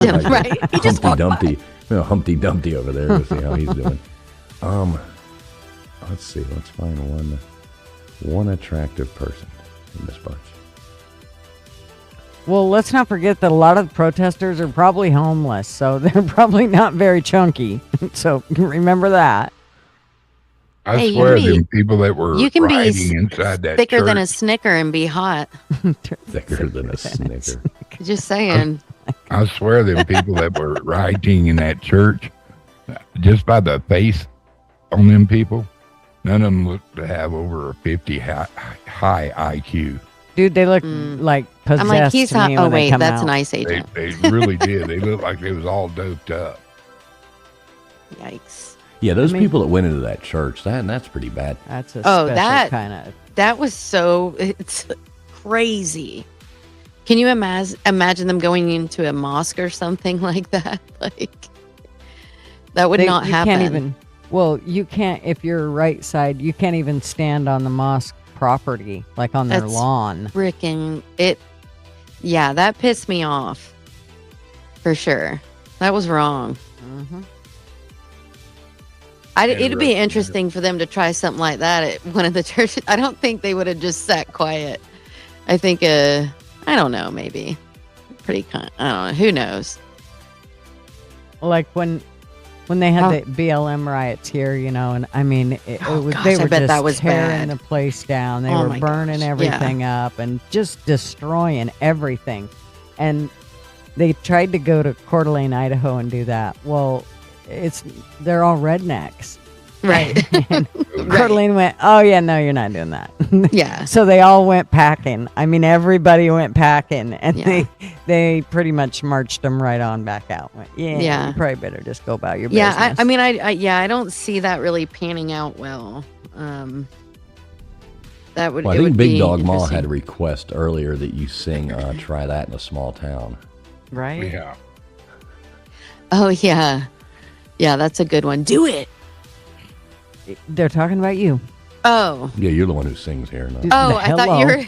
Right? He just Humpty walked Dumpty. by. Humpty Dumpty over there. We'll see how he's doing. Let's see. Let's find one attractive person in this bunch. Well, let's not forget that a lot of the protesters are probably homeless, so they're probably not very chunky. So remember that. I swear, them people that were You can be riding inside that thicker church, than a Snicker and be hot. Thicker than a Snicker. Just saying. I swear, them people that were riding in that church, just by the face on them people, none of them looked to have over a 50 high IQ. Dude, they look like possessed. I'm like, he's to hot. me Oh, when they wait, come that's out. an ICE agent. They really did. They looked like they was all doped up. Yikes. Yeah, those people that went into that church, that's pretty bad. That's a Oh, special kind of. That was it's crazy. Can you imagine them going into a mosque or something like that? Like, that would not you happen. Can't even. Well, you can't if you're right side. You can't even stand on the mosque property, like on their lawn. Freaking it. Yeah, that pissed me off. For sure. That was wrong. Mm-hmm. It'd be interesting for them to try something like that at one of the churches. I don't think they would have just sat quiet. I think, I don't know, maybe. I don't know. Who knows? Like when they had the BLM riots here, and I mean, it was gosh, they were I bet just that was tearing bad. the place down. They Oh were my burning gosh, everything up and just destroying everything. And they tried to go to Coeur d'Alene, Idaho, and do that. Well, they're all rednecks. Right. And Coeur d'Alene went, oh, yeah, no, you're not doing that. Yeah. So they all went packing. I mean, everybody went packing, and they pretty much marched them right on back out. Went, yeah, you probably better just go about your business. Yeah, I mean, I don't see that really panning out well. That would. Well, I it think would Big be Dog Ma interesting. had a request earlier that you sing "Try That in a Small Town." Right? Yeah. Oh yeah, yeah, that's a good one. Do it. They're talking about you. Oh. Yeah, you're the one who sings here. No? Oh, I thought you Hello. were.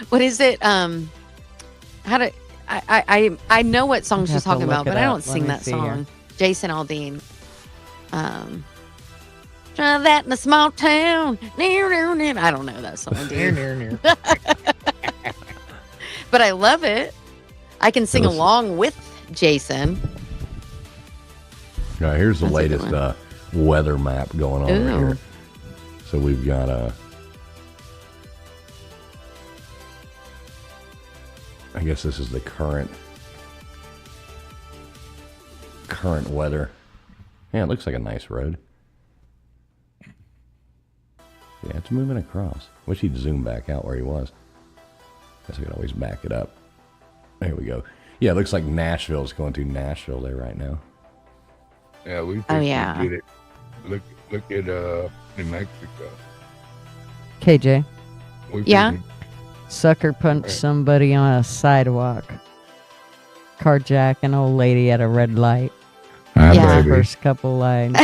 What is it? How to? I know what song I'd have she's to talking look about, it but I up. don't Let sing me that see song. here. Jason Aldean. Try that in a small town. I don't know that song, dude. But I love it. I can sing Listen. along with Jason. All right, here's the That's a good latest weather map going on Ooh. right here. So we've got I guess this is the current weather. Yeah, it looks like a nice road. Yeah, it's moving across. Wish he'd zoom back out where he was. Guess I could always back it up. There we go. Yeah, it looks like Nashville's going through Nashville there right now. Yeah, we think Oh, yeah. we get it. Look at New Mexico. KJ, We Yeah? think sucker punched somebody on a sidewalk. Carjack an old lady at a red light. Hi, Yeah. baby. First couple lines.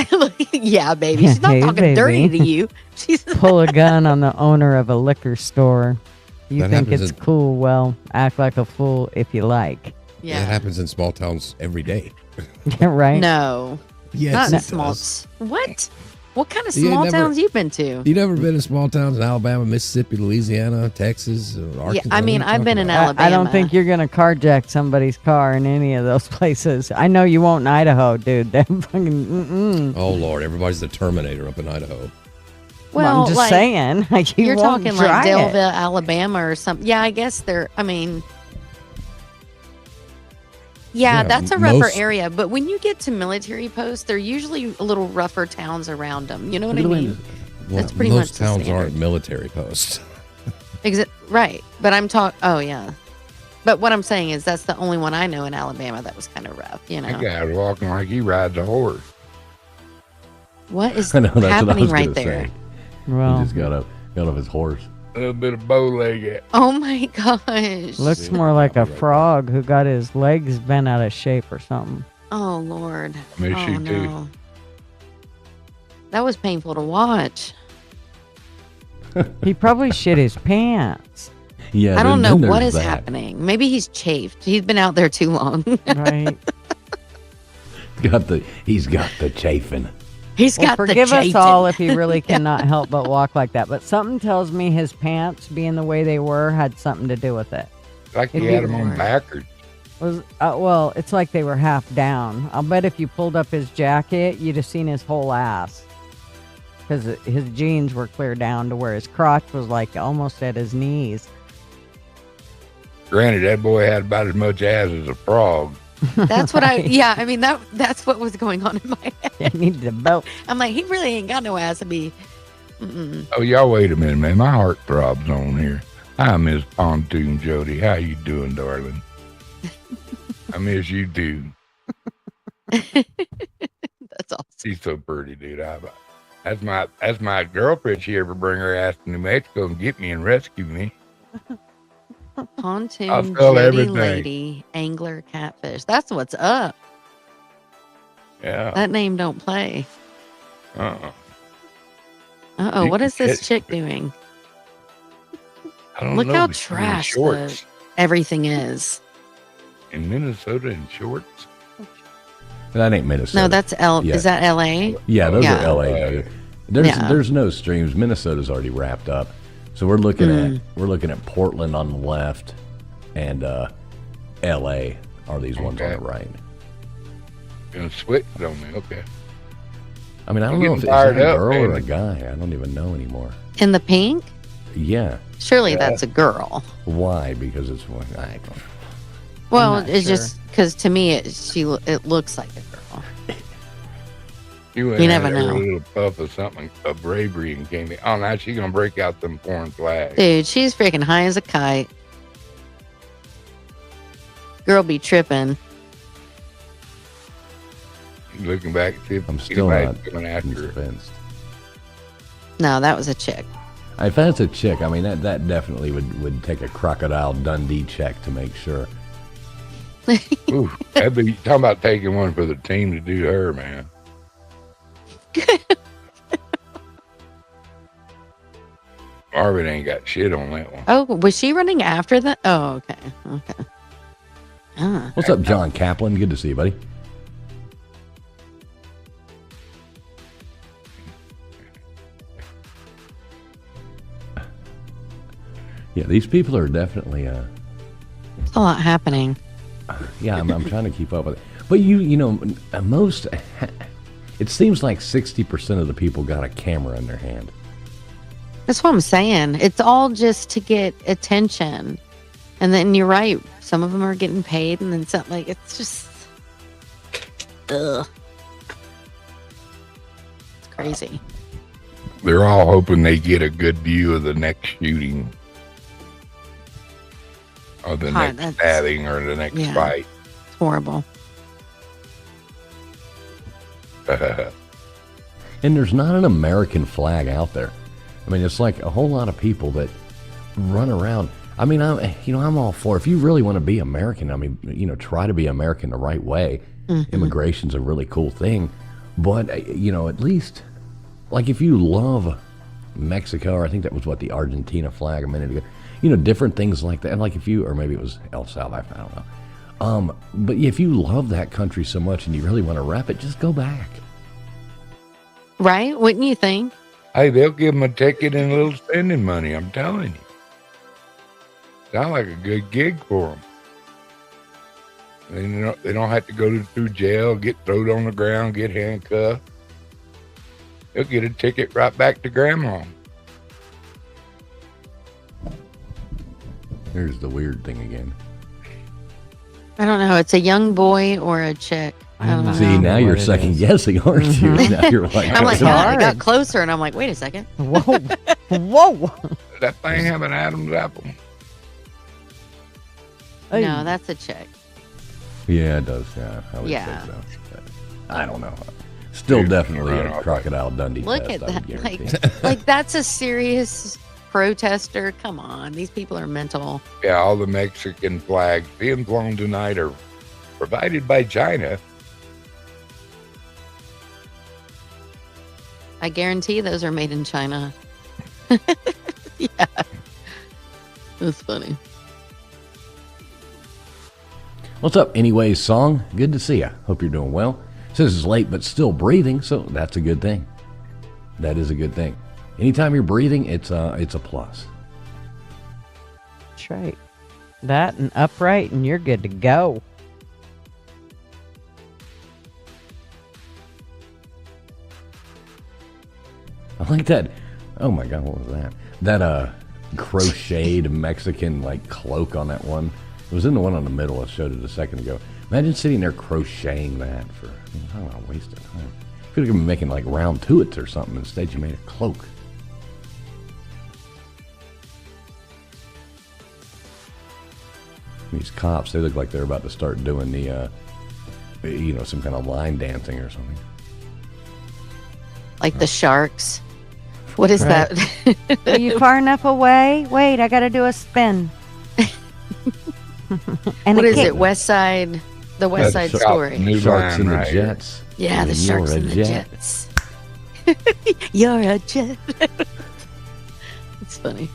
Yeah, baby. She's not Hey, talking dirty baby. to you. She's Pull a gun on the owner of a liquor store. You That think happens it's cool? Well, act like a fool if you like. That yeah. happens in small towns every day. Right? No, Yes, not in it small. does. What? What kind of You ain't small never- towns you been to? You never been in small towns in Alabama, Mississippi, Louisiana, Texas, or Arkansas? I mean, What are you I've been talking in about? I don't Alabama. think you're going to carjack somebody's car in any of those places. I know you won't in Idaho, dude. They're fucking, mm-mm. Oh, Lord. Everybody's the Terminator up in Idaho. Well, I'm just like, saying. Like, you you're won't talking try like it. Delville, Alabama, or something. Yeah, I guess they're. I mean, yeah, Yeah, that's a rougher most- area. But when you get to military posts, they're usually a little rougher towns around them. You know what I mean? Well, That's pretty most much the towns standard. aren't military posts. Right. But I'm talking. Oh yeah. But what I'm saying is that's the only one I know in Alabama that was kind of rough. You That know guy's walking like he rides a horse. what is I know that's what I happening was right gonna there? say. Well, He just got off his horse. A little bit of bow leg at. Oh my gosh. looks more like a frog who got his legs bent out of shape or something. Oh Lord. Miss Oh you too. no. That was painful to watch. He probably shit his pants. Yeah, I don't know then what there's is that. happening. Maybe he's chafed. He's been out there too long. Right. He's got the chafing. He's Well, got the forgive us chafing. all if he really cannot help but walk like that. But something tells me his pants being the way they were had something to do with it. Like he Good had them on Lord. backwards. Well, it's like they were half down. I'll bet if you pulled up his jacket, you'd have seen his whole ass. Because his jeans were clear down to where his crotch was like almost at his knees. Granted, that boy had about as much ass as a frog. That's what Right. I mean, that's what was going on in my head. I needed a belt. I'm like, he really ain't got no ass to be. Oh, y'all wait a minute, man. My heart throbs on here. Hi, Miss Pontoon Jody. How you doing, darling? I miss you, too. That's awesome. She's so pretty, dude. That's my girlfriend. She ever bring her ass to New Mexico and get me and rescue me. Pontoon, I'll sell jetty everything. lady, angler, catfish. That's what's up. Yeah. That name don't play. Uh-uh. What is this It- chick doing? I don't Look know. how but she's in trash shorts everything is. in Minnesota in shorts. That ain't Minnesota. No, that's Yeah. Is that L.A.? Yeah, those Yeah. are LA. There's no streams. Minnesota's already wrapped up. So we're looking at Portland on the left, and LA are these ones on Okay. the right. And switched on me. Okay. I mean, I I'm don't know if getting it's a fired up, girl or a man. guy. I don't even know anymore. In the pink? Yeah. Surely that's a girl. Why? Because it's I don't. Well, not it's sure. just because to me it looks like a girl. You never know. A little puff of something, of bravery, and came in. Oh, now she's gonna break out them foreign flags. Dude, she's freaking high as a kite. Girl be tripping. Looking back, see if I'm still anybody's not coming after her. convinced. No, that was a chick. If that's a chick, I mean that definitely would take a Crocodile Dundee check to make sure. Ooh, that'd be talking about taking one for the team to do her, man. Marvin ain't got shit on that one. Oh, was she running after that? Oh, okay. Okay. Ah. What's up, John Kaplan? Good to see you, buddy. Yeah, these people are definitely There's a lot happening. yeah, I'm trying to keep up with it. But you know, most it seems like 60% of the people got a camera in their hand. That's what I'm saying. It's all just to get attention. And then you're right. Some of them are getting paid, and then something like it's just, ugh. It's crazy. They're all hoping they get a good view of the next shooting, or the God, next that's- stabbing, or the next yeah. fight. It's horrible. And there's not an American flag out there. I mean, it's like a whole lot of people that run around. I mean, I'm all for, if you really want to be American, I mean, try to be American the right way. Mm-hmm. Immigration's a really cool thing. But, at least, like if you love Mexico, or I think that was what the Argentina flag a minute ago, different things like that. And like if you, or maybe it was El Salvador, I don't know. But if you love that country so much and you really want to rep it, just go back. Right? Wouldn't you think? Hey, they'll give them a ticket and a little spending money. I'm telling you. Sound like a good gig for them. They don't have to go through jail, get thrown on the ground, get handcuffed. They'll get a ticket right back to grandma. Here's the weird thing again. I don't know. It's a young boy or a chick. I don't know. See, now what you're it second is. guessing, aren't you? Now you're like, I'm like, It's God, I hard. got closer, and I'm like, wait a second. Whoa. Whoa. That thing have an Adam's apple. Hey. No, that's a chick. yeah, it does. Yeah, I would Yeah. say so. But I don't know. Still Dude, definitely run a off. Crocodile Dundee Look test, at I would that. Like, guarantee. like that's a serious protester. Come on, these people are mental. Yeah, all the Mexican flags being flown tonight are provided by China. I guarantee those are made in China. Yeah. That's funny. What's up, anyways, Song? Good to see ya. Hope you're doing well. Says it's late, but still breathing, so that's a good thing. That is a good thing. Anytime you're breathing, it's a plus. That's right. That and upright, and you're good to go. I like that. Oh my God, what was that? That crocheted Mexican like cloak on that one. It was in the one on the middle. I showed it a second ago. Imagine sitting there crocheting that for, I don't know, a waste of time. Could have been making like round tuits or something. Instead, you made a cloak. These cops, they look like they're about to start doing the, some kind of line dancing or something. Like the sharks. What is Right. that? Are you far enough away? Wait, I got to do a spin. And What a is kick. it? West Side. The West Side That's Story. New Sharks line and the right here. Jets. Yeah, the And sharks you're a and the jet. jets. You're a jet. It's funny.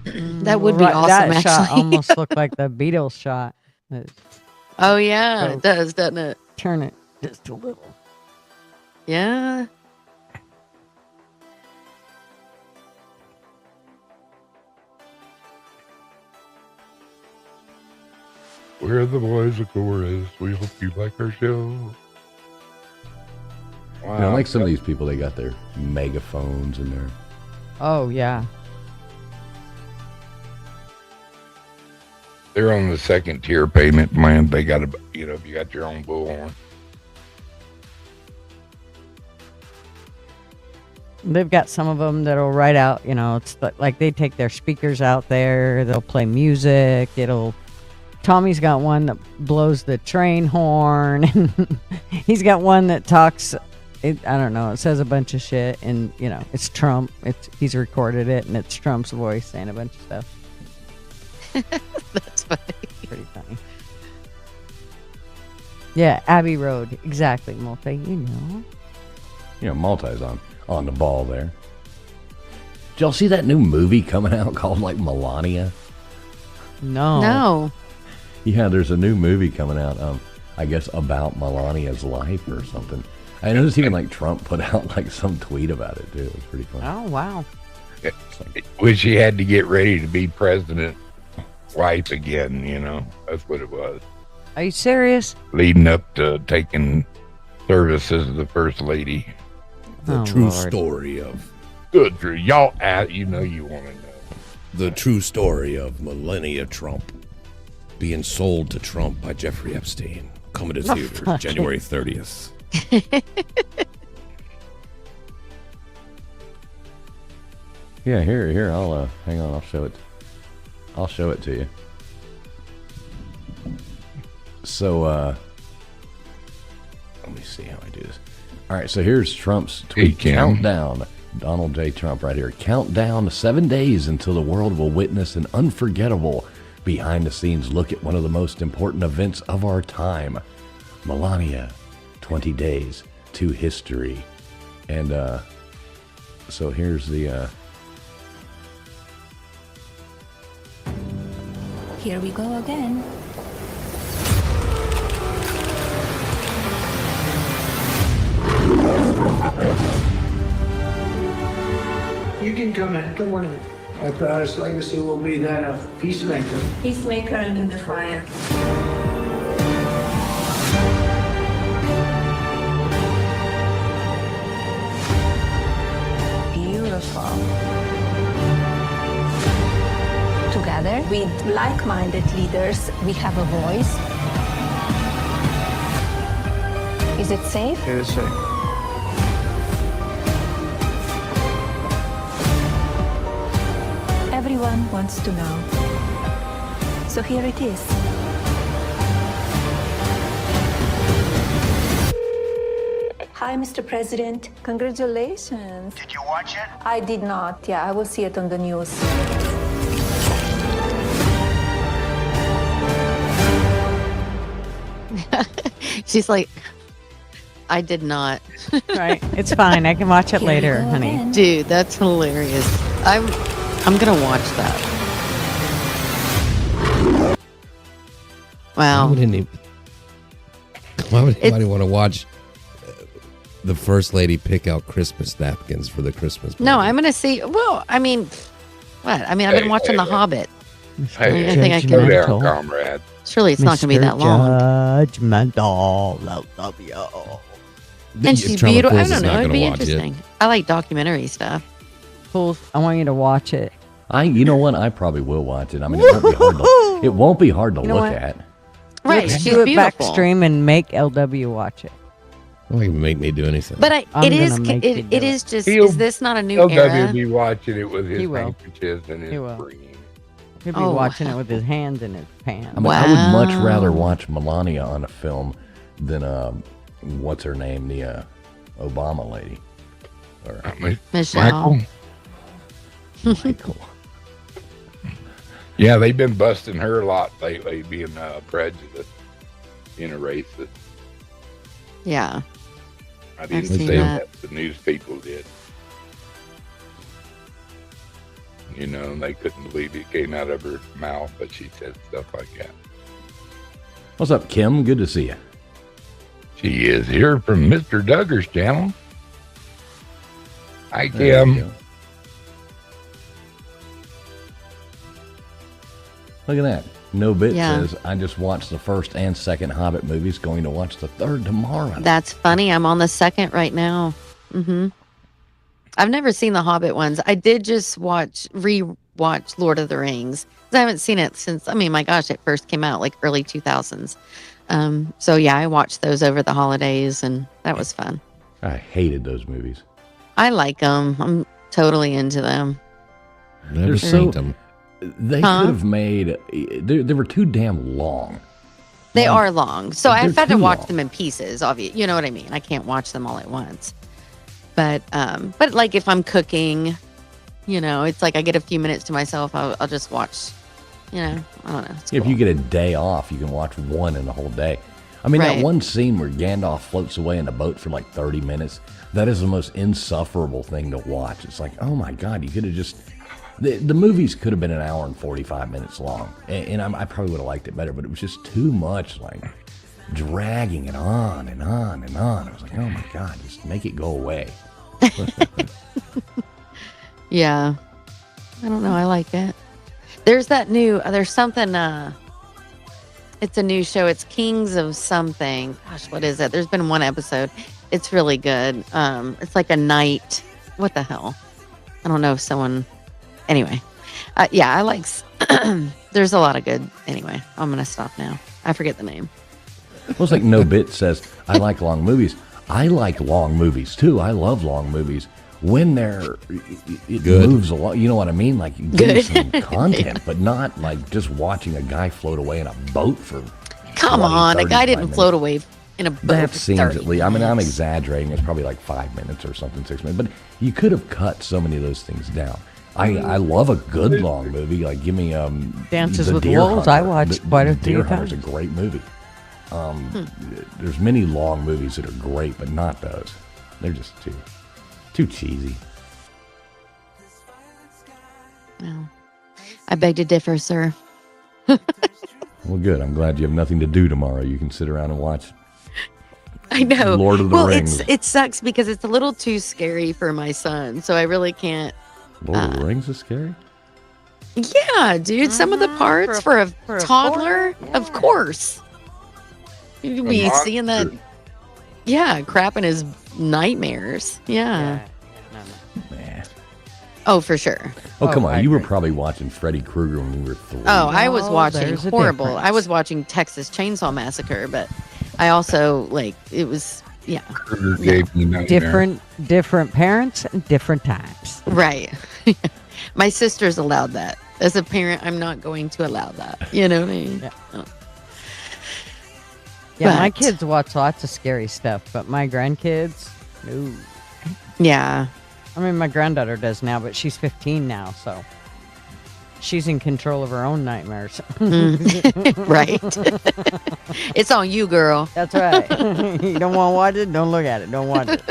That would be Right, awesome, that shot actually. almost looked like the Beatles shot. Oh yeah, So- it does, doesn't it? Turn it just a little. Yeah. We're the boys of chorus. We hope you like our show. Wow. I like some of these people, they got their megaphones in there. Oh, yeah. They're on the second tier payment plan. They got to, if you got your own bullhorn. They've got some of them that'll write out, it's like they take their speakers out there, they'll play music, Tommy's got one that blows the train horn, and he's got one that talks, I don't know, it says a bunch of shit, and, it's Trump, he's recorded it, and it's Trump's voice saying a bunch of stuff. That's funny. Pretty funny. Yeah, Abbey Road, exactly, Multi, Malta's on the ball there. Did y'all see that new movie coming out called like Melania? No. Yeah, there's a new movie coming out, I guess about Melania's life or something. I noticed even like Trump put out like some tweet about it too. It was pretty funny. Oh, wow. Wish he had to get ready to be president wife again, That's what it was. Are you serious? Leading up to taking services of the first lady. The Oh, true Lord. story of Good, Drew. Y'all, you want to know. the true story of Melania Trump being sold to Trump by Jeffrey Epstein. Coming to theaters fuck. January 30th. Yeah, here. I'll hang on. I'll show it to you. So, let me see how I do this. All right, so here's Trump's tweet Kim. countdown. Donald J. Trump right here. Countdown 7 days until the world will witness an unforgettable behind-the-scenes look at one of the most important events of our time. Melania, 20 days to history. And so here's the... Here we go again. You can come in. Come on in. My proudest legacy will be that of peacemaker. Peacemaker in the fire. Beautiful. Together with like-minded leaders, we have a voice. Is it safe? It is safe. Everyone wants to know. So here it is. Hi, Mr. President. Congratulations. Did you watch it? I did not. Yeah, I will see it on the news. She's like, I did not. Right. It's fine. I can watch it Here we later, go honey. again. Dude, that's hilarious. I'm I'm gonna watch that. Wow. Why would anybody want to watch the first lady pick out Christmas napkins for the Christmas party? No, I'm gonna see. Well, I mean, what? I mean, I've been watching The Hobbit. Hey, I think I slow can. down, comrade. Surely it's not gonna be that long. Judgmental. Love you. And she's Trevor beautiful. I Pools don't is know. not It'd gonna be watch it. interesting. I like documentary stuff. Fools, I want you to watch it. You know what? I probably will watch it. I mean, it won't be hard to, it won't be hard to You know look what? at. Right. Let's She's do it beautiful. backstream and make LW watch it. Don't even make me do anything. But I'm it is. gonna make you do It is just. He'll- Is this not a new LW era? be watching it with He his will. handkerchiefs and his He will. cream. He'll be Oh, watching it with his hands in his pants. I mean, I would much Wow. rather watch Melania on a film than what's her name, the Obama lady, or Michelle. Michael? Michael. Yeah, they've been busting her a lot lately, being prejudiced, being a racist. Yeah. I didn't seen say that. that. The news people did. You know, they couldn't believe it came out of her mouth, but she said stuff like that. What's up, Kim? Good to see you. She is here from Mr. Duggar's channel. Hi, There you Kim. go. Look at that. No Bit Yeah. says, I just watched the first and second Hobbit movies, going to watch the third tomorrow. That's funny. I'm on the second right now. I've never seen the Hobbit ones. I did just re-watch Lord of the Rings. 'Cause I haven't seen it since. I mean, my gosh, it first came out like early 2000s. So yeah, I watched those over the holidays, and that was fun. I hated those movies. I like them. I'm totally into them. Never They're seen so- them. They Huh? could have made, they were too damn long. They Like, are long, so they're I've had to too watch long. them in pieces. Obviously, you know what I mean. I can't watch them all at once. But like if I'm cooking, you know, it's like I get a few minutes to myself. I'll just watch. You know, I don't know. It's If cool. you get a day off, you can watch one in the whole day. I mean, Right. that one scene where Gandalf floats away in a boat for like 30 minutes, that is the most insufferable thing to watch. It's like, oh my God, you could have just... The movies could have been an hour and 45 minutes long, and I probably would have liked it better, but it was just too much, like, dragging it on and on and on. I was like, oh my God, just make it go away. Yeah. I don't know. I like it. There's that new, there's something, it's a new show. It's Kings of something. Gosh, what is it? There's been one episode. It's really good. It's like a night. What the hell? I don't know if someone, anyway. Yeah, I like, there's a lot of good. Anyway, I'm going to stop now. I forget the name. Well, it's like No Bit says, I like long movies. I like long movies too. I love long movies when it Good. moves along. You know what I mean? Like Good. getting some content, but not like just watching a guy float away in a boat for. Come 20, on. A guy 35 didn't float away in a boat. That for seems 30 at least. I mean, I'm minutes. exaggerating. It's probably like 5 minutes or something, 6 minutes. But you could have cut so many of those things down. I love a good long movie. Like, give me Dances The with Deer Wolves. Hunter. I watched quite a few Deer Hunter's a times. great movie. There's many long movies that are great, but not those. They're just too cheesy. Well, I beg to differ, sir. Well, good. I'm glad you have nothing to do tomorrow. You can sit around and watch. I know. Lord of the Rings. It sucks because it's a little too scary for my son, so I really can't. Lord of the Rings is scary. Yeah, dude. Some of the parts for a toddler, of course. You'd be monster. seeing that. Yeah, crap in his nightmares. Yeah. Nah. Oh, for sure. Oh, come I on. You were agree. probably watching Freddy Krueger when you were 3. Oh, I was No, watching there's a horrible. difference. I was watching Texas Chainsaw Massacre, but I also it was Kruger gave me nightmares. Different parents and different times. right. My sister's allowed that. As a parent, I'm not going to allow that. You know what I mean? Yeah. Yeah, my But- kids watch lots of scary stuff, but my grandkids, no. Yeah. I mean, my granddaughter does now, but she's 15 now, so she's in control of her own nightmares. Right. It's on you, girl. That's right. You don't want to watch it? Don't look at it. Don't watch it.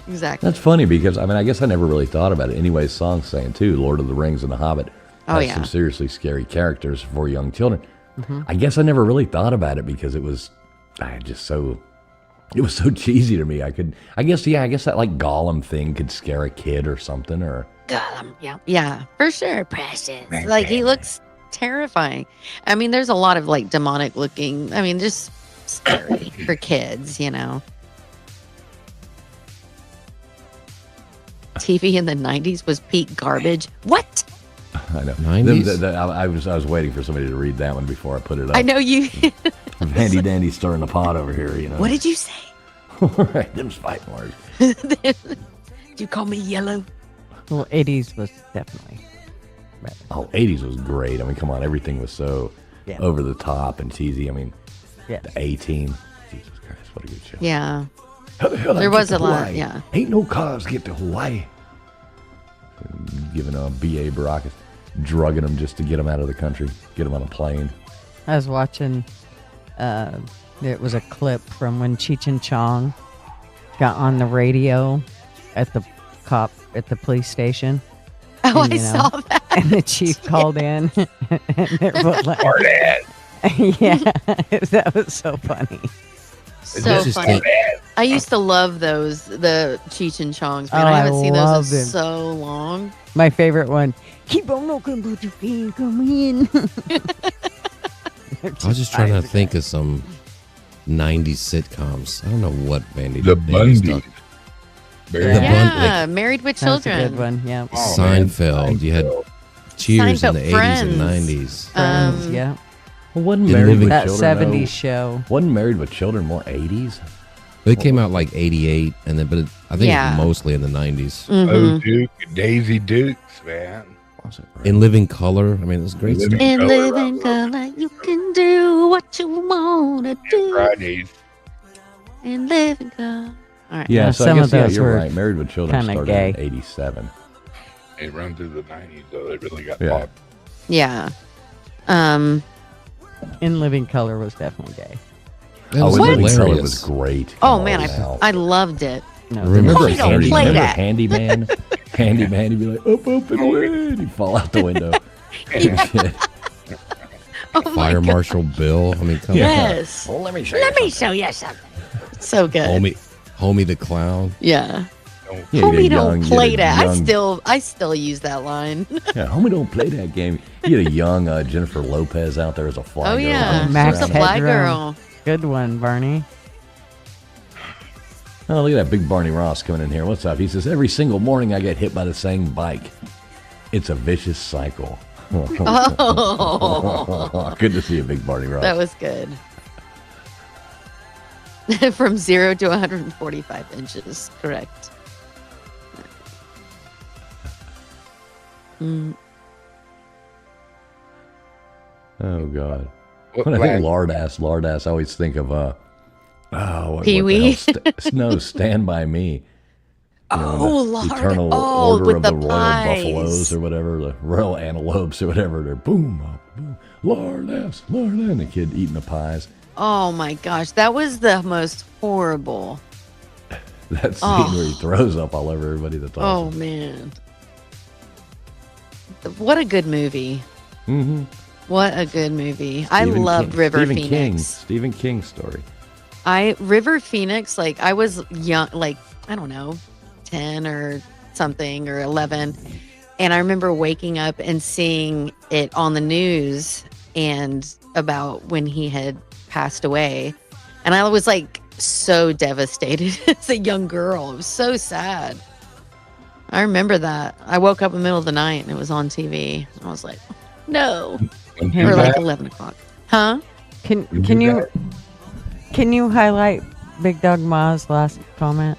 Exactly. That's funny because, I mean, I guess I never really thought about it. Anyways, songs saying, too, Lord of the Rings and The Hobbit Oh, has yeah. some seriously scary characters for young children. Mm-hmm. I guess I never really thought about it because it was so cheesy to me. I guess that like Gollum thing could scare a kid or something, or Yeah, for sure. Precious. Like, he looks terrifying. I mean, there's a lot of like demonic looking, I mean, just scary for kids, you know. TV in the 90s was peak garbage. What? I know. 90s? I was waiting for somebody to read that one before I put it up. I know you. Handy dandy stirring the pot over here, you know. What did you say? Right, them's fighting words. Did you call me yellow? Well, 80s was definitely better. Oh, 80s was great. I mean, come on, everything was so Yeah. over the top and cheesy. I mean, Yeah. the A-Team. Jesus Christ, what a good show. Yeah. How the hell There I was get to a lot, Hawaii? yeah. Ain't no cars get to Hawaii. Giving B.A. Baracus, drugging them just to get them out of the country, get them on a plane. I was watching, it was a clip from when Cheech and Chong got on the radio at the police station. Oh, And, I you know, saw that. And the chief called in. And they're both like, yeah, that was so funny. So just funny. think- I used to love those, the Cheech and Chongs. Man, Oh, I I haven't seen those love in them. so long. My favorite one. Keep on looking, but you can't come in. I was just trying to think of some 90s sitcoms. I don't know what Vandy The did. They was Bundys. talk- Very The Yeah, Married with That's a Children. good one. Yeah. Oh, man. Seinfeld. You had Cheers in Seinfeld, the 80s Friends. and 90s. Friends, yeah. Well, wasn't In Married Living- with That Children, 70s though- show. Wasn't Married with Children more 80s? They came out like 88, and then I think Yeah. it was mostly in the 90s. Mhm. Oh, Duke, Daisy Dukes, man. Was it? In Living Color, I mean, it was great Living stuff. In Color, living color, you can do what you want to do. Fridays. In living color. All right. Yeah, Yeah, so some I of guess, those you're were right. Married with Children kinda started gay. in 87. They run through the 90s, though. They really got Yeah. popular. Yeah. In Living Color was definitely gay. It was Living Color hilarious. was great. Oh, Come man, on now. I loved it. No, Remember Homie don't Handy- play remember that. Handyman? Handyman, he'd be like, up, and away. He'd fall out the window. Oh, my Fire God. Marshal Bill. I mean, come Yes. Well, let me show Let me show you something. So good. on. Homie the Clown. Yeah. Yeah, you Homie get a don't young- play you get a that. young- I still use that line. Yeah, homie, don't play that game. You had a young Jennifer Lopez out there as a fly Oh girl. yeah. running Max She's a around. fly Headroom. girl. Good one, Barney. Oh, look at that big Barney Ross coming in here. What's up? He says, every single morning I get hit by the same bike. It's a vicious cycle. Oh, Good to see you, big Barney Ross. that was good. From 0 to 145 inches. Correct. Oh, God. What When I think class? Lardass, I always think of, Pee-wee? No, Stand By Me. You know, Oh, the Lord. Eternal Oh, Order with of the the Royal pies. Buffaloes or whatever, the Royal Antelopes or whatever. They're boom, boom, Lardass, and the kid eating the pies. Oh my gosh, that was the most horrible. That scene Oh. where he throws up all over everybody that Oh talks. man. What a good movie. Mm-hmm. What a good movie. I loved River Phoenix. Stephen King's story. River Phoenix, like I was young, like, I don't know, 10 or something or 11. And I remember waking up and seeing it on the news and about when he had passed away. And I was like so devastated as a young girl. It was so sad. I remember that. I woke up in the middle of the night and it was on TV. I was like, no. Don't Or do like that. 11 o'clock. Huh? Can You can do you that. can you highlight Big Dog Ma's last comment?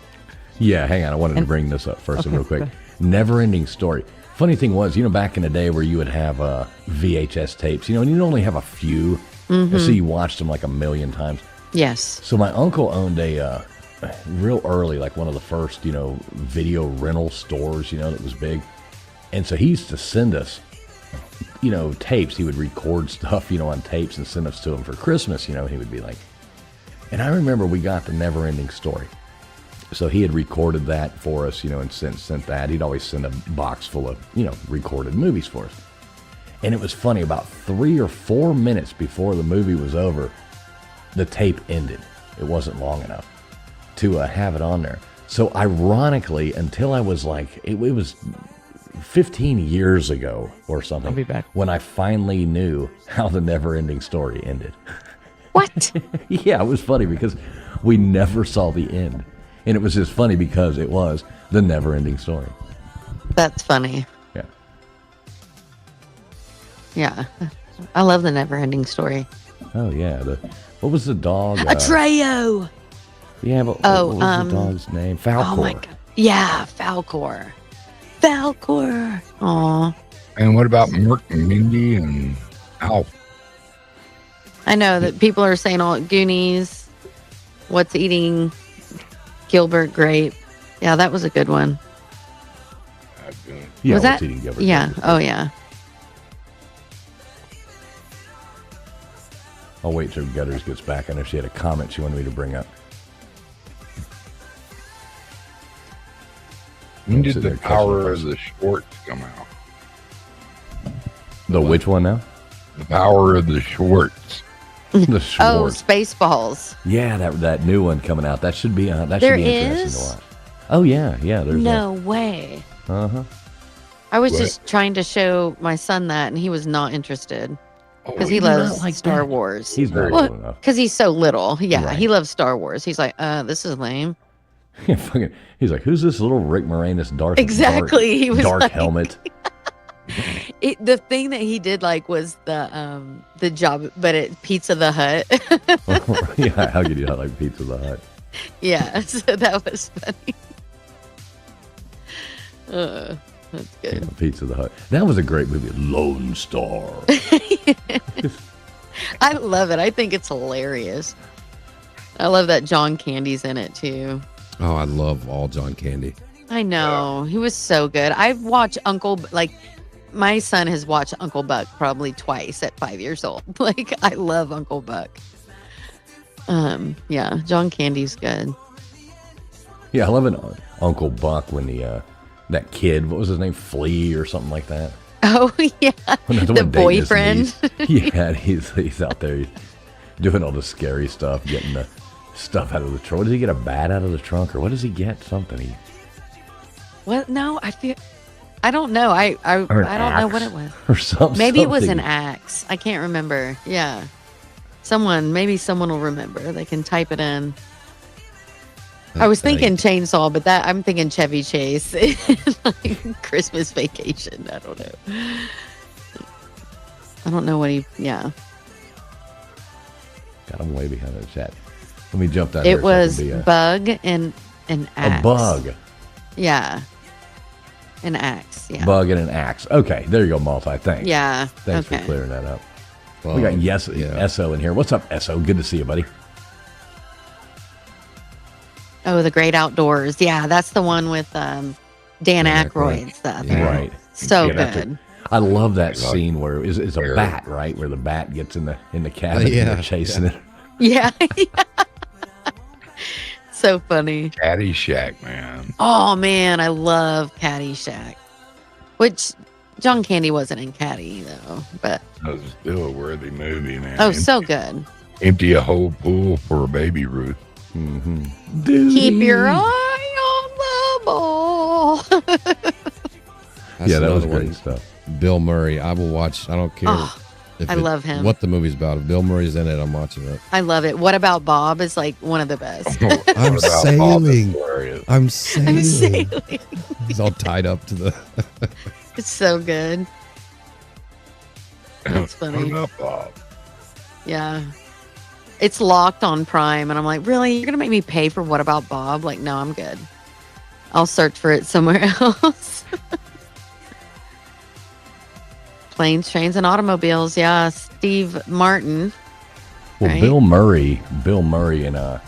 Yeah, hang on. I wanted to And- bring this up first Okay, real quick. go. Never ending story. Funny thing was, back in the day where you would have VHS tapes, and you'd only have a few. And so you watched them like a million times. Yes. So my uncle owned a real early, like one of the first, video rental stores, that was big. And so he used to send us, tapes. He would record stuff, on tapes and send us to him for Christmas. He would be like, and I remember we got the Never Ending Story. So he had recorded that for us, and sent that. He'd always send a box full of, recorded movies for us. And it was funny, about 3 or 4 minutes before the movie was over, the tape ended. It wasn't long enough to have it on there. So ironically, until I was like, it was 15 years ago or something, I'll be back. when I finally knew how the never-ending story ended. What? Yeah, it was funny because we never saw the end. And it was just funny because it was the never-ending story. That's funny. Yeah. Yeah. I love the never ending story. Oh, yeah. What was the dog? Atreyu! Yeah, but what was the dog's name? Falcor. Oh my God. Yeah, Falcor. Falcor. Aw. And what about Merc and Mindy and Alf? I know that people are saying all Goonies, What's Eating Gilbert Grape. Yeah, that was a good one. Yeah, was What's that? Eating Gilbert Yeah. Grape. Oh, yeah. I'll wait till Gutters gets back. I know she had a comment she wanted me to bring up. When did Sit the there Power catching of the Shorts come out? The which one now? The Power of the Shorts. The Oh, Schwartz. Spaceballs. Yeah, that new one coming out. That should be that There should be interesting is? to watch. Oh yeah. There's No way. Uh-huh. I was What? just trying to show my son that, and he was not interested because he you're not loves like Star that. Wars. He's not Well, old enough. because he's so little. Yeah, Right. he loves Star Wars. He's like, this is lame. Yeah, fucking, he's like, who's this little Rick Moranis dark Exactly, he was dark like- helmet? The thing that he did like was the job, but at Pizza the Hut. Yeah, how could you not like Pizza the Hut? Yeah, so that was funny. That's Yeah, good. Pizza the Hut. That was a great movie. Lone Star. I love it. I think it's hilarious. I love that John Candy's in it too. Oh, I love all John Candy. I know. He was so good. I've watched my son has watched Uncle Buck probably twice at 5 years old. Like, I love Uncle Buck. Yeah, John Candy's good. Yeah, I love it. Uncle Buck when that kid, what was his name? Flea or something like that. Oh, yeah. When The one dating his boyfriend. niece. Yeah, he's out there doing all the scary stuff, getting the stuff out of the trunk. Does he get a bat out of the trunk, or what does he get? Something. What? No, I don't know. I don't know what it was. Or something. Maybe it was an axe. I can't remember. Yeah. Maybe someone will remember. They can type it in. I was thinking chainsaw, but I'm thinking Chevy Chase. Like Christmas Vacation. I don't know. I don't know what yeah. God, I'm way behind the chat. Let me jump down It here so I can was be Bug and an axe. a bug. Yeah. An axe. Yeah. Bug and an axe. Okay, there you go, Multi. Thanks. Yeah. Thanks okay. for clearing that up. Well, We got yeah. Esso in here. What's up, Esso? Good to see you, buddy. Oh, The Great Outdoors. Yeah, that's the one with Dan Aykroyd. Aykroyd stuff. Yeah. Right. So Yeah, that's good. I love that Like scene where it's a Bear. bat, right? Where the bat gets in the cabin Yeah, and they're chasing it. Yeah. So funny. Caddyshack, man. Oh man, I love Caddyshack. Which John Candy wasn't in Caddy though, but That was still a worthy movie, man. oh, so good. Empty a whole pool for a baby Ruth. Mm-hmm. Keep your eye on the ball. That's Yeah, that was another great one. stuff. Bill Murray. I will watch. I don't care. Oh, I love him. What the movie's about. If Bill Murray's in it, I'm watching it. I love it. What About Bob is like one of the best. I'm What about Bob is sailing. hilarious. I'm sailing. I'm sailing. He's all tied up to the. It's so good. That's What funny. about Bob? Yeah. It's locked on Prime, and I'm like, really? You're gonna make me pay for What About Bob? Like, no, I'm good. I'll search for it somewhere else. Planes, Trains, and Automobiles. Yeah, Steve Martin. Well, Right. Bill Murray in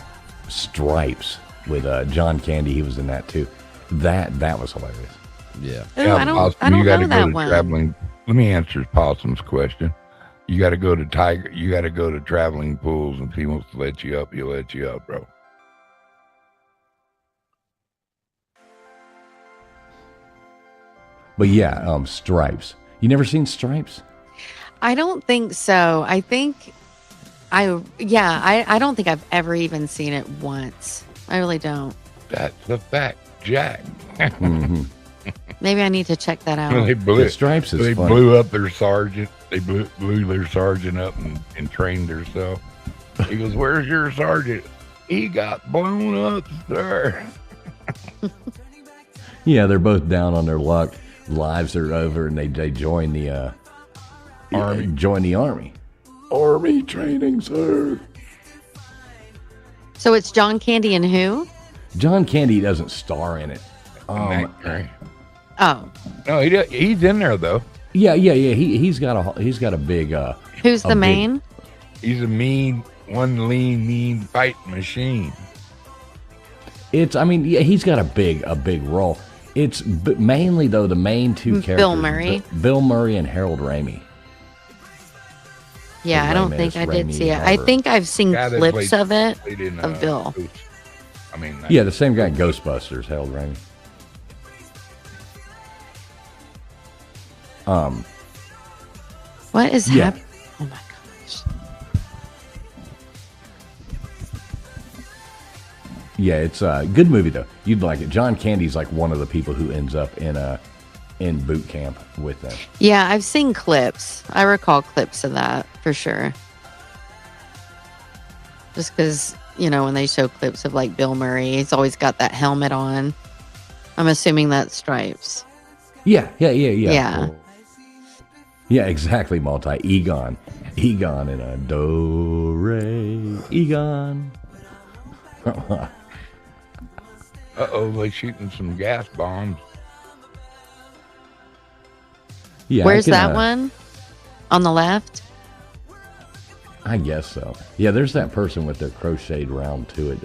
Stripes with John Candy. He was in that too. That was hilarious. Yeah. Ooh, I don't you gotta know go that to one. traveling. Let me answer Possum's question. You got to go to Tiger. You got to go to traveling pools, and if he wants to let you up, he'll let you up, bro. But yeah, Stripes. You never seen Stripes? I don't think so. I think I don't think I've ever even seen it once. I really don't. That's a fact, Jack. Maybe I need to check that out. They blew The Stripes is They funny. blew up their sergeant. They blew their sergeant up and trained herself. He goes, "Where's your sergeant?" He got blown up, sir. Yeah, they're both down on their luck. Lives are over, and they join the Army. Join the army. Army training, sir. So it's John Candy and who? John Candy doesn't star in it. Right. Oh, No, he's in there though. Yeah. He's got a big. who's A the big- main? He's a mean fight machine. He's got a big role. It's mainly though the main two characters. Bill Murray. Bill Murray and Harold Ramey. Yeah, I don't think I did see it. I think I've seen Guy that clips of it played in, of Bill. Ghost. Yeah, the same guy in Ghostbusters, Harold Ramey. What is Yeah. happening? Oh my gosh. Yeah, it's a good movie though. You'd like it. John Candy's like one of the people who ends up in boot camp with them. Yeah, I've seen clips. I recall clips of that for sure. Just because, when they show clips of like Bill Murray, he's always got that helmet on. I'm assuming that's Stripes. Yeah. Yeah. Yeah, exactly. Egon in a do re Egon. They shooting some gas bombs. Yeah, Where's that one? On the left? I guess so. Yeah, there's that person with their crocheted round to it.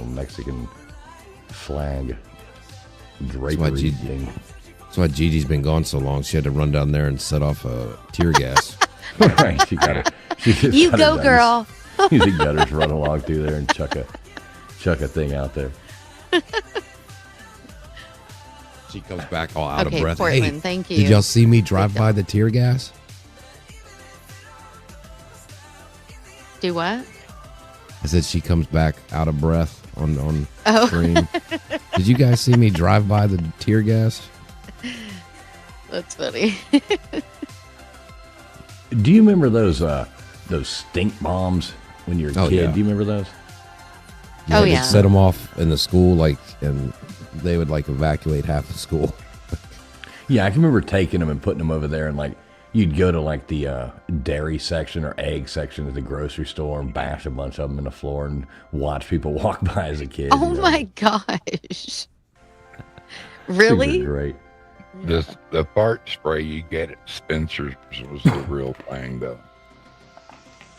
Mexican flag drapery thing. That's why Gigi's been gone so long. She had to run down there and set off a tear gas. Right, she got it. You go, girl. Easy gutters run along through there and chuck a thing out there. She comes back all out Okay, of breath. Portland, Hey, thank you. did y'all see me drive by the tear gas? Do what? I said she comes back out of breath on Oh. screen. Did you guys see me drive by the tear gas? That's funny. Do you remember those stink bombs when you were a Oh, kid? yeah. Do you remember those? Oh, they'd yeah. set them off in the school, and they would evacuate half the school. Yeah, I can remember taking them and putting them over there, and you'd go to the dairy section or egg section at the grocery store and bash a bunch of them in the floor and watch people walk by as a kid. Oh my gosh. Really? Super great. The fart spray you get at Spencer's was the real thing, though.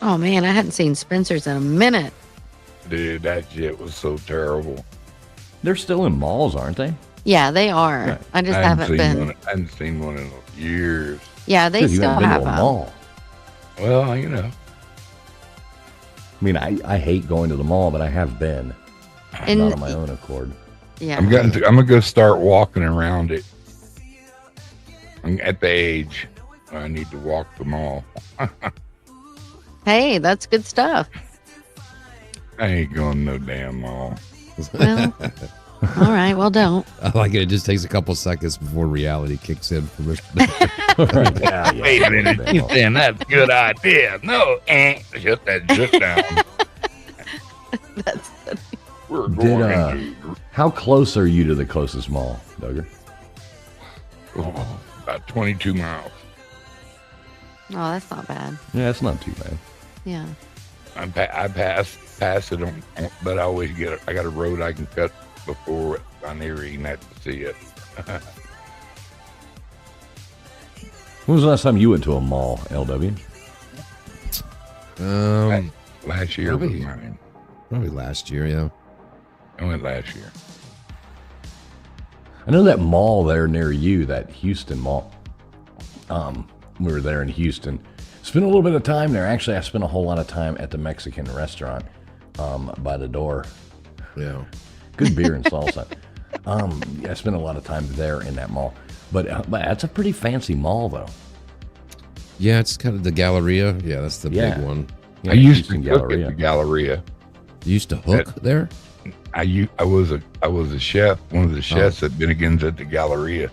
Oh man, I hadn't seen Spencer's in a minute. Dude, that shit was so terrible. They're still in malls, aren't they? Yeah, they are. Right. I just I haven't been. I hadn't seen one in years. Yeah, they 'Cause you still haven't been have to a them. mall. Well, I mean, I hate going to the mall, but I have been. And- Not on my own accord. Yeah. I'm gonna go start walking around it. I'm at the age where I need to walk the mall. Hey, that's good stuff. I ain't going to no damn mall. Well, all right. Well, don't. I like it. It just takes a couple seconds before reality kicks in for Mr. Yeah, Wait a minute, you saying that's a good idea? No, shut down. That's We're Did, going How close are you to the closest mall, Duggar? about 22 miles. Oh, that's not bad. Yeah, that's not too bad. Yeah. I pass it on, but I got a road I can cut before I never even have to see it. When was the last time you went to a mall, LW? Last year was Probably- mine. Probably last year, yeah. I went last year. I know that mall there near you, that Houston mall. We were there in Houston. Spent a little bit of time there. Actually, I spent a whole lot of time at the Mexican restaurant by the door. Yeah. Good beer and salsa. I spent a lot of time there in that mall. But that's a pretty fancy mall, though. Yeah, it's kind of the Galleria. Yeah, that's the Yeah. big one. Yeah, I used to Houston cook at the Galleria. You used to hook there? I was a chef, one of the chefs at Bennigan's at the Galleria,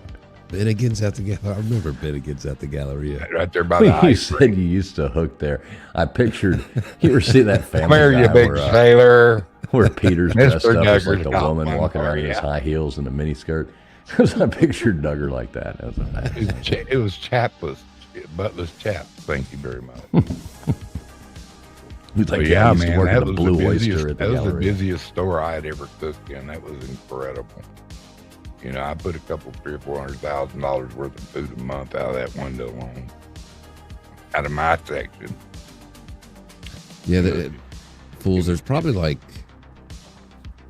Bennigan's at the Galleria. I remember Bennigan's at the Galleria. right there by the You ice said rink. you used to hook there. I pictured, you ever see that Come family here, you guy big where, sailor. where Peter's Mr. dressed up as like Duggar's the got woman one walking for around in his ya. high heels and a mini skirt? Because I pictured Duggar like that. That was a It was chapless, buttless chap. Thank you very much. He's like, But yeah, yeah, I used to man, work at that the was Blue the Oyster busiest. at the That was the Galleria. busiest store I had ever cooked in. That was incredible. You know, I put a couple, $300,000 or $400,000 worth of food a month out of that window alone, out of my section. Yeah, fools. There's probably like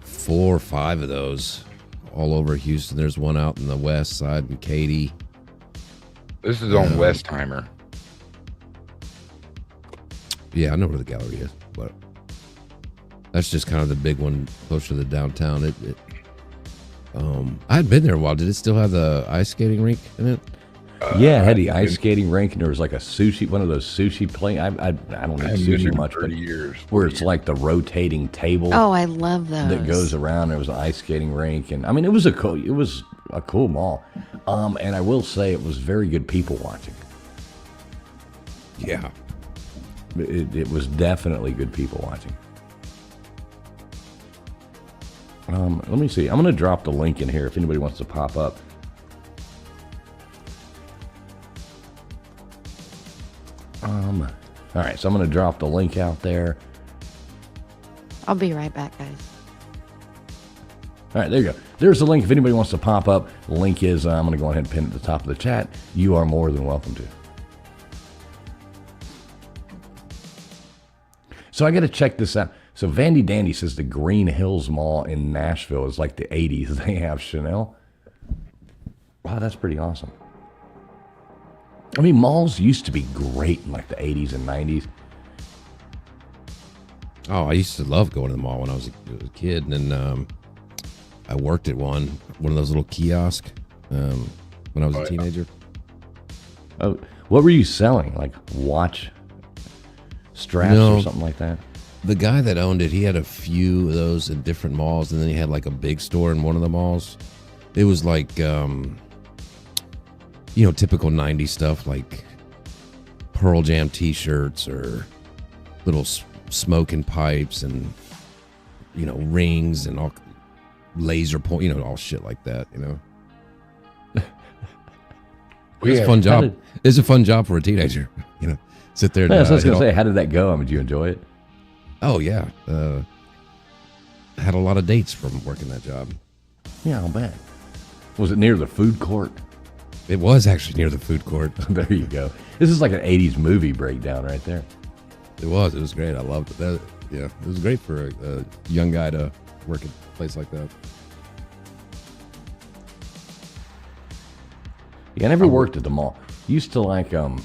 4 or 5 of those all over Houston. There's one out in the west side in Katy. This is on Westheimer. Yeah, I know where the gallery is, but that's just kind of the big one closer to the downtown. I had been there a while. Did it still have the ice skating rink in it? Yeah, it had the ice skating rink, and there was like a sushi, one of those sushi play. I don't I eat haven't been sushi there much, for but 30 years. where it's like the rotating table Oh, I love those. that goes around. There was an ice skating rink, and I mean, it was a cool mall. And I will say, it was very good people watching. Yeah. It was definitely good people watching. Let me see. I'm going to drop the link in here if anybody wants to pop up. All right, so I'm going to drop the link out there. I'll be right back, guys. All right, there you go. There's the link if anybody wants to pop up. The link is, I'm going to go ahead and pin it at the top of the chat. You are more than welcome to. So I got to check this out. So Vandy Dandy says the Green Hills Mall in Nashville is like the 80s. They have Chanel. Wow, that's pretty awesome. I mean, malls used to be great in like the 80s and 90s. Oh, I used to love going to the mall when I was a kid, and then I worked at one of those little kiosks when I was a teenager. Oh, what were you selling? Like watch straps No. or something like that? The guy that owned it, he had a few of those in different malls, and then he had like a big store in one of the malls. It was like, typical 90s stuff, like Pearl Jam t-shirts or little smoking pipes and, rings and all laser point, all shit like that, It's a fun job. It's a fun job for a teenager, sit there. Yeah, so I was going to say, how did that go? I mean, did you enjoy it? Oh yeah, had a lot of dates from working that job. Yeah, I'll bet. Was it near the food court? It was actually near the food court. There you go. This is like an 80s movie breakdown right there. It was great. I loved it. It was great for a young guy to work at a place like that. Yeah, I never worked at the mall. Used to like going.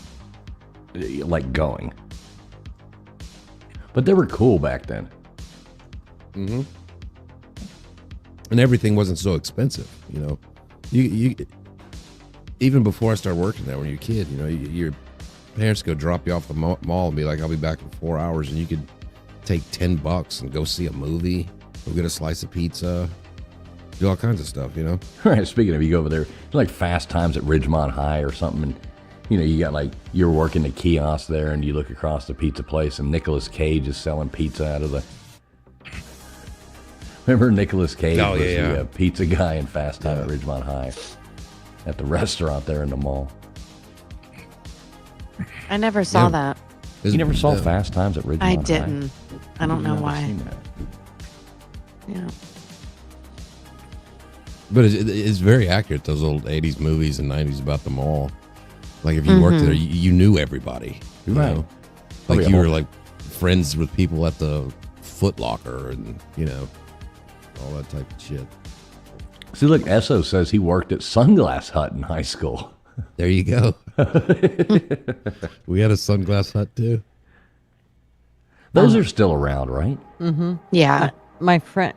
But they were cool back then. Mm-hmm. And everything wasn't so expensive, You even before I started working there, when you're a kid, your parents go drop you off the mall and be like, "I'll be back in 4 hours," and you could take $10 and go see a movie, go get a slice of pizza, do all kinds of stuff, Right. Speaking of, you go over there, like Fast Times at Ridgemont High or something, and you got like, you're working the kiosk there, and you look across the pizza place, and Nicolas Cage is selling pizza out of the. Remember Nicolas Cage Oh, was yeah, the pizza guy in Fast Time at Ridgemont High at the restaurant there in the mall. I never saw Yeah. that. You never saw Fast Times at Ridgemont High? I didn't. I don't know You've never why. seen that. Yeah. But it's very accurate, those old 80s movies and 90s about the mall. Like, if you worked there, you knew everybody. You Right. know? Oh, Like, yeah. you were, like, friends with people at the Foot Locker and, all that type of shit. See, look, Esso says he worked at Sunglass Hut in high school. There you go. We had a Sunglass Hut, too. Those are still around, right? Yeah. My friend,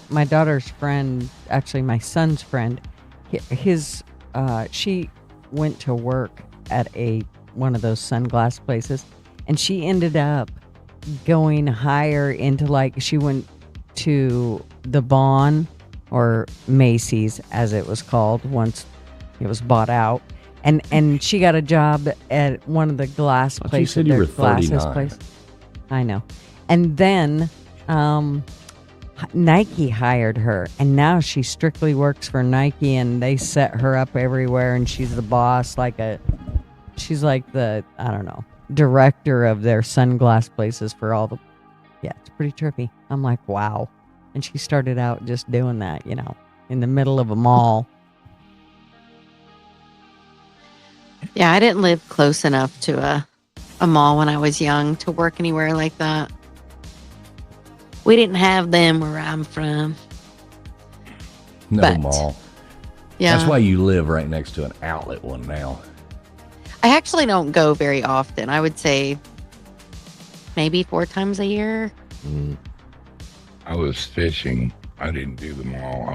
my daughter's friend, actually my son's friend, his she went to work at one of those sunglass places, and she ended up going higher into, like, she went to the Vaughn, or Macy's as it was called once it was bought out, and she got a job at one of the glass But you places. said you their were glasses 39. place. I know. And then Nike hired her, and now she strictly works for Nike, and they set her up everywhere, and she's the boss, she's like the, I don't know, director of their sunglass places for all the, yeah, it's pretty trippy. I'm like, wow. And she started out just doing that, in the middle of a mall. Yeah, I didn't live close enough to a mall when I was young to work anywhere like that. We didn't have them where I'm from. No But, mall. Yeah. That's why you live right next to an outlet one now. I actually don't go very often. I would say maybe 4 times a year. I was fishing. I didn't do the mall.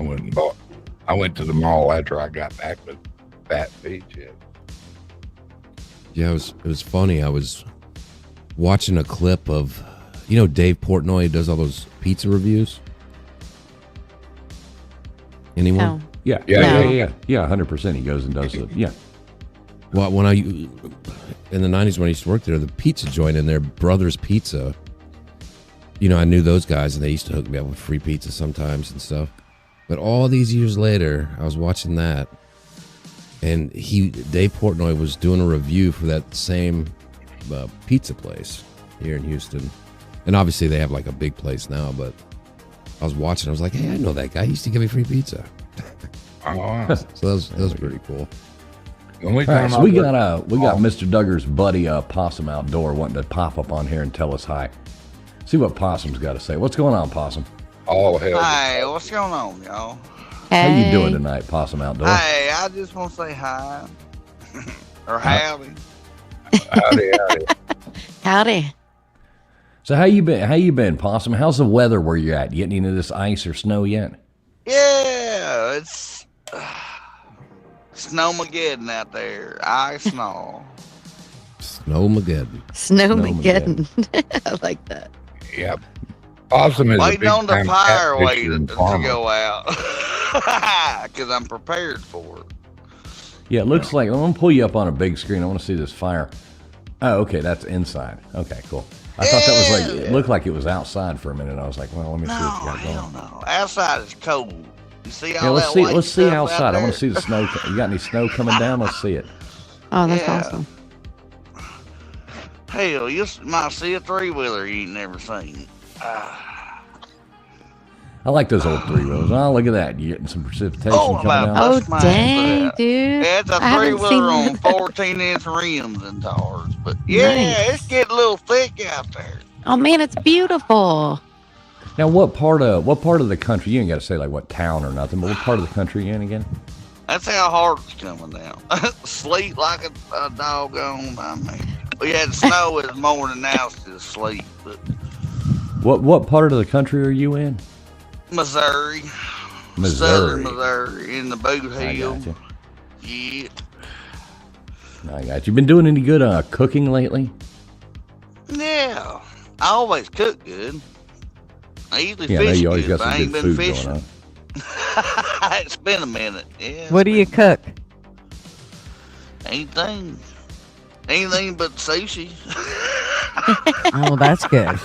I went to the mall after I got back with Fat Beach. Yeah, it was funny. I was watching a clip of, Dave Portnoy does all those pizza reviews. Anyone? Oh. Yeah, Yeah, yeah. 100%. He goes and does it. Yeah. Well, when in the 90s when I used to work there, the pizza joint in there, Brothers Pizza, I knew those guys, and they used to hook me up with free pizza sometimes and stuff. But all these years later, I was watching that, and Dave Portnoy was doing a review for that same pizza place here in Houston. And obviously they have like a big place now, but I was watching, I was like, hey, I know that guy. He used to give me free pizza. Oh, So that was pretty cool. the only All right, time so we got Mr. Duggar's buddy Possum Outdoor wanting to pop up on here and tell us hi. See what Possum's got to say. What's going on, Possum? all hell. Hey, what's going on, y'all? How you doing Hey. tonight, Possum Outdoor? Hey, I just want to say hi. Or howdy. Howdy, howdy. Howdy. So how you been? How you been, Possum? How's the weather where you're at? You getting into this ice or snow yet? Yeah, it's Snowmageddon out there. I snow. Snowmageddon. Snowmageddon. I like that. Yep. Possum is a Waiting big on the time fire catfisher waiting and to farmer. go out. Because I'm prepared for it. Yeah, it looks like I'm gonna pull you up on a big screen. I want to see this fire. Oh, okay, that's inside. Okay, cool. I thought that was like it looked like it was outside for a minute. I was like, well, let me see No, what you got hell going. no. Outside is cold. You see all Yeah, let's that see. white Let's see stuff out outside. I want there? to see the snow. You got any snow coming down? Let's see it. Oh, that's Yeah. awesome. Hell, you might see a 3-wheeler you ain't never seen. I like those old 3-wheelers. Oh, look at that! You getting some precipitation Oh, coming about down. Oh, That's mine, dang, but, dude. Yeah, it's a I haven't 3-wheeler on seen 14-inch rims and tires. But yeah, Nice. it's getting a little thick out there. Oh, man, it's beautiful. Now, what part of the country? You ain't got to say like what town or nothing, but what part of the country you in again? That's how hard it's coming down. Sleet like a doggone. I mean, we had snow this morning. Now it's just sleet. But What part of the country are you in? Missouri, Southern Missouri, in the Boot I Hill. got you. Yeah. I got you. Been doing any good cooking lately? Yeah. I always cook good. I usually Yeah, I know fish you always good, got but I some ain't good been food fishing. going on. It's been a minute. Yeah. What do you cook? Anything. Anything but sushi. Oh, that's good.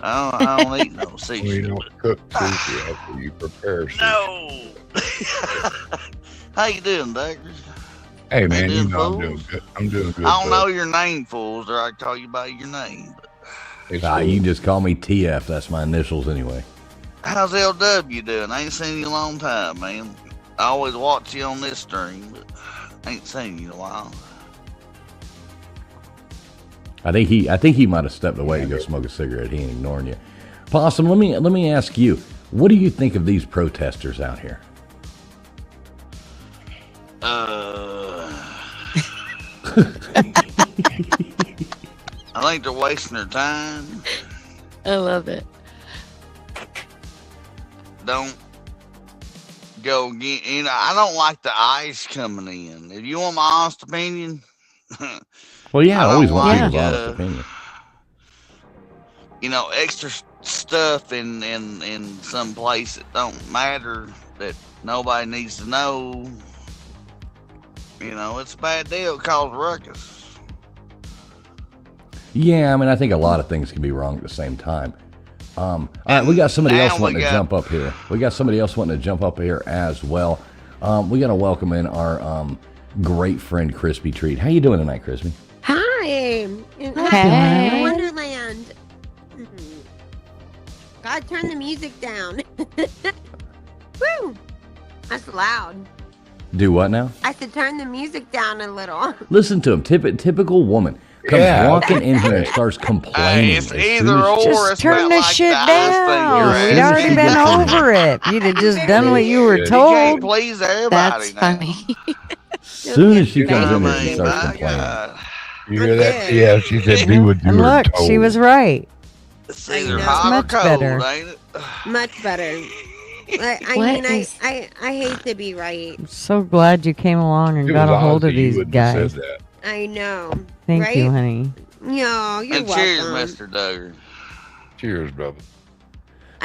I don't eat no Well, you sushi. don't cook sushi after you prepare sushi. No. How you doing, Dagger? Hey man, Hey, you doing know I'm fools? doing good. I'm doing good. I don't know bud. your name, fools, or I call you by your name. But It's You can just call me TF. That's my initials anyway. how's LW doing? I ain't seen you in a long time, man. I always watch you on this stream, but I ain't seen you in a while. I think he might have stepped away to go smoke a cigarette. He ain't ignoring you. Possum, let me ask you, what do you think of these protesters out here? I think they're wasting their time. I love it. Don't go get. I don't like the ice coming in. If you want my honest opinion, Well, yeah, I I always don't want Yeah. like, people's honest opinion. extra stuff in some place that don't matter, that nobody needs to know. It's a bad deal. It causes ruckus. Yeah, I mean, I think a lot of things can be wrong at the same time. All right, we got somebody now else we wanting to got- jump up here. We got somebody else wanting to jump up here as well. We got to welcome in our great friend Crispy Treat. How you doing tonight, Crispy? Hi. Hey. Wonderland. God, turn the music down. Woo! That's loud. Do what now? I said turn the music down a little. Listen to him. Typical woman comes Yeah. walking in here and starts Hey, complaining. it's as soon either as she- or. Just It's turn about this like shit the ice thing down. you're We'd asking. already been Yeah. over it. You'd have just done what you were You You can't told. please everybody That's now. funny. As soon as she comes I in here, she mean, starts my complaining. God. You hear that? Yeah, she said do what you And were look, told. she was right. It's I either know. hot or Much cold, better. ain't it? Much better. I What mean, is- I hate to be right. I'm so glad you came along and If it got was a hold of Ozzy, you these wouldn't have guys. said that. I know. Thank right? you, honey. No, you're And welcome. cheers, Mr. Duggar. Cheers, brother.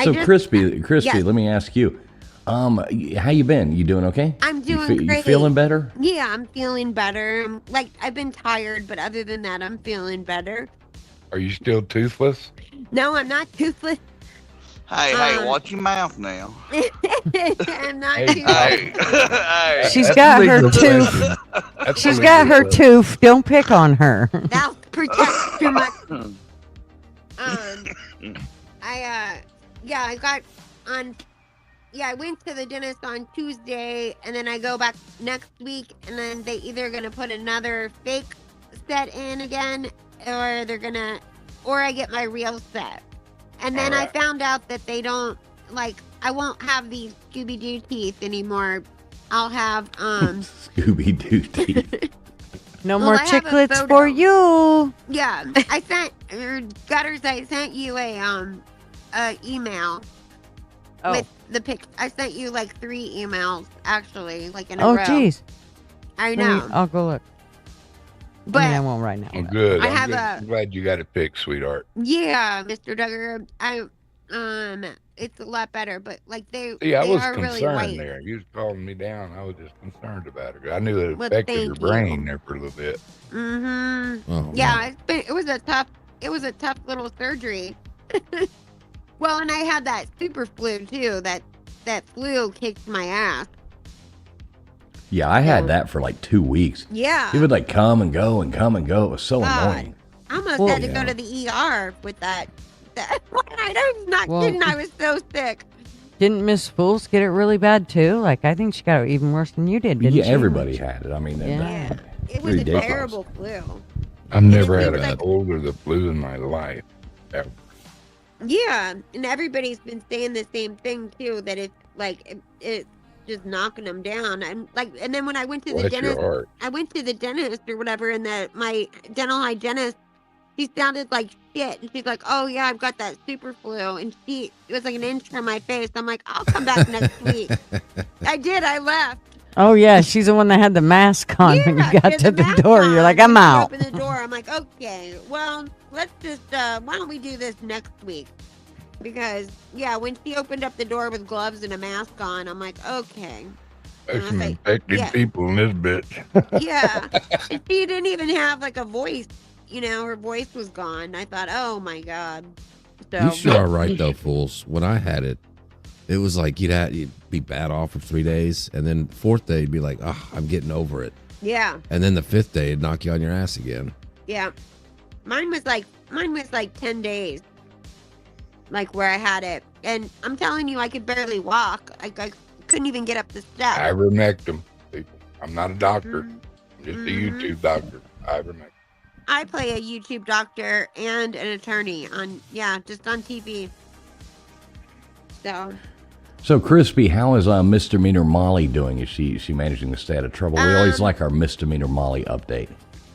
So, Crispy, yes. let me ask you, how you been? You doing okay? I'm You doing You great. feeling better? Yeah, I'm feeling better. Like, I've been tired, but other than that, I'm feeling better. Are you still toothless? No, I'm not toothless. Hey, watch your mouth now. I'm not Hey, toothless. Hey, hey. She's That's got a her legal tooth. question. That's a She's legal got her question. tooth. Don't pick on her. That'll protect too much. I got on. Yeah, I went to the dentist on Tuesday, and then I go back next week, and then they either gonna put another fake set in again, or or I get my real set. And then I Alright. found out that they don't I won't have these Scooby Doo teeth anymore. I'll have Scooby Doo teeth. No Well, more I have a chiclets photo. for you. Yeah, I sent Gutters. I sent you a email with the pic. I sent you like 3 emails actually, like in a Oh, row. jeez. I Let me- know, I'll go look. but I won't right now. Oh, good. I I'm have good. a- I'm glad you got it fixed, sweetheart. yeah, Mr. Duggar, it's a lot better. But like they Yeah, I was are really concerned white. there. You was calling me down. I was just concerned about it. I knew it Well, affected thank your you. brain there for a little bit. Mm-hmm. Oh, Yeah, it was a tough little surgery. Well, and I had that super flu too. That flu kicked my ass. Yeah, I had that for like 2 weeks. Yeah. It would like come and go and come and go. It was so God. annoying. I almost Well, had to yeah. go to the ER with that one night. I'm not Well, kidding. I was so sick. Didn't Miss Fools get it really bad too? Like I think she got it even worse than you did, didn't Yeah, she? everybody had it. I mean, Yeah. It was Ridiculous. a terrible flu. I've never it had seems a like- cold or the flu in my life. Ever. Yeah, and everybody's been saying the same thing too. That it's just knocking them down. And then when I went to the Bless dentist, your heart. I went to the dentist or whatever, and my dental hygienist, she sounded like shit. And she's like, "Oh yeah, I've got that super flu," and it was like an inch from my face. I'm like, "I'll come back next week." I did. I left. Oh yeah, she's the one that had the mask on when Yeah, you got she to had the mask door. on. You're like, She I'm out. Open the door. I'm like, okay, well, let's just why don't we do this next week? Because yeah, when she opened up the door with gloves and a mask on, I'm like, okay. There's I some say, infected yeah. people in this bitch. Yeah. And she didn't even have like a voice. Her voice was gone. I thought, oh my God. So You sure are right though, fools. When I had it, it was like you'd be bad off for 3 days, and then 4th day you'd be like, oh, I'm getting over it, yeah, and then the 5th day it'd knock you on your ass again. yeah. Mine was like 10 days. Like where I had it. And I'm telling you, I could barely walk. I couldn't even get up the steps. Ivermectin. People. I'm not a doctor. Mhm. I'm just a Mhm. YouTube doctor. Ivermectin. I play a YouTube doctor and an attorney just on TV. So, Crispy, how is Misdemeanor Molly doing? Is she managing to stay out of trouble? We always like our Misdemeanor Molly update.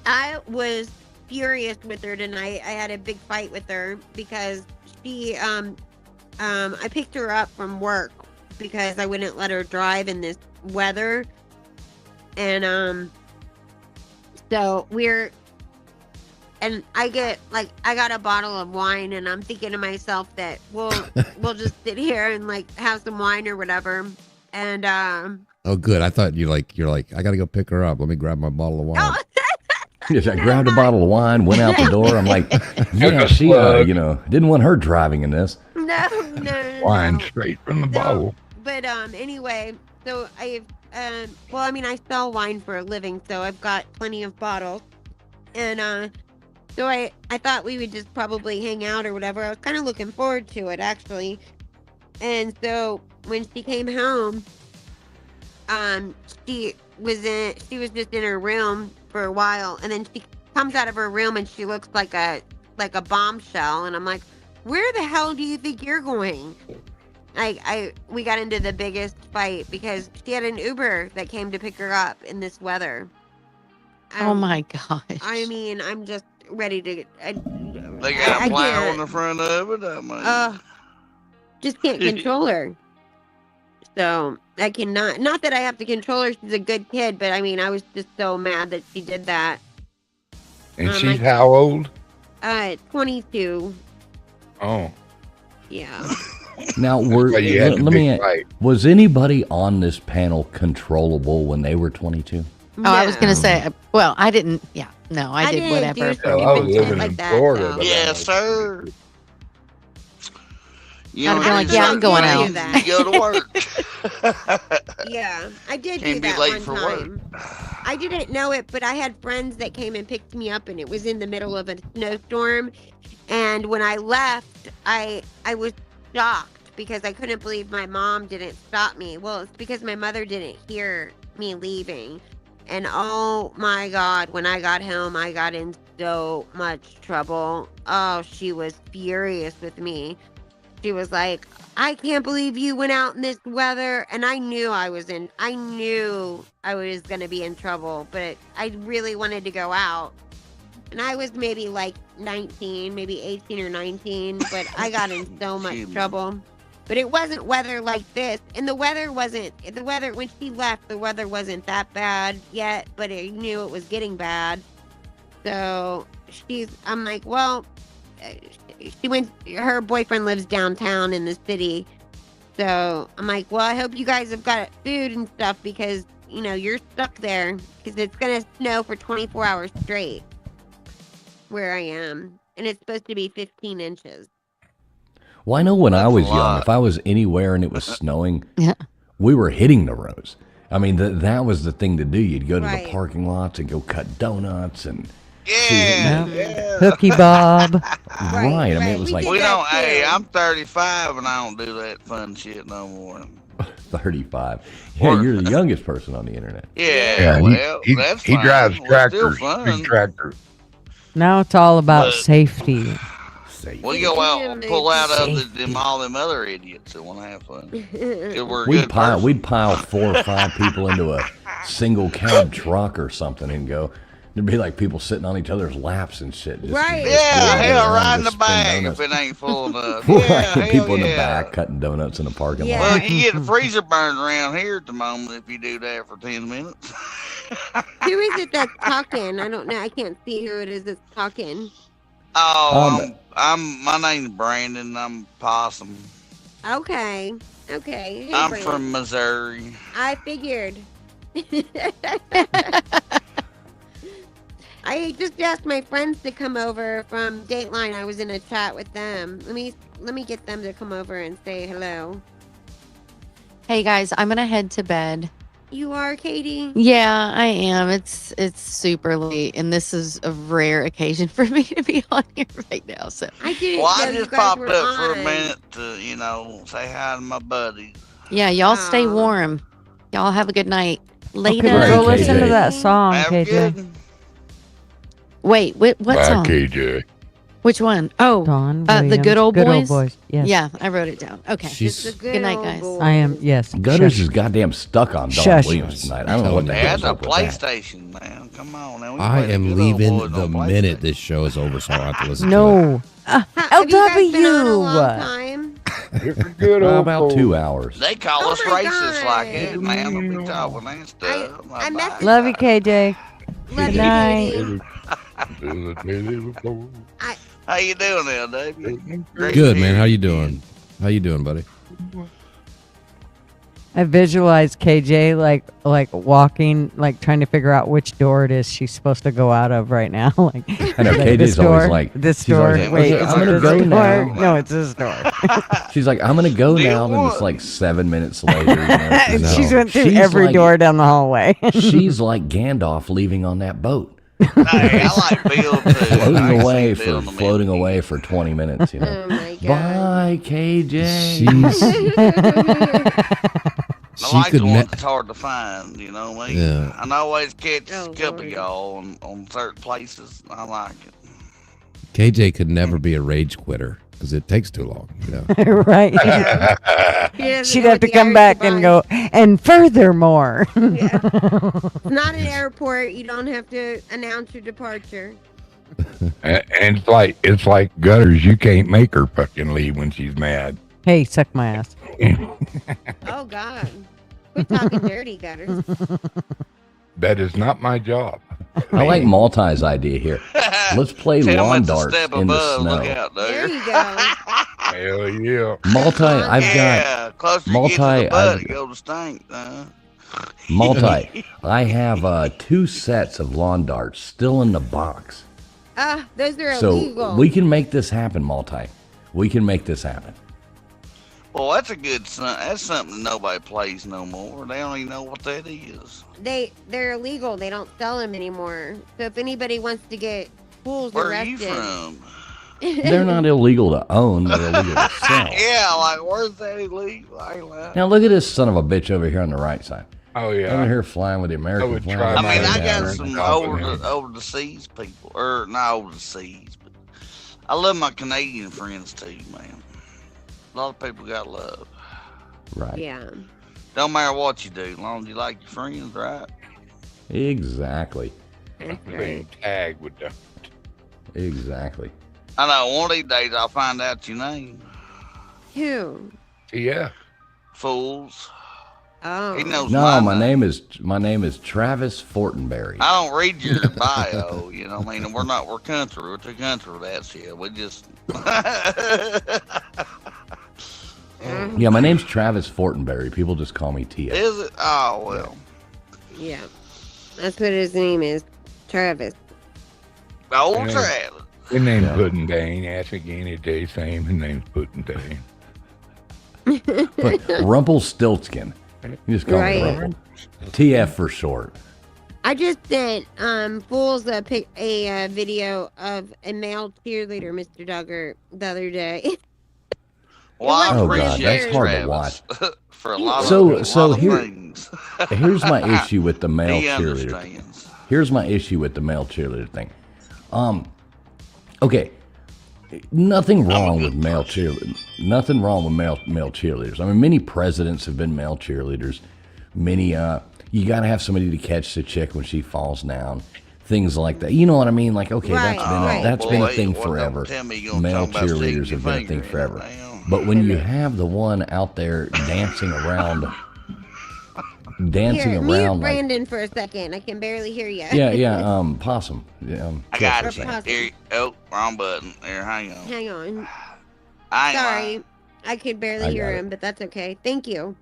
I was furious with her tonight. I had a big fight with her because she I picked her up from work because I wouldn't let her drive in this weather. And so I got a bottle of wine, and I'm thinking to myself that we'll just sit here and like have some wine or whatever. And Oh, good. I thought you're like, I gotta go pick her up. Let me grab my bottle of wine. oh, Yes, I grabbed a bottle of wine, went out the door. I'm like, yeah, she, didn't want her driving in this. no. Wine straight from the bottle. But anyway, so I sell wine for a living, so I've got plenty of bottles. And so I thought we would just probably hang out or whatever. I was kind of looking forward to it, actually. And so when she came home, she was just in her room for a while, and then she comes out of her room and she looks like a bombshell, and I'm like, where the hell do you think you're going? We got into the biggest fight because she had an Uber that came to pick her up in this weather. Oh my gosh. I mean, I'm just ready to. They got a plow on the front of it. I mean, just can't control her. So I cannot. Not that I have to control her. She's a good kid, but I mean, I was just so mad that she did that. And she's how old? 22. Oh. Yeah. Now, was anybody on this panel controllable when they were 22? Oh, I was going to say, well, I didn't. Yeah, no, I did whatever. I was living in Florida. Yes, sir. I'd have been like, yeah, I'm going out. You go to work. Yeah, I did Can't do be that late one for time. I didn't know it, but I had friends that came and picked me up, and it was in the middle of a snowstorm. And when I left, I was shocked because I couldn't believe my mom didn't stop me. Well, it's because my mother didn't hear me leaving. And oh my God, when I got home, I got in so much trouble. Oh, she was furious with me. She was like, I can't believe you went out in this weather. And I knew I was going to be in trouble, but I really wanted to go out. And I was maybe like 19, maybe 18 or 19, but I got in so much trouble. But it wasn't weather like this. And when she left, the weather wasn't that bad yet, but I knew it was getting bad. So I'm like, well, her boyfriend lives downtown in the city. So I'm like, well, I hope you guys have got food and stuff because, you're stuck there because it's going to snow for 24 hours straight where I am. And it's supposed to be 15 inches. Well, I know when I was young, if I was anywhere and it was snowing, we were hitting the roads. I mean, that was the thing to do. You'd go to the parking lots and go cut donuts and Cookie Bob. Right. I mean, it was like I'm 35 and I don't do that fun shit no more. 35. Yeah, you're the youngest person on the internet. Yeah, that's he fine. drives tractors. Big tractors. Now it's all about safety. We go out and pull out of all them other idiots that want to have fun. We'd pile 4 or 5 people into a single cab truck or something and go. There'd be like people sitting on each other's laps and shit. Right in the back if it ain't full enough. People in the back cutting donuts in the parking lot. Well, you get the freezer burned around here at the moment if you do that for 10 minutes. Who is it that's talking? I don't know. I can't see who it is that's talking. Oh, my name's Brandon. I'm Possum. Okay. Hey, I'm Brandon. from Missouri. I figured. I just asked my friends to come over from Dateline. I was in a chat with them. Let me get them to come over and say hello. Hey guys, I'm gonna head to bed. You are, Katie? Yeah, I am. It's super late, and this is a rare occasion for me to be on here right now. So I didn't. Well, I just popped up for a minute to, say hi to my buddy. Yeah, y'all stay warm. Y'all have a good night. Later. Okay, go listen to that song, KJ. Wait, what song? KJ. Which one? Oh, Dawn the Good Old Boys? Good Old Boys, yes. Yeah, I wrote it down. Okay. Good night, guys. I am, yes. Gutters is goddamn stuck on Dawn Williams tonight. I don't know what the hell's That's a up with that. PlayStation, man. Come on now. I am leaving the minute this show is over, so I don't have to listen to it. No. Have you guys been on a long LW. time? It's a good old About cold. 2 hours. They call Oh us my racist like God. it, man. Don't be talking that stuff. I met Love you, KJ. Love Good you, night. Katie. How you doing there, David? Great Good, to man. hear How you you doing? How you doing, buddy? I visualize KJ like walking, like trying to figure out which door it is she's supposed to go out of right now. Like, I know, like, KJ's this always door, like, this she's door. always like, Wait, okay, is I'm it gonna this go door? now. No, it's this door. She's like, I'm gonna go Do you now, and want- it's like 7 minutes later. You know, And she's- she's went through she's every like- door down the hallway. She's like Gandalf leaving on that boat, Hey, I like Bill too. I floating ain't away seen Bill in for a floating minute. away for 20 minutes. You know, Oh my god. bye, KJ. She's I like could the ne- ones that's hard to find, you know what I mean? Yeah. I always catch Oh, a couple of Lord. y'all on certain places. I like it. KJ could never be a rage quitter because it takes too long. You know? Right. Yeah. She doesn't She'd know have what to the come Irish back goodbye and go, and furthermore. Yeah. It's not an airport. You don't have to announce your departure. And it's like Gutters. You can't make her fucking leave when she's mad. Hey, suck my ass. Oh God. Quit talking dirty, Gutters. That is not my job. I like Maltai's idea here. Let's play Tell 'em lawn it's a darts step in the above. Look snow. out There there. you go. Hell yeah. Multi, I've got Yeah, closer you get to multi- the butt, I've- it go to stink. multi. I have 2 sets of lawn darts still in the box. Those are So illegal. we can make this happen, Multi. We can make this happen. Well, that's a good son. That's something that nobody plays no more. They don't even know what that is. They're illegal. They don't sell them anymore. So if anybody wants to get fools Where are arrested, you from? They're not illegal to own, they're illegal to sell. Yeah, like where's that illegal? I ain't lying. Now look at this son of a bitch over here on the right side. Oh Over yeah. here flying with the American would flag. try I my mean, I Yeah, got they're some confident. over the seas people, or not over the seas, but I love my Canadian friends too, man. A lot of people got love. Right. yeah. Don't matter what you do, as long as you like your friends, right? Exactly. That's Being right. tagged with them. Exactly. I know one of these days I'll find out your name. Who? Yeah. Fools. Oh. He knows No, my my name is Travis Fortenberry. I don't read your bio, you know what I mean? We're country. We're too country for that shit. We just. Yeah, my name's Travis Fortenberry. People just call me Tia. Is it? Oh, well. Yeah. That's what his name is. Travis. Old Yeah. Travis. His name's Yeah. Puddingdane. Ask again a day same. His name's Puddingdane. Rumpelstiltskin. You just call Right. me Rumple. TF for short. I just sent fools a video of a male cheerleader, Mr. Duggar, the other day. Well, I Oh, God, appreciate that's hard to Travis watch. for a lot So- of, so lot of here- things. Here's my issue with the male He cheerleader. understands. Here's my issue with the male cheerleader thing. Okay, nothing wrong with male cheerleaders. Nothing wrong with male cheerleaders. I mean, many presidents have been male cheerleaders. Many, you got to have somebody to catch the chick when she falls down. Things like that. You know what I mean? Like, okay, Right, that's been a right. thing Boy, well, forever. tell me you gonna Male talk about sticking cheerleaders your have been a finger thing in it forever. now. But when you have the one out there dancing around, Here, mute like, Brandon for a second. I can barely hear you. yeah, possum. I got Cliff, you. I think. Here, oh, wrong button. There, hang on. Hang on. I ain't Sorry. lying. I could barely I hear got it. him, but that's okay. Thank you.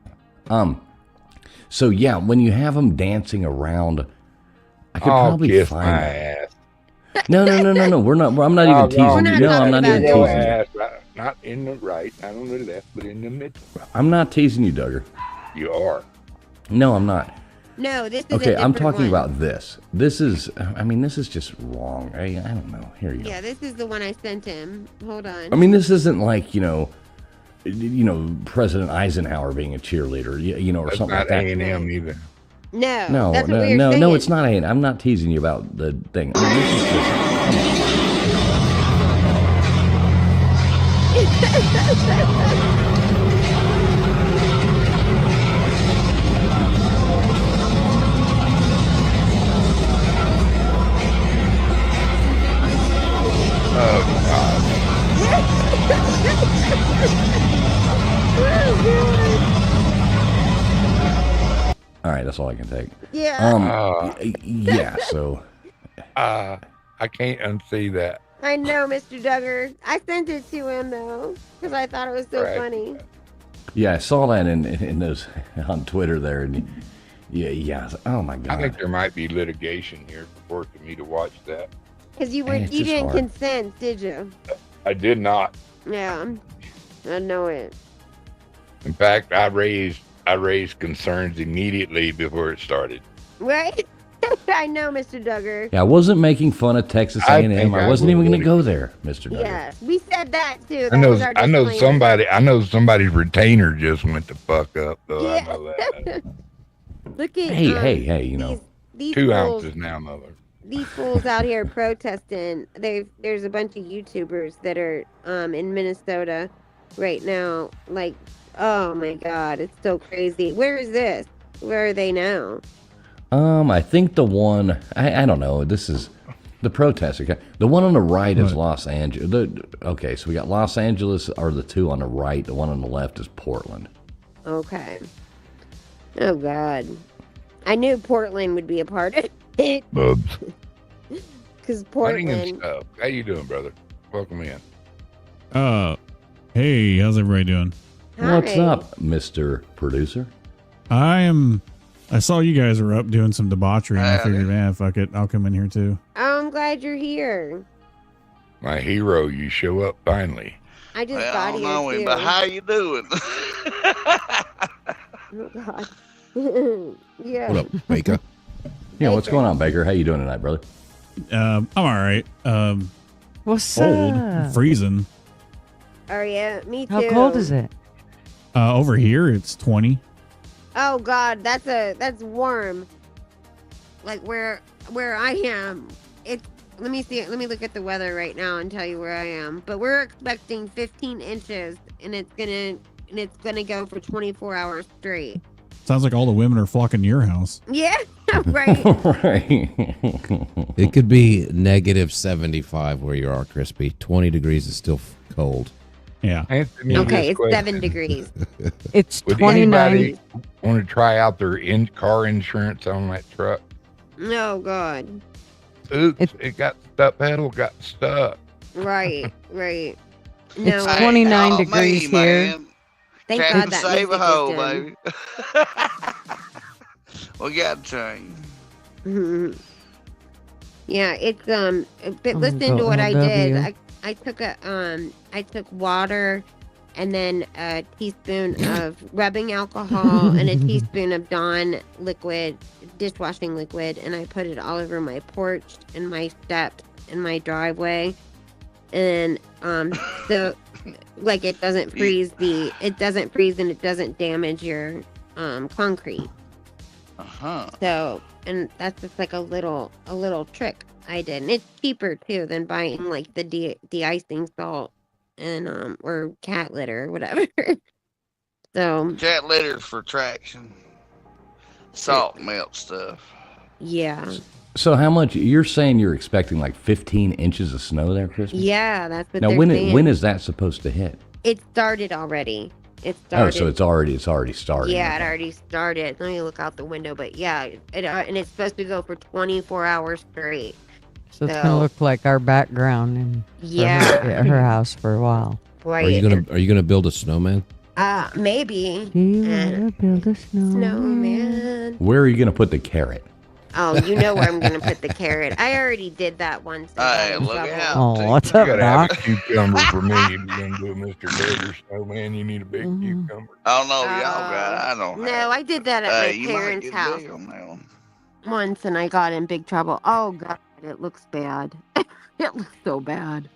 So yeah, when you have them dancing around, I could Oh, probably kiss find my that. ass. No. We're not. I'm not even Oh, teasing no. you. We're not No, I'm not talking even about Your teasing you. ass, not in the right, not on the left, but in the middle. I'm not teasing you, Duggar. You are. No, I'm not. No, this is Okay, a I'm different talking one. about this. This is. I mean, this is just wrong. I don't know. Here you go. Yeah, this is the one I sent him. Hold on. I mean, this isn't like President Eisenhower being a cheerleader, or That's something like not that. A&M either. no, No, that's what we were no, saying. no, it's not. I'm not teasing you about the thing. I mean, this is just. That's all I can take. Yeah. Yeah. So. I can't unsee that. I know, Mr. Duggar. I sent it to him though, because I thought it was so Right. funny. Yeah, I saw that in those on Twitter there, and yeah. I was like, oh my I god. think there might be litigation here for forcing me to watch that. Because you Hey, it's you just didn't hard. consent, did you? I did not. Yeah, I know it. In fact, I raised concerns immediately before it started. Right? I know, Mr. Duggar. Yeah, I wasn't making fun of Texas I A&M. think I I wasn't even will going to go there, Mr. Duggar. Yes, we said that too. I That was our I know disclaimer. I know somebody's retainer just went the fuck up though. I Yeah. know that. Look at Hey, you know. these 2 fools, ounces now, mother. these fools out here protesting. There's a bunch of YouTubers that are in Minnesota right now. Like, oh my god, it's so crazy. Where is this? Where are they now? I think the one I don't know. This is the protest. Okay, the one on the right is Los Angeles. Okay, so we got Los Angeles are the two on the right. The one on the left is Portland. Okay. Oh god, I knew Portland would be a part of it Bubs. because Hunting and Portland. stuff. How you doing, brother? Welcome in. Hey, how's everybody doing? What's Hi. up, Mr. Producer? I saw you guys were up doing some debauchery, and I Howdy. figured, fuck it, I'll come in here too. Oh, I'm glad you're here. My hero, you show up finally. I just Well, I got don't here know him, too. but how you doing? Oh god. Yeah. What up, Baker? Yeah, what's going on, Baker? How you doing tonight, brother? I'm all right. What's Cold, up? freezing. Oh yeah, me too. How cold is it? Over here it's 20. Oh god, that's warm. Like where I am, it's. Let me see. Let me look at the weather right now and tell you where I am. But we're expecting 15 inches, and it's gonna go for 24 hours straight. Sounds like all the women are flocking to your house. Yeah, right. Right. It could be negative 75 where you are, Crispy. 20 degrees is still cold. Yeah. Answer me Okay, this it's question. 7 degrees. It's Would 29. anybody want to try out their car insurance on that truck? Oh god. Oops, it got stuck. Pedal got stuck. Right, right. It's No, Hey, 29 y'all, degrees me, here. man. thank Can't God that save a music hoe, is done. baby. We got to change. Mhm. Yeah, it's but Oh, listen to what I LW. did. I took water and then a teaspoon of rubbing alcohol and a teaspoon of Dawn liquid, dishwashing liquid, and I put it all over my porch and my steps and my driveway. And so like it doesn't freeze and it doesn't damage your concrete. Uh-huh. So, and that's just like a little trick I did. And it's cheaper too than buying like the de-icing salt and or cat litter or whatever. So, Cat litters for traction. Salt melt stuff. yeah. So how much you're saying you're expecting like 15 inches of snow there, Christmas? Yeah, that's what Now they're saying. when is that supposed to hit? It started already. It Oh, started. so it's already started. Yeah, it already started. Let me look out the window, but yeah, and it's supposed to go for 24 hours straight. So it's gonna look like our background in Yeah. her house for a while. Right. Are you gonna build a snowman? Maybe. Do you wanna build a Snowman. Where are you going to put the carrot? Oh, you know where I'm gonna put the carrot. I already did that once. I Hey, got in look trouble. out. Oh, what's You up, gotta have a Doc? cucumber for me if you're gonna do a Mr. Digger snowman. You need a big cucumber. Oh, no, y'all got it. I don't have No, I did that at my you might parents' get house big on that one. once, and I got in big trouble. Oh God, it looks bad. It looks so bad.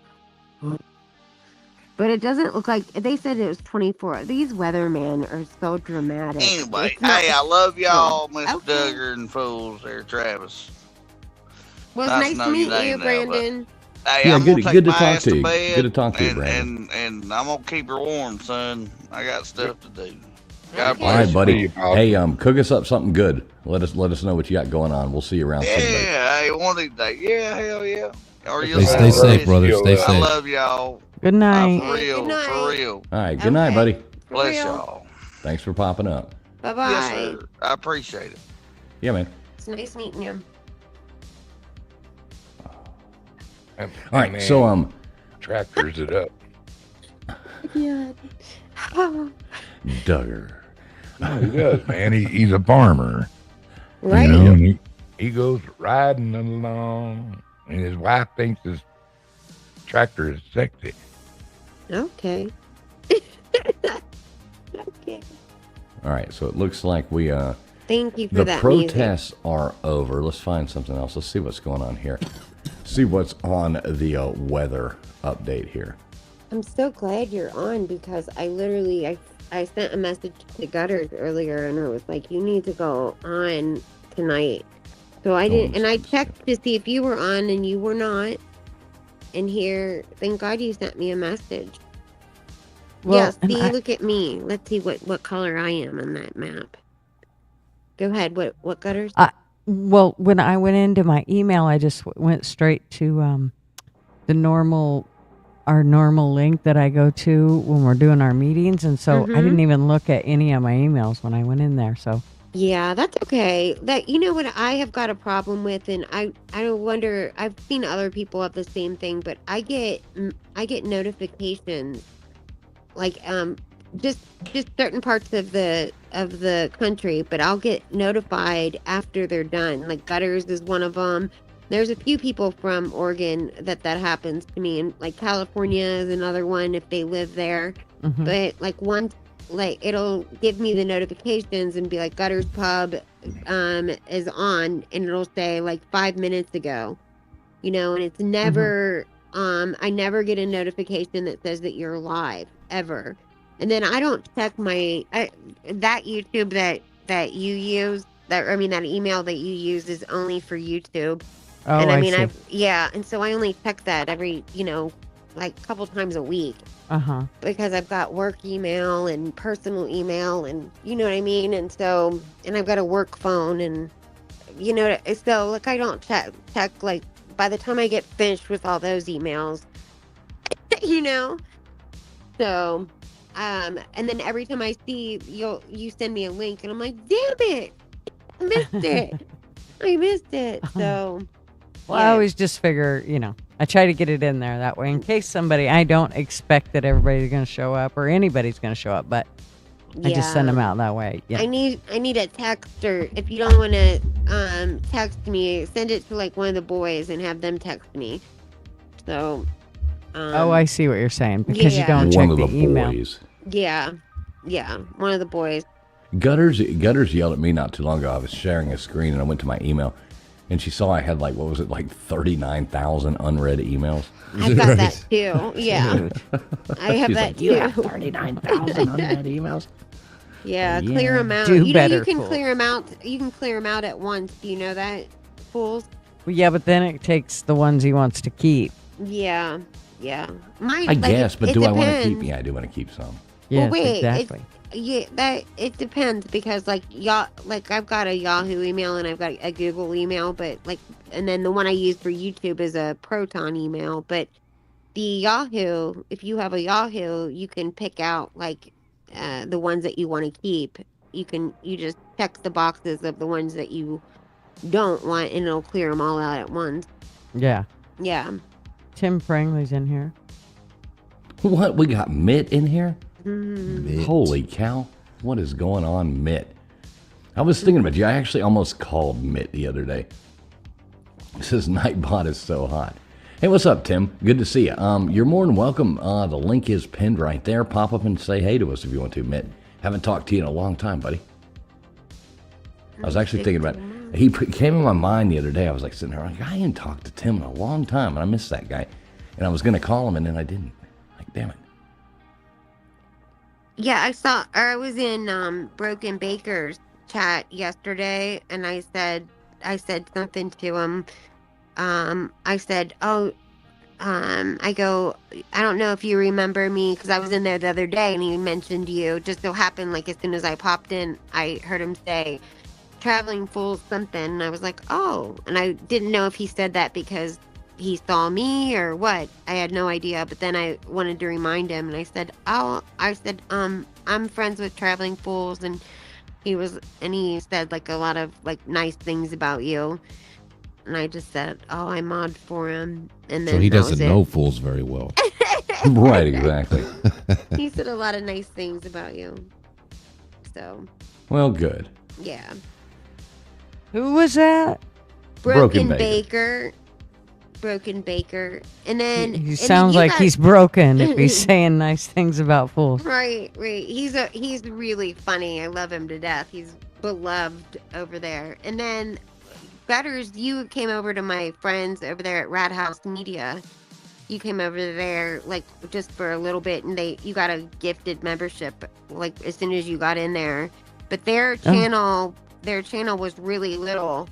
But it doesn't look like they said it was 24. These weathermen are so dramatic. Anyway, It's not- hey, I love y'all, Miss Okay. Duggar and fools there, Travis. Well, Nice it's to nice know to your meet you, name now, but- Brandon. Hey, Yeah, I'm good- gonna take good to my talk ass to you. bed, Good to talk to you, and, Brandon. and I'm gonna keep her warm, son. I got stuff to do. God Okay. All bless right, you. buddy. Awesome. Hey, cook us up something good. Let us know what you got going on. We'll see you around soon. baby. Yeah, hey, one of these days. Yeah, hell yeah. Or you'll Stay see safe, this. brother. Stay I safe. love y'all. Good night. For real, Good night. for real. All right, good night, Okay. buddy. For Bless real. y'all. Thanks for popping up. Bye bye. Yes, sir. I appreciate it. Yeah, man. It's nice meeting you. All right, so tractors it up. Yeah. Duggar. No, he does, man. He's a farmer. Right. You know, and he goes riding along, and his wife thinks his tractor is sexy. Okay. Okay. All right, so it looks like we Thank you for the that. protests music. are over. Let's find something else. Let's see what's going on here. See what's on the weather update here. I'm so glad you're on because I sent a message to Gutters earlier and it was like, you need to go on tonight. So I didn't, and I checked to see if you were on and you were not. And here, thank God you sent me a message. Well, yeah, see, look at me. Let's see what color I am on that map. Go ahead. What Gutters? Well, when I went into my email, I just went straight to our normal link that I go to when we're doing our meetings, and so I didn't even look at any of my emails when I went in there. So Yeah, that's okay. That you know what I have got a problem with, and I wonder. I've seen other people have the same thing, but I get notifications like just certain parts of the country, but I'll get notified after they're done. Like Gutters is one of them. There's a few people from Oregon that happens to me, and like California is another one if they live there. But like once, like it'll give me the notifications and be like Gutters Pub is on, and it'll say like 5 minutes ago, you know, and it's never I never get a notification that says that you're live ever. And then I don't check that YouTube that you use, that email that you use is only for YouTube. Oh, and I see. and so I only check that every, like a couple times a week. Because I've got work email and personal email, and you know what I mean? And so, and I've got a work phone, and so like I don't check like by the time I get finished with all those emails, so and then every time I see you send me a link and I'm like, damn it, I missed it. So well, I always just figure, I try to get it in there that way in case I don't expect that everybody's going to show up or anybody's going to show up, but I just send them out that way. Yeah. I need a text, or if you don't want to text me, send it to like one of the boys and have them text me. So I see what you're saying, because you don't check the email. Boys. Yeah, one of the boys. Gutters yelled at me not too long ago. I was sharing a screen and I went to my email, and she saw I had like 39,000 unread emails. I've got that too. Yeah, I have that too. You have 39,000 unread emails. Yeah, clear them out. Do better, you can fools. clear them out. You can clear them out at once. Do you know that, fools? Well, yeah, but then it takes the ones he wants to keep. Yeah. I guess, but do I want to keep? Depends. Yeah, I do want to keep some. Yes, Well, wait, exactly. It depends, because like I've got a Yahoo email and I've got a Google email, but and then the one I use for YouTube is a Proton email. But the Yahoo, if you have a Yahoo, you can pick out the ones that you want to keep. You just check the boxes of the ones that you don't want, and it'll clear them all out at once. Yeah. Yeah. Tim Frangley's in here. What? We got Mitt in here? Mitt. Holy cow. What is going on, Mitt? I was thinking about you. I actually almost called Mitt the other day. It says Nightbot is so hot. Hey, what's up, Tim? Good to see you. You're more than welcome. The link is pinned right there. Pop up and say hey to us if you want to, Mitt. Haven't talked to you in a long time, buddy. I was actually thinking about it. He came in my mind the other day. I was like sitting there, like, I ain't talked to Tim in a long time, and I miss that guy. And I was going to call him, and then I didn't. Like, damn it. Yeah, I was in Broken Baker's chat yesterday, and I said something to him. I said, I go, I don't know if you remember me, because I was in there the other day and he mentioned you. Just so happened, like as soon as I popped in, I heard him say traveling fool something, and I was like, oh, and I didn't know if he said that because he saw me or what. I had no idea, but then I wanted to remind him, and I said, I'm friends with Traveling Fools, and he said like a lot of like nice things about you. And I just said, "Oh, I mod for him," and then So he that was doesn't it. know fools very well. Right, exactly. He said a lot of nice things about you. So, Well, good. yeah. Who was that? Broken Broken Baker. Baker. And then He and sounds you like got- he's broken if he's saying nice things about fools. Right. He's really funny. I love him to death. He's beloved over there. And then Gutters, you came over to my friends over there at Rat House Media. You came over there like just for a little bit, and you got a gifted membership like as soon as you got in there. But their channel was really little.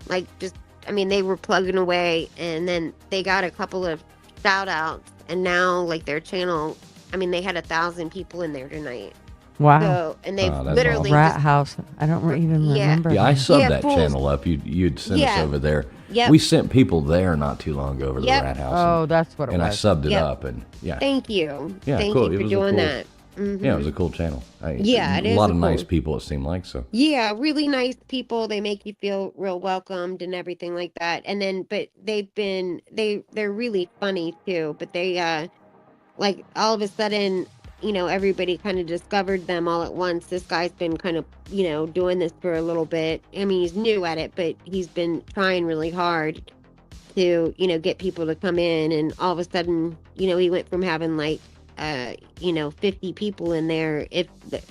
Like just, I mean, they were plugging away, and then they got a couple of shout outs, and now like their channel, I mean, they had 1,000 people in there tonight. Wow. So, and they've Oh, that's literally awesome. Rat just, House. I don't even Yeah. remember. Yeah, I that. subbed Yeah, that fools. channel up. You'd sent us Yeah. over there. Yep. We sent people there not too long ago over to Yep. the Rat House. Oh, that's what it and I was. subbed it Yep. up, and yeah, Thank you. Yeah, Thank cool. you It for was a doing cool- that. Mhm. yeah, it was a cool channel. Yeah, it a is lot a of nice cool- people. It seemed like so. Yeah, really nice people. They make you feel real welcomed and everything like that. And then, but they're really funny too. But they, like all of a sudden, everybody kind of discovered them all at once. This guy's been kind of, doing this for a little bit. I mean, he's new at it, but he's been trying really hard to, get people to come in. And all of a sudden, he went from having like, 50 people in there, if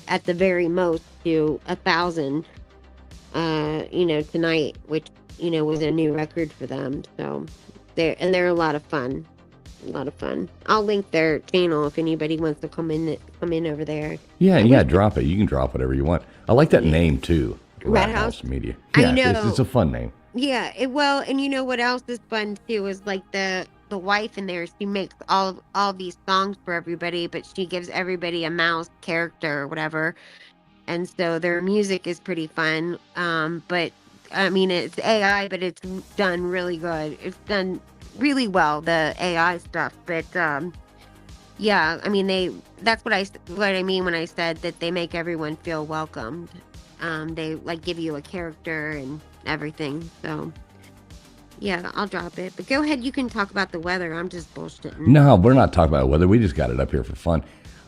at the very most, to 1,000, tonight, which, was a new record for them. So they're a lot of fun. I'll link their channel if anybody wants to come in over there. Yeah, drop it. You can drop whatever you want. I like that name too. Rat House? Media. I Yeah, know. It's a fun name. Yeah, well, and you know what else is fun too is like the wife in there. She makes all these songs for everybody, but she gives everybody a mouse character or whatever, and so their music is pretty fun. But I mean, it's AI, but it's done really good. It's done really well, the AI stuff. But yeah, I mean, that's what I mean when I said that they make everyone feel welcomed. They like give you a character and everything. So yeah, I'll drop it. But go ahead, you can talk about the weather. I'm just bullshitting. No, we're not talking about weather. We just got it up here for fun.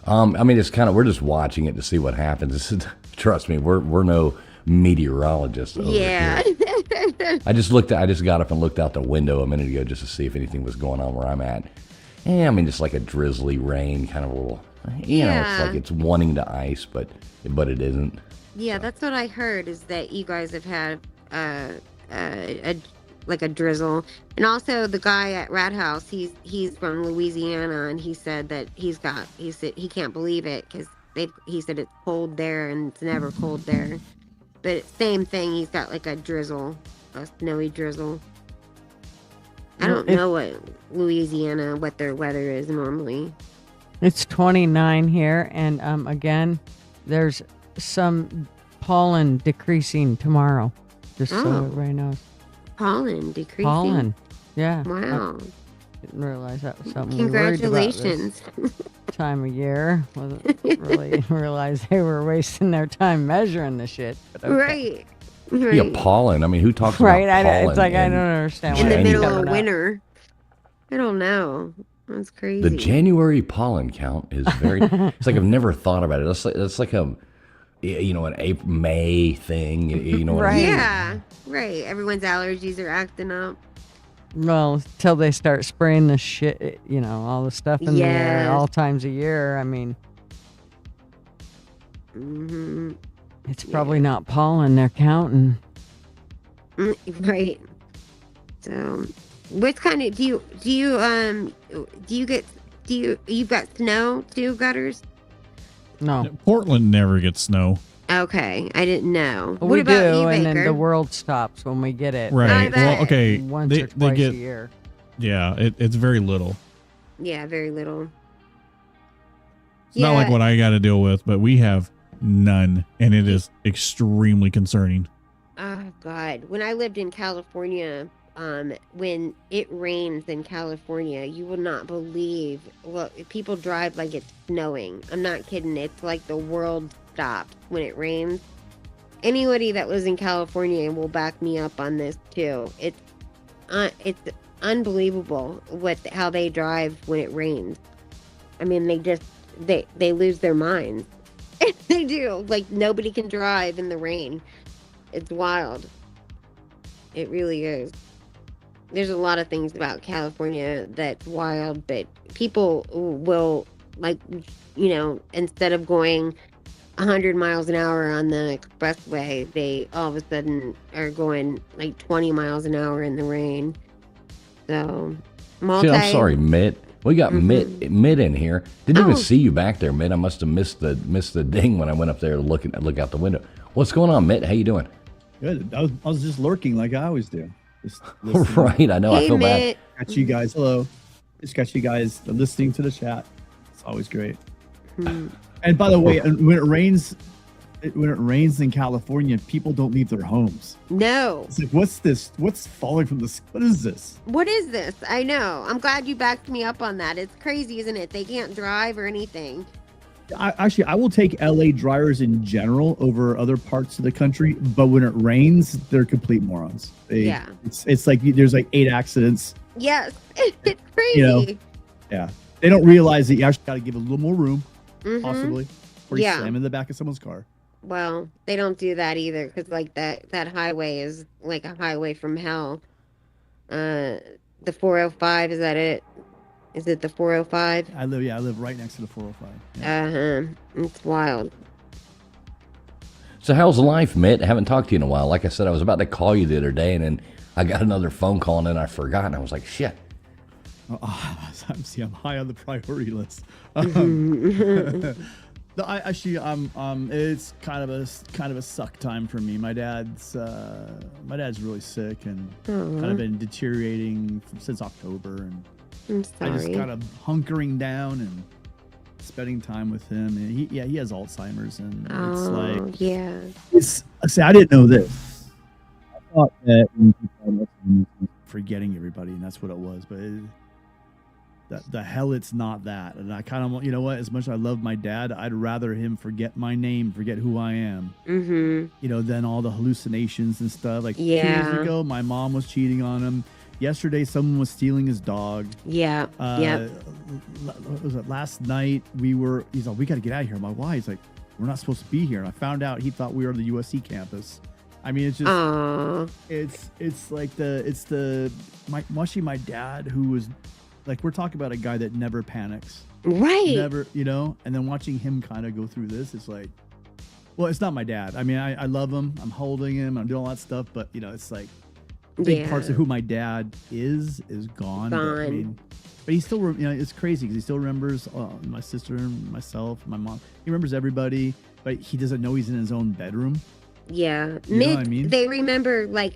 I mean, it's kind of, we're just watching it to see what happens. Trust me, we're no meteorologists over Yeah. here. I just got up and looked out the window a minute ago just to see if anything was going on where I'm at. Yeah, I mean, just like a drizzly rain, kind of a little, it's like it's wanting to ice, but it isn't. Yeah, that's what I heard, is that you guys have had like a drizzle. And also the guy at Rat House, he's from Louisiana, and he said that he said he can't believe it because he said it's cold there and it's never cold there. But same thing, he's got like a drizzle, a snowy drizzle. I don't know what their weather is normally. It's 29 here, and again, there's some pollen decreasing tomorrow. Just so everybody knows. Pollen decreasing. Pollen, yeah. Wow. Didn't realize that was something. We worried about this Congratulations. time of year. Wasn't really realize they were wasting their time measuring the shit. But okay. Right. Yeah, pollen. I mean, who talks Right, about pollen? it's like I don't understand. In why the they middle cut of it out. winter. I don't know. That's crazy. The January pollen count is very. It's like I've never thought about it. It's like an April May thing. You know what I mean? Yeah, right. Everyone's allergies are acting up. Well, till they start spraying the shit, all the stuff in the air Yes. all times of year. I mean, Hmm. it's probably not pollen they're counting. Right. So, what kind of you've got snow too, Gutters? No, Portland never gets snow. Okay, I didn't know. we what about do, you, and Baker? then the world stops when we get it. Right. bet. Well, okay. Once They or twice get a year. yeah. It's very little. Yeah, very little. It's not like what I got to deal with, but we have none, and it is extremely concerning. Oh God! When I lived in California, when it rains in California, you will not believe. Well, people drive like it's snowing. I'm not kidding. It's like the world stops when it rains. anybody that lives in California will back me up on this too. It's unbelievable how they drive when it rains. I mean, they lose their minds. They do. Like, nobody can drive in the rain. It's wild. It really is. There's a lot of things about California that's wild, but people will, like, instead of going 100 miles an hour on the expressway, they all of a sudden are going like 20 miles an hour in the rain. So, I'm sorry, Mitt. We got Mitt in here. Didn't even see you back there, Mitt. I must have missed the ding when I went up there to look out the window. What's going on, Mitt? How you doing? Good. I was just lurking like I always do. Just right. I know. Hey, I feel Mitt. bad. Catch you guys. Hello. Just catch you guys listening to the chat. It's always great. And by the way, when it rains in California, people don't leave their homes. No. It's like, what's this? What's falling from the sky? What is this? What is this? I know. I'm glad you backed me up on that. It's crazy, isn't it? They can't drive or anything. I will take LA drivers in general over other parts of the country, but when it rains, they're complete morons. It's like there's like 8 accidents. Yes. It's crazy. Yeah. They don't realize that you actually got to give a little more room, possibly, before you slam in the back of someone's car. Well, they don't do that either, because like that highway is like a highway from hell. The 405, is that it? Is it the 405? I live right next to the 405. It's wild. So how's life, Mitt? I haven't talked to you in a while. Like I said, I was about to call you the other day, and then I got another phone call, and then I forgot, and I was like, shit. I'm high on the priority list. No, it's kind of a suck time for me. My dad's really sick and kind of been deteriorating since October, and I'm sorry. I just kind of hunkering down and spending time with him. And he has Alzheimer's, and I didn't know this. I thought that forgetting everybody, and that's what it was, but. The hell it's not that. And I kind of, you know what, as much as I love my dad, I'd rather him forget my name, forget who I am, than all the hallucinations and stuff. Like 2 years ago, my mom was cheating on him. Yesterday, someone was stealing his dog. Was it last night? He's like, we got to get out of here. I'm like, why? He's like, we're not supposed to be here. And I found out he thought we were on the USC campus. I mean, it's just, it's like watching my dad, who was, like, we're talking about a guy that never panics. Right. Never, and then watching him kind of go through this, it's like, well, it's not my dad. I mean, I love him. I'm holding him. I'm doing all that stuff. But, it's like big parts of who my dad is gone. But he still, it's crazy because he still remembers my sister and myself, my mom. He remembers everybody, but he doesn't know he's in his own bedroom. Yeah. You know what I mean? They remember the,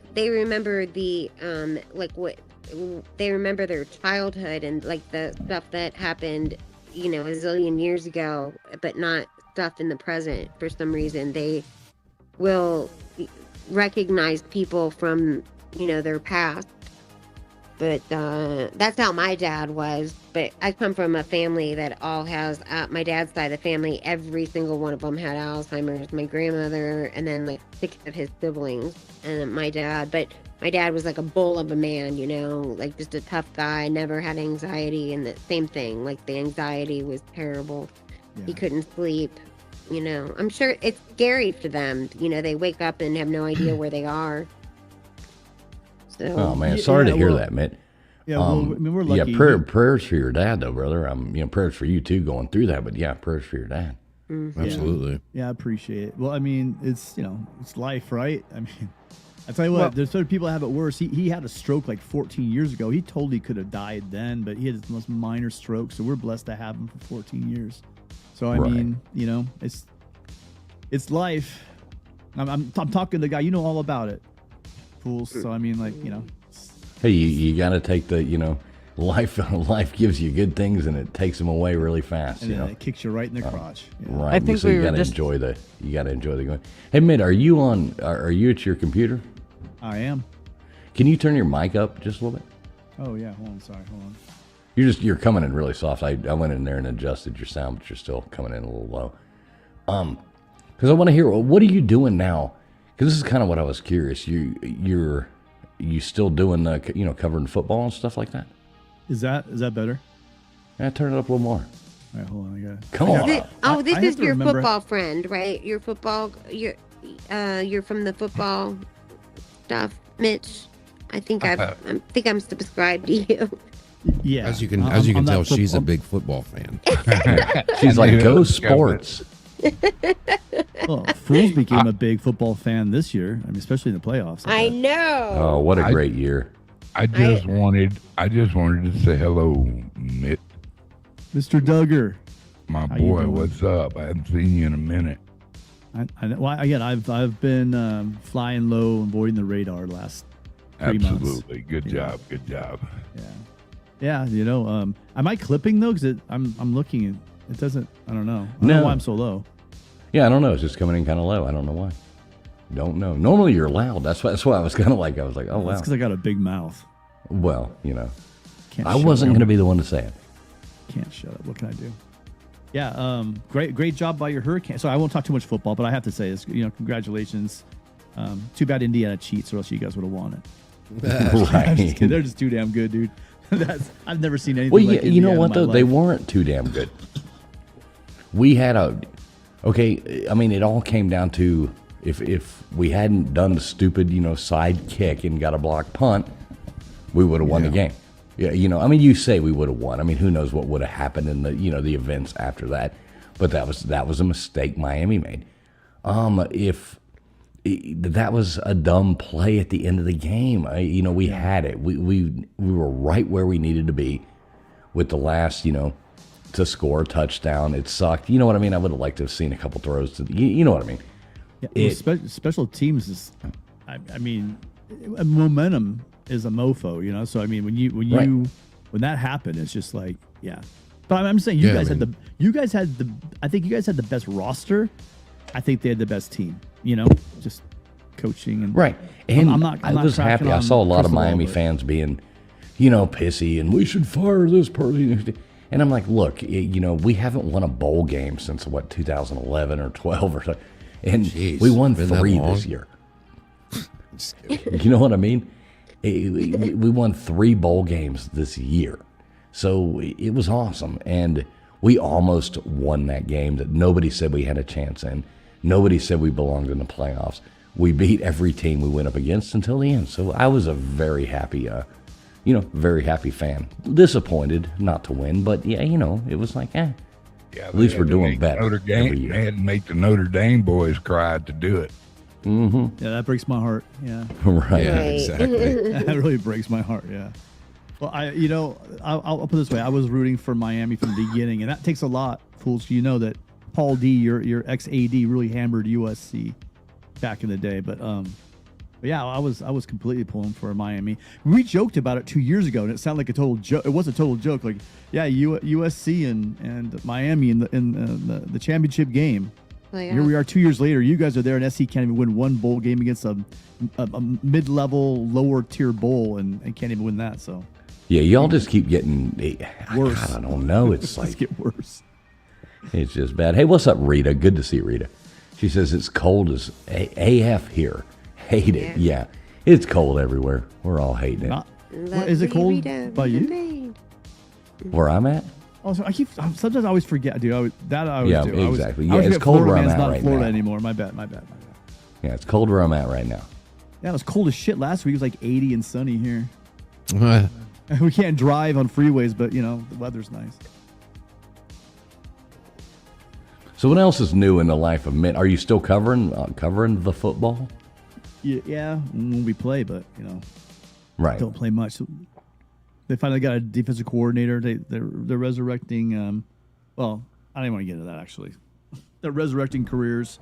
they remember their childhood and like the stuff that happened, a zillion years ago, but not stuff in the present. For some reason, they will recognize people from, their past. But that's how my dad was. But I come from a family that all has, my dad's side of the family, every single one of them had Alzheimer's. My grandmother, and then like 6 of his siblings, and my dad. But my dad was like a bull of a man, like just a tough guy, never had anxiety, and the same thing, like the anxiety was terrible. Yeah. He couldn't sleep, I'm sure it's scary for them. They wake up and have no idea where they are. So, oh man, sorry to hear that, Mitt. Yeah, we're lucky. Yeah, prayers for your dad, though, brother. Prayers for you too, going through that. But yeah, prayers for your dad. Mm-hmm. Absolutely. Yeah, I appreciate it. Well, I mean, it's it's life, right? I mean, I tell you what, there's other people that have it worse. He had a stroke like 14 years ago. He totally could have died then, but he had the most minor stroke. So we're blessed to have him for 14 years. So I mean, it's life. I'm talking to the guy, all about it, fools. So I mean, like, Hey, you got to take the life gives you good things and it takes them away really fast. And then it kicks you right in the crotch. Yeah. Right. I think you got to enjoy the going. Hey, Mitt, are you at your computer? I am. Can you turn your mic up just a little bit? Oh yeah, hold on. You're coming in really soft. I went in there and adjusted your sound, but you're still coming in a little low. Because I want to hear, what are you doing now? Because this is kind of what I was curious. You still doing covering football and stuff like that? Is that better? Yeah, turn it up a little more. All right, hold on. I got it. Come on. This I is have to your remember- football friend, right? Your football. You're from the football stuff, Mitch. I think I'm subscribed to you. Yeah. As you can I'm tell, not she's a football- big football fan. She's like, go sports. Well, Fools became a big football fan this year. I mean, especially in the playoffs. I know. Oh, what a great year. I just wanted to say hello, Mitt. Mr. Duggar. My How you boy, doing? what's up? I haven't seen you in a minute. I've been flying low, avoiding the radar the last 3 months. Absolutely. Good job. Good job. Yeah. Am I clipping though? Because I'm looking and it doesn't. I don't know. I don't know why I'm so low. Yeah, I don't know. It's just coming in kind of low. I don't know why. Don't know. Normally you're loud. That's why I was kind of like, I was like, oh, wow. That's because I got a big mouth. Well, Can't I shut wasn't up. going to be the one to say it. Can't shut up. What can I do? Yeah, great job by your Hurricane. So I won't talk too much football, but I have to say this. Congratulations. Too bad Indiana cheats, or else you guys would have won it. I'm just kidding. They're just too damn good, dude. I've never seen anything. Well, like you know Indiana what in my though? They life. weren't too damn good. We had I mean, it all came down to if we hadn't done the stupid, side kick and got a block punt, we would have won the game. Yeah, I mean, you say we would have won. I mean, who knows what would have happened in the events after that? But that was a mistake Miami made. That was a dumb play at the end of the game. We had it. We were right where we needed to be with the last, to score a touchdown. It sucked. You know what I mean? I would have liked to have seen a couple throws to you know what I mean? Yeah, special teams is, I mean, momentum is a mofo, So I mean, when that happened, it's just like, yeah. But I'm saying I think you guys had the best roster. I think they had the best team. Just coaching and right. And I'm not I was happy. I saw a lot of Miami fans being, pissy and we should fire this person. And I'm like, look, we haven't won a bowl game since 2011 or 12 or something. And Jeez, we won been that 3 long? this year. You know what I mean? We won 3 bowl games this year. So it was awesome. And we almost won that game that nobody said we had a chance in. Nobody said we belonged in the playoffs. We beat every team we went up against until the end. So I was a very happy, very happy fan. Disappointed not to win, but yeah, it was like, Yeah, at least we're doing better Notre every Dame, year. they had to make the Notre Dame boys cry to do it. Mm-hmm. Yeah, that breaks my heart. Yeah. Right. Yeah, exactly. That really breaks my heart. Yeah. Well, I'll put it this way. I was rooting for Miami from the beginning, and that takes a lot, fools. You know that Paul D, your ex AD, really hammered USC back in the day. But yeah, I was completely pulling for Miami. We joked about it 2 years ago, and it sounded like a total joke. It was a total joke. Like, yeah, USC and Miami in the championship game. Oh, yeah. Here we are 2 years later. You guys are there, and SC can't even win one bowl game against a mid-level, lower-tier bowl, and can't even win that. So Yeah, y'all just keep getting worse. God, I don't know. It's Just like get worse. it's just bad. Hey, what's up, Rita? Good to see you, Rita. She says it's cold as AF here. Hate it. Yeah, it's cold everywhere. We're all hating it. Is it cold by you? Where I'm at? Also, sometimes I always forget, dude. I always Yeah, do. I always- exactly. I always Yeah, it's forget cold Florida where I'm man's at not right in Florida now. anymore. My bad. Yeah, it's cold where I'm at right now. Yeah, it was cold as shit last week. It was like 80 and sunny here. Uh, We can't drive on freeways, but the weather's nice. So what else is new in the life of Mitt? Are you still covering the football? Yeah, when we play, but Right. don't play much. They finally got a defensive coordinator. They're resurrecting. Well, I don't even want to get into that. Actually, they're resurrecting careers.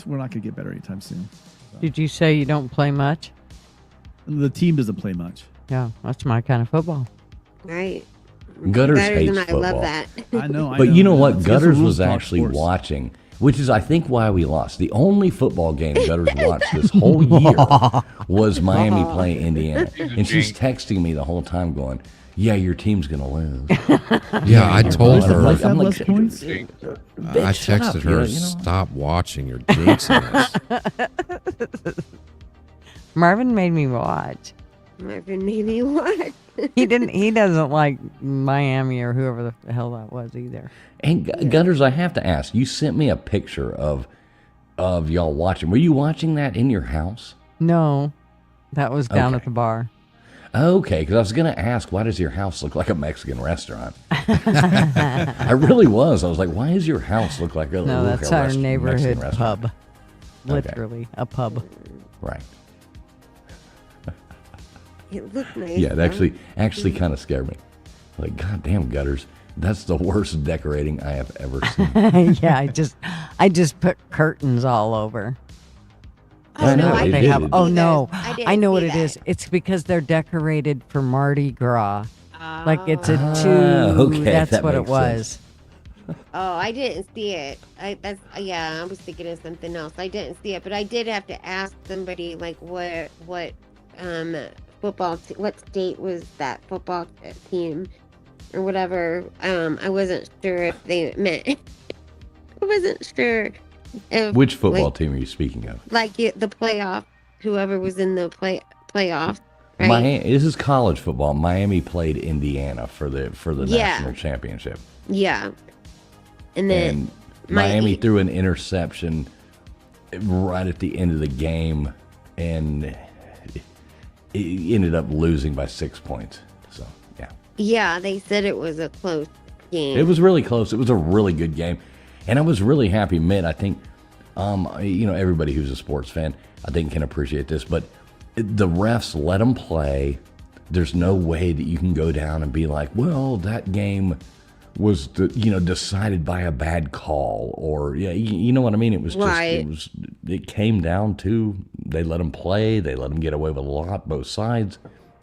We're not gonna get better anytime soon. Did you say you don't play much? The team doesn't play much. Yeah, that's my kind of football. Right. Gutters Better hates than I football. love that. I know. But you know what? It's against the Gutters rules was of actually sports. watching, which is I think why we lost. The only football game Gutters watched this whole year was Miami playing Indiana. And she's texting me the whole time going, yeah, your team's gonna lose. Yeah, I told Listen, her. let's have I'm like, less points. I Bitch, shut texted up, her, you know? stop watching. You're jinxing us. Marvin made me watch. Marvin made me watch. He didn't. He doesn't like Miami or whoever the hell that was either. And Gunners, I have to ask. You sent me a picture of y'all watching. Were you watching that in your house? No, that was down Okay. at the bar. Okay, because I was going to ask, why does your house look like a Mexican restaurant? I really was. I was like, why does your house look like a No, look that's like a our Mexican neighborhood restaurant? pub. Literally, a pub. Right. It looked nice. Yeah, it though. actually kind of scared me. Like, goddamn, Gutters, that's the worst decorating I have ever seen. Yeah, I just put curtains all over. Oh, no, I I did. They didn't have. see Oh those. no, I didn't I know see what it that. is. It's because they're decorated for Mardi Gras. Like it's a Oh. two. Okay, That's that what it makes was. sense. Oh, I didn't see it. I was thinking of something else. I didn't see it, but I did have to ask somebody like what football what state was that football team or whatever. I wasn't sure if they meant. I wasn't sure if Which football team are you speaking of? like the playoff, whoever was in the playoffs. Right? Miami. This is college football. Miami played Indiana for the Yeah. national championship. Yeah. And then And Miami threw an interception right at the end of the game, and it ended up losing by 6 points. So, yeah. yeah, they said it was a close game. It was really close. It was a really good game. And I was really happy, Mitt. I think, everybody who's a sports fan, I think can appreciate this, but the refs let them play. There's no way that you can go down and be like, well, that game was decided by a bad call, or you know what I mean. It was just Right. it came down to they let them play, they let them get away with a lot, both sides,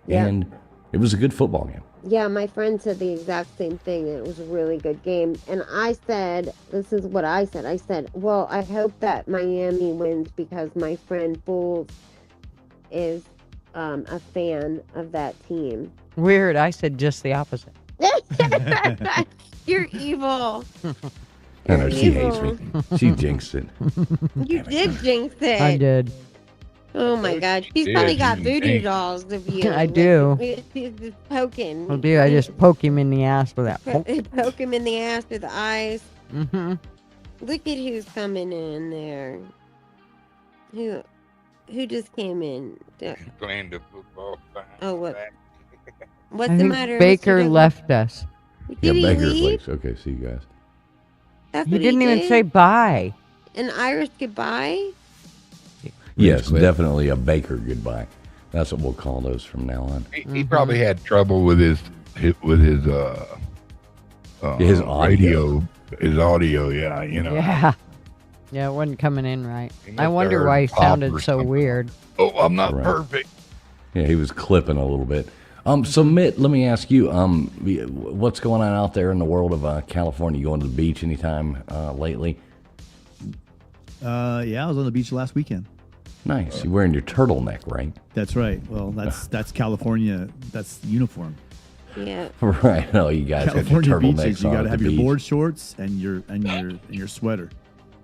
Yeah. and it was a good football game. Yeah, my friend said the exact same thing. It was a really good game. And I said, this is what I said. I said, well, I hope that Miami wins because my friend Bulls is a fan of that team. Weird. I said just the opposite. You're evil. I know she hates evil. me. She jinxed it. You did jinx it. I did. Oh my God. She's did, probably got you voodoo jinxed. dolls of you. I do. She's just poking. Oh, dude, I just poke him in the ass with that. Poke him in the ass with the eyes. Mm-hmm. Look at who's coming in there. Who just came in? Playing the football. Oh, what? What's I the think matter? Baker Mr. Douglas? left us. Did he Baker's leave? like, okay, see you guys. That's He what didn't even did? say bye. An Irish goodbye? Yes, quit. definitely a Baker goodbye. That's what we'll call those from now on. He probably had trouble with his His audio. radio, his audio. Yeah, Yeah. Yeah, it wasn't coming in right. He must I have wonder heard why he pop sounded or so something. weird. Oh, I'm not Right. perfect. Yeah, he was clipping a little bit. So Mitt, let me ask you, what's going on out there in the world of California? You going to the beach anytime lately? Yeah, I was on the beach last weekend. Nice. You're wearing your turtleneck, right? That's right. Well, that's California. That's the uniform. Yeah. Right. No, you guys California have your turtlenecks beaches. You on got at to have the your beach. board shorts and your sweater.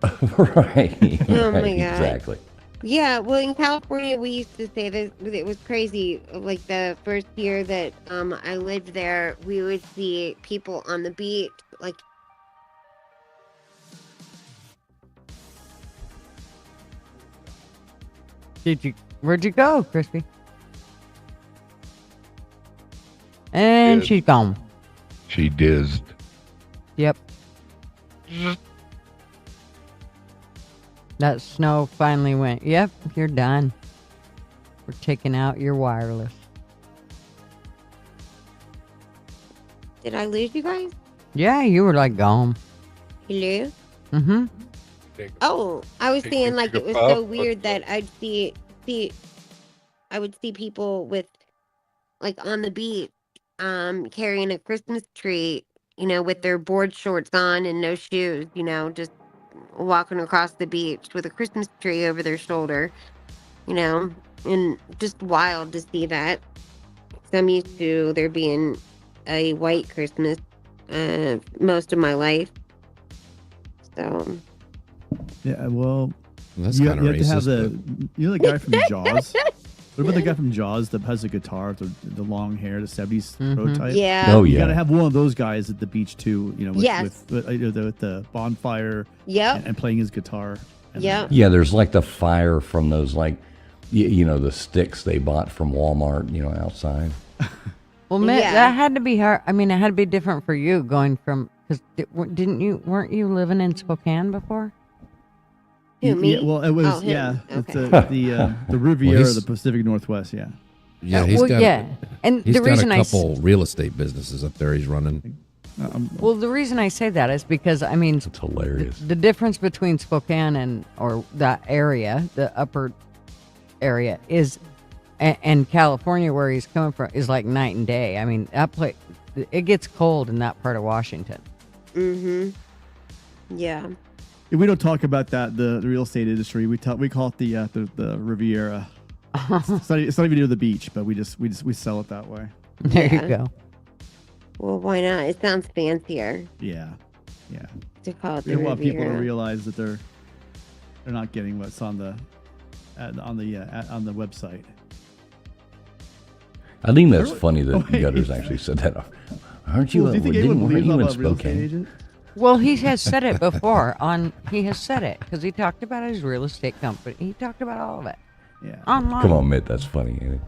Right. Oh my Right, God. Exactly. Yeah, well, in California, we used to say this. It was crazy. Like the first year that I lived there, we would see people on the beach, like Where'd you go, Crispy? And Good. she's gone. She dizzed. Yep. That snow finally went. Yep, you're done. We're taking out your wireless. did I lose you guys? Yeah, you were like gone. Hello? Mm-hmm. Oh, I was Take saying a like it was puff, so weird that I'd see I would see people with like on the beach carrying a Christmas tree, with their board shorts on and no shoes, just walking across the beach with a Christmas tree over their shoulder, and just wild to see that. 'Cause I'm used to there being, a white Christmas most of my life. So Yeah, well, That's you, kind you of have to have racist. the guy from Jaws. What about the guy from Jaws that has the guitar, the long hair, the 70s prototype? yeah. Oh You yeah. got to have one of those guys at the beach too. You know, with, Yes. with the bonfire Yep. and playing his guitar. And Yep. Yeah, there's like the fire from those like, you know, the sticks they bought from Walmart, you know, outside. Well, Mitt, Yeah. that had to be hard. I mean, it had to be different for you going from because weren't you living in Spokane before? Who, me? Yeah, well, it was Oh, him. yeah. It's Okay. the Riviera, he's- the Pacific Northwest. Yeah. Yeah, he's well, got. yeah. And He's the got reason a couple real estate businesses up there. He's running. well, the reason I say that is because I mean, It's hilarious. the difference between Spokane or that area, the upper area, is and California, where he's coming from, is like night and day. I mean, that place, it gets cold in that part of Washington. Mm-hmm. Yeah. We don't talk about that the real estate industry. We call it the Riviera. It's not even near the beach, but we sell it that way. There Yeah. you go. Well, why not? It sounds fancier Yeah. to call it We the don't want people to Riviera. realize that they're not getting what's on the website. I think that's funny that Oh, wait. Gutters actually said that. Aren't you? Well, do you think anyone weren't believes you in about a real estate Spokane? agent? Well, he has said it before. He has said it because he talked about his real estate company. He talked about all of it Yeah. online. Come on, Mitt, that's funny. Ain't it?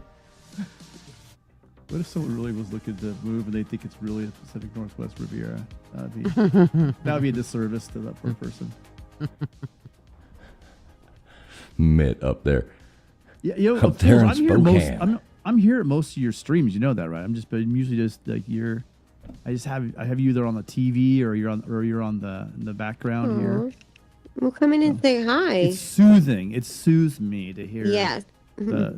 What if someone really was looking to move and they think it's really the Pacific Northwest Riviera? That would be a disservice to that poor person. Mitt up there. Yeah, you know, Up there in I'm here most. Spokane. I'm here at most of your streams. You know that, right? I'm usually just like you're. I have you either on the TV or you're on the background here. Well, come in and say hi. It's soothing. It soothes me to hear. Yes. The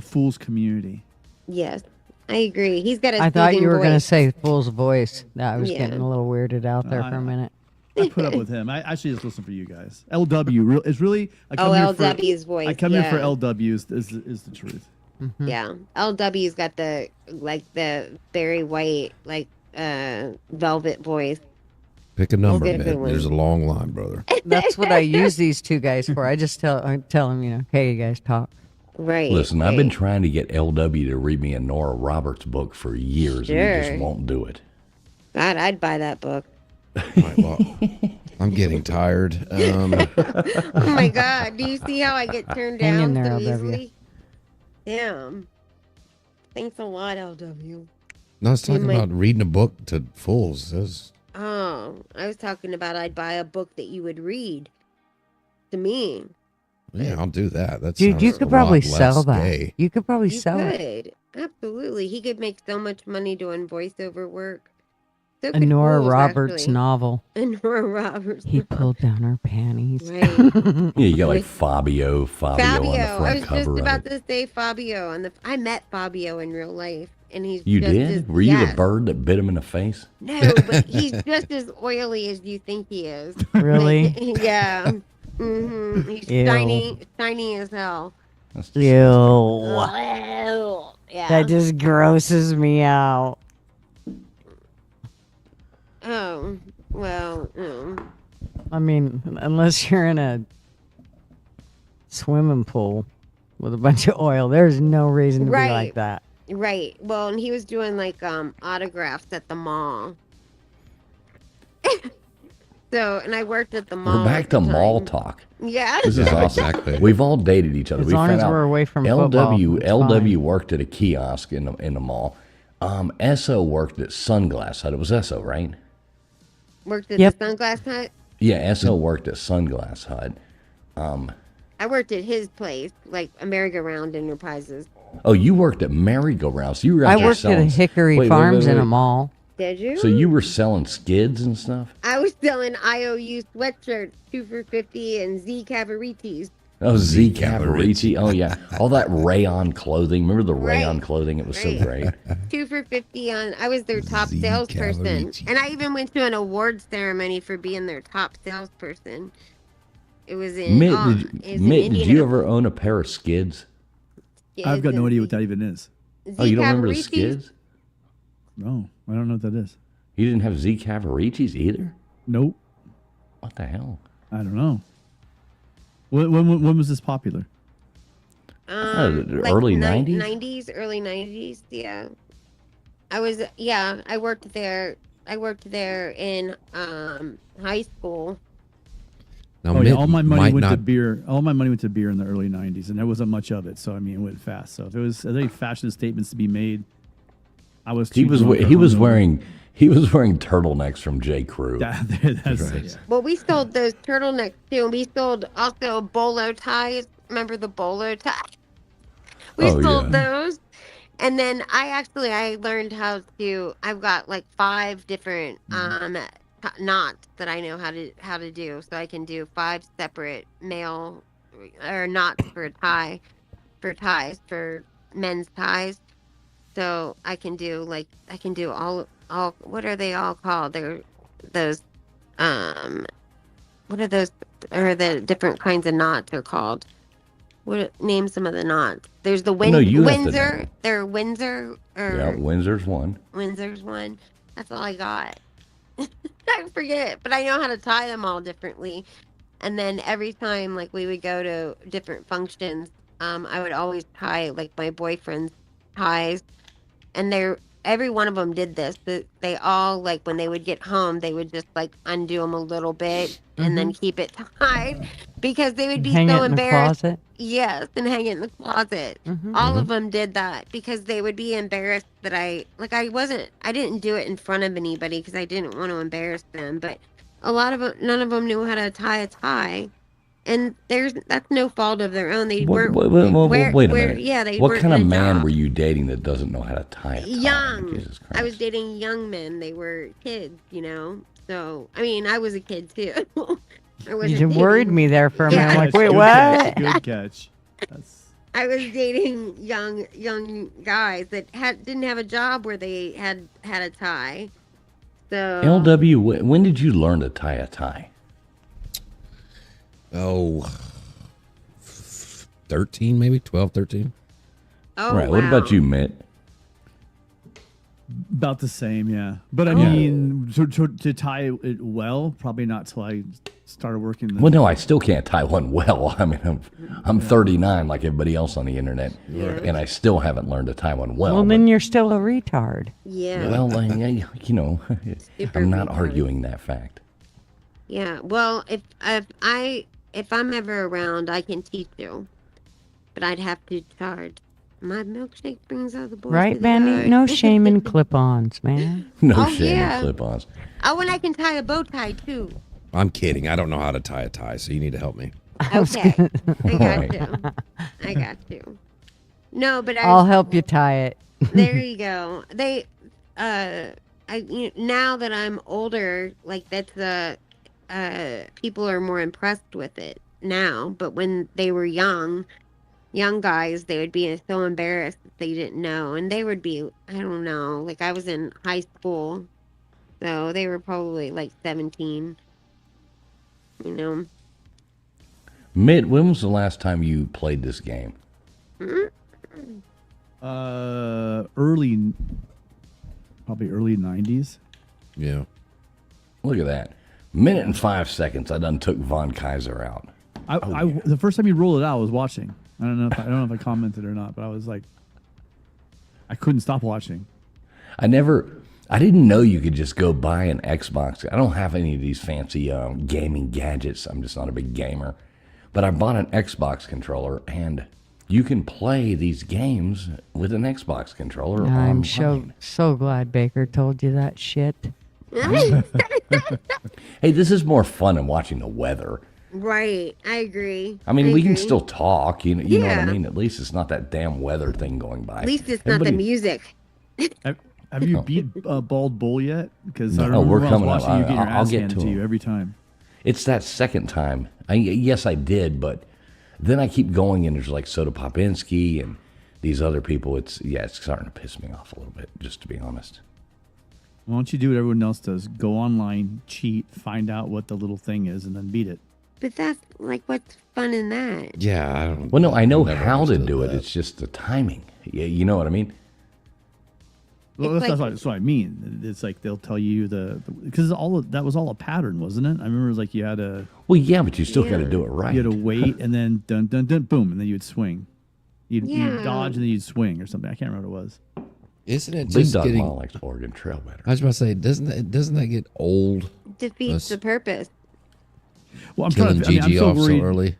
Fools community. Yes. I agree. He's got a I thought you soothing were going to voice. say Fool's voice. I was Yeah. getting a little weirded out there for a minute. I put up with him. I actually just listen for you guys. LW is really. I come Oh, here for- LW's voice. I come here for yeah. LW is the truth. Yeah. LW's got the very white, velvet voice. Pick a number, get a good man. one. There's a long line, brother. That's what I use these two guys for. I tell them, hey, you guys talk. Right. Listen, I've been right. trying to get LW to read me a Nora Roberts book for years, and he Sure. just won't do it. God, I'd buy that book. All right, well, I'm getting tired. Oh my God. Do you see how I get turned Hang in down there, so LW. easily? Damn. Thanks a lot, LW. No, I was talking might- about reading a book to fools. Oh, I was talking about I'd buy a book that you would read to me. Yeah, I'll do that. That Dude, you sounds could a probably lot sell less that. gay. You could probably You sell it. could. Absolutely. He could make so much money doing voiceover work. So A could Nora Fools, Roberts actually. novel. A Nora Roberts. He pulled down her panties. Right. Yeah, you got like Fabio on the Fabio. front I was just cover about of it. to say Fabio. I met Fabio in real life, and he's You just did? As, Were you yes. the bird that bit him in the face? No, but he's just as oily as you think he is. Really? Like, yeah. Mm-hmm. He's Ew. shiny as hell. That's Ew. Yeah. That just grosses me out. Oh, well. I mean, unless you're in a swimming pool with a bunch of oil, there's no reason to be like Right. that. Right. Well, and he was doing autographs at the mall. So, and I worked at the mall. We're back at to the mall time. talk. Yeah. This is Yeah, awesome. exactly. We've all dated each other. As we long found as out we're away from LW football, it's LW fine. worked at a kiosk in the mall. SO worked at Sunglass Hut. It was SO, right? Worked at Yep. the Sunglass Hut. Yeah, SO worked at Sunglass Hut. I worked at his place, like a merry-go-round enterprises. Oh, you worked at Merry-Go-Round. So you were I out there worked at a selling- Hickory Wait, Farms in wait. a mall. Did you? So you were selling skids and stuff? I was selling IOU sweatshirts, 2 for $50, and Z Cavaritis. Oh, Z Cavaricci. Oh, yeah. All that rayon clothing. Remember the rayon Right. clothing? It was so Right. great. 2 for $50 on. I was their top Z salesperson, Cavarici. and I even went to an awards ceremony for being their top salesperson. It was in. Mitt, it was in did you Indiana. ever own a pair of skids? Yeah, I've got it's no in- idea what that even is. Oh, you don't remember the Cavaricci's. skids? No, I don't know what that is. You didn't have Z Cavaricci's either? Nope. What the hell? I don't know. When was this popular? The early 90s? 90s, early 90s. Yeah. I worked there. I worked there in high school. Now, all my money might went to not- beer. All my money went to beer in the early '90s, and there wasn't much of it. So I mean, it went fast. So if there was any fashion statements to be made, I was. He too was drunk or he was hungover. wearing turtlenecks from J. Crew. That's Right. it. Well, we sold those turtlenecks too. We sold also bolo ties. Remember the bolo tie? We Oh, sold yeah. those. And then I learned how to. I've got like 5 different knots that I know how to do. So I can do 5 separate male or knots for ties for men's ties. So I can do all what are they all called? They're those what are those or the different kinds of knots are called? Name some of the knots. There's the No, you have to Windsor. name. They're Windsor or Yeah, Windsor's one. Windsor's one. That's all I got. I forget, but I know how to tie them all differently. And then every time like we would go to different functions, I would always tie like my boyfriend's ties, and every one of them did this. They all like when they would get home, they would just like undo them a little bit and then keep it tied because they would be Hang so it in the embarrassed. closet. Yes, and hang it in the closet. All of them did that because they would be embarrassed that I didn't do it in front of anybody because I didn't want to embarrass them. But a lot of them, none of them knew how to tie a tie, and that's no fault of their own. They weren't. Wait a minute. Yeah, they What weren't kind of in a man job. were you dating that doesn't know how to tie a tie? Young. Jesus Christ. I was dating young men. They were kids, So I mean, I was a kid too. I You wasn't just worried dating- me there for a Yeah. minute. I'm like, Good wait, catch, what? Good catch. That's I was dating young guys that didn't have a job where they had a tie. So LW, when did you learn to tie a tie? Oh, 13 maybe 12, 13. Oh, Right. What wow. about you, Mitt? about the same, yeah. But I Oh. mean, to tie it well, probably not till I started working. Well, no, I still can't tie one well. I mean, I'm 39 like everybody else on the internet, and I still haven't learned to tie one well. Well, but- then you're still a retard. Yeah. well, Super I'm not retard. arguing that fact. Yeah. Well, if I'm ever around, I can teach you, but I'd have to charge. My milkshake brings all the boys to Right, the Benny? yard. No shame in clip-ons, man. No Oh, shame yeah. in clip-ons. Oh, and I can tie a bow tie too. I'm kidding. I don't know how to tie a tie, so you need to help me. Okay. I got Right. you. I got you. No, but I'll help you tie it. There you go. Now that I'm older, like that's people are more impressed with it now. But when they were young guys, they would be so embarrassed that they didn't know, and they would be, I don't know, like I was in high school, so they were probably like 17. Mitt, when was the last time you played this game? Probably early '90s. Yeah. Look at that. Minute and 5 seconds, I done took Von Kaiser out. The first time you rolled it out, I was watching. I don't know if I commented or not, but I was like, I couldn't stop watching. I didn't know you could just go buy an Xbox. I don't have any of these fancy gaming gadgets. I'm just not a big gamer. But I bought an Xbox controller, and you can play these games with an Xbox controller. I'm online. so glad Baker told you that shit. Hey, this is more fun than watching the weather. Right, I agree. I mean, we can agree. still talk. You know what I Yeah. mean? At least it's not that damn weather thing going by. At least it's not the music. Have you beat Bald Bull yet? Because No, I remember we're when I was coming up. watching you get your I'll ass get handed to to him. you every time. It's that second time. Yes, I did, but then I keep going, and there's like Soda Popinski and these other people. It's starting to piss me off a little bit, just to be honest. Why don't you do what everyone else does? Go online, cheat, find out what the little thing is, and then beat it. But that's like, what's fun in that? Yeah, I don't. Well, no, I know never how to understood do it. that. It's just the timing. You know what I mean? Well, that's what I mean. It's like they'll tell you because that was all a pattern, wasn't it? I remember it was like you had to. Well, yeah, but you still got to do it right. You had to wait, and then dun dun dun, boom, and then you'd swing. You'd dodge, and then you'd swing or something. I can't remember what it was. Isn't it Big just Dog getting? Mall likes Oregon Trail better. I was about to say, doesn't that get old? Defeats the purpose. Well, I'm Killing trying to. Gigi I'm off so so worried. early.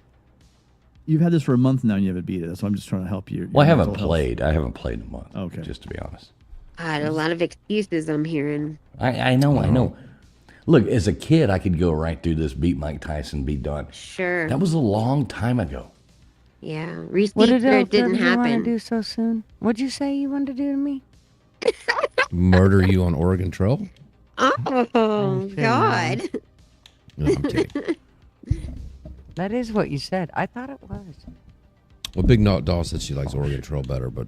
You've had this for a month now, and you haven't beat it. So I'm just trying to help you. Well, I haven't played. I haven't played in a month. Okay. Just to be honest. God, a lot of excuses I'm hearing. I know. Look, as a kid, I could go right through this, beat Mike Tyson, be done. Sure. That was a long time ago. Yeah. Receipts What did it didn't you want happen. to do so soon? What'd you say you wanted to do to me? Murder you on Oregon Trail? Oh, God. No, I'm kidding. That is what you said. I thought it was. Well, Big Doll said she likes Oregon Trail better, but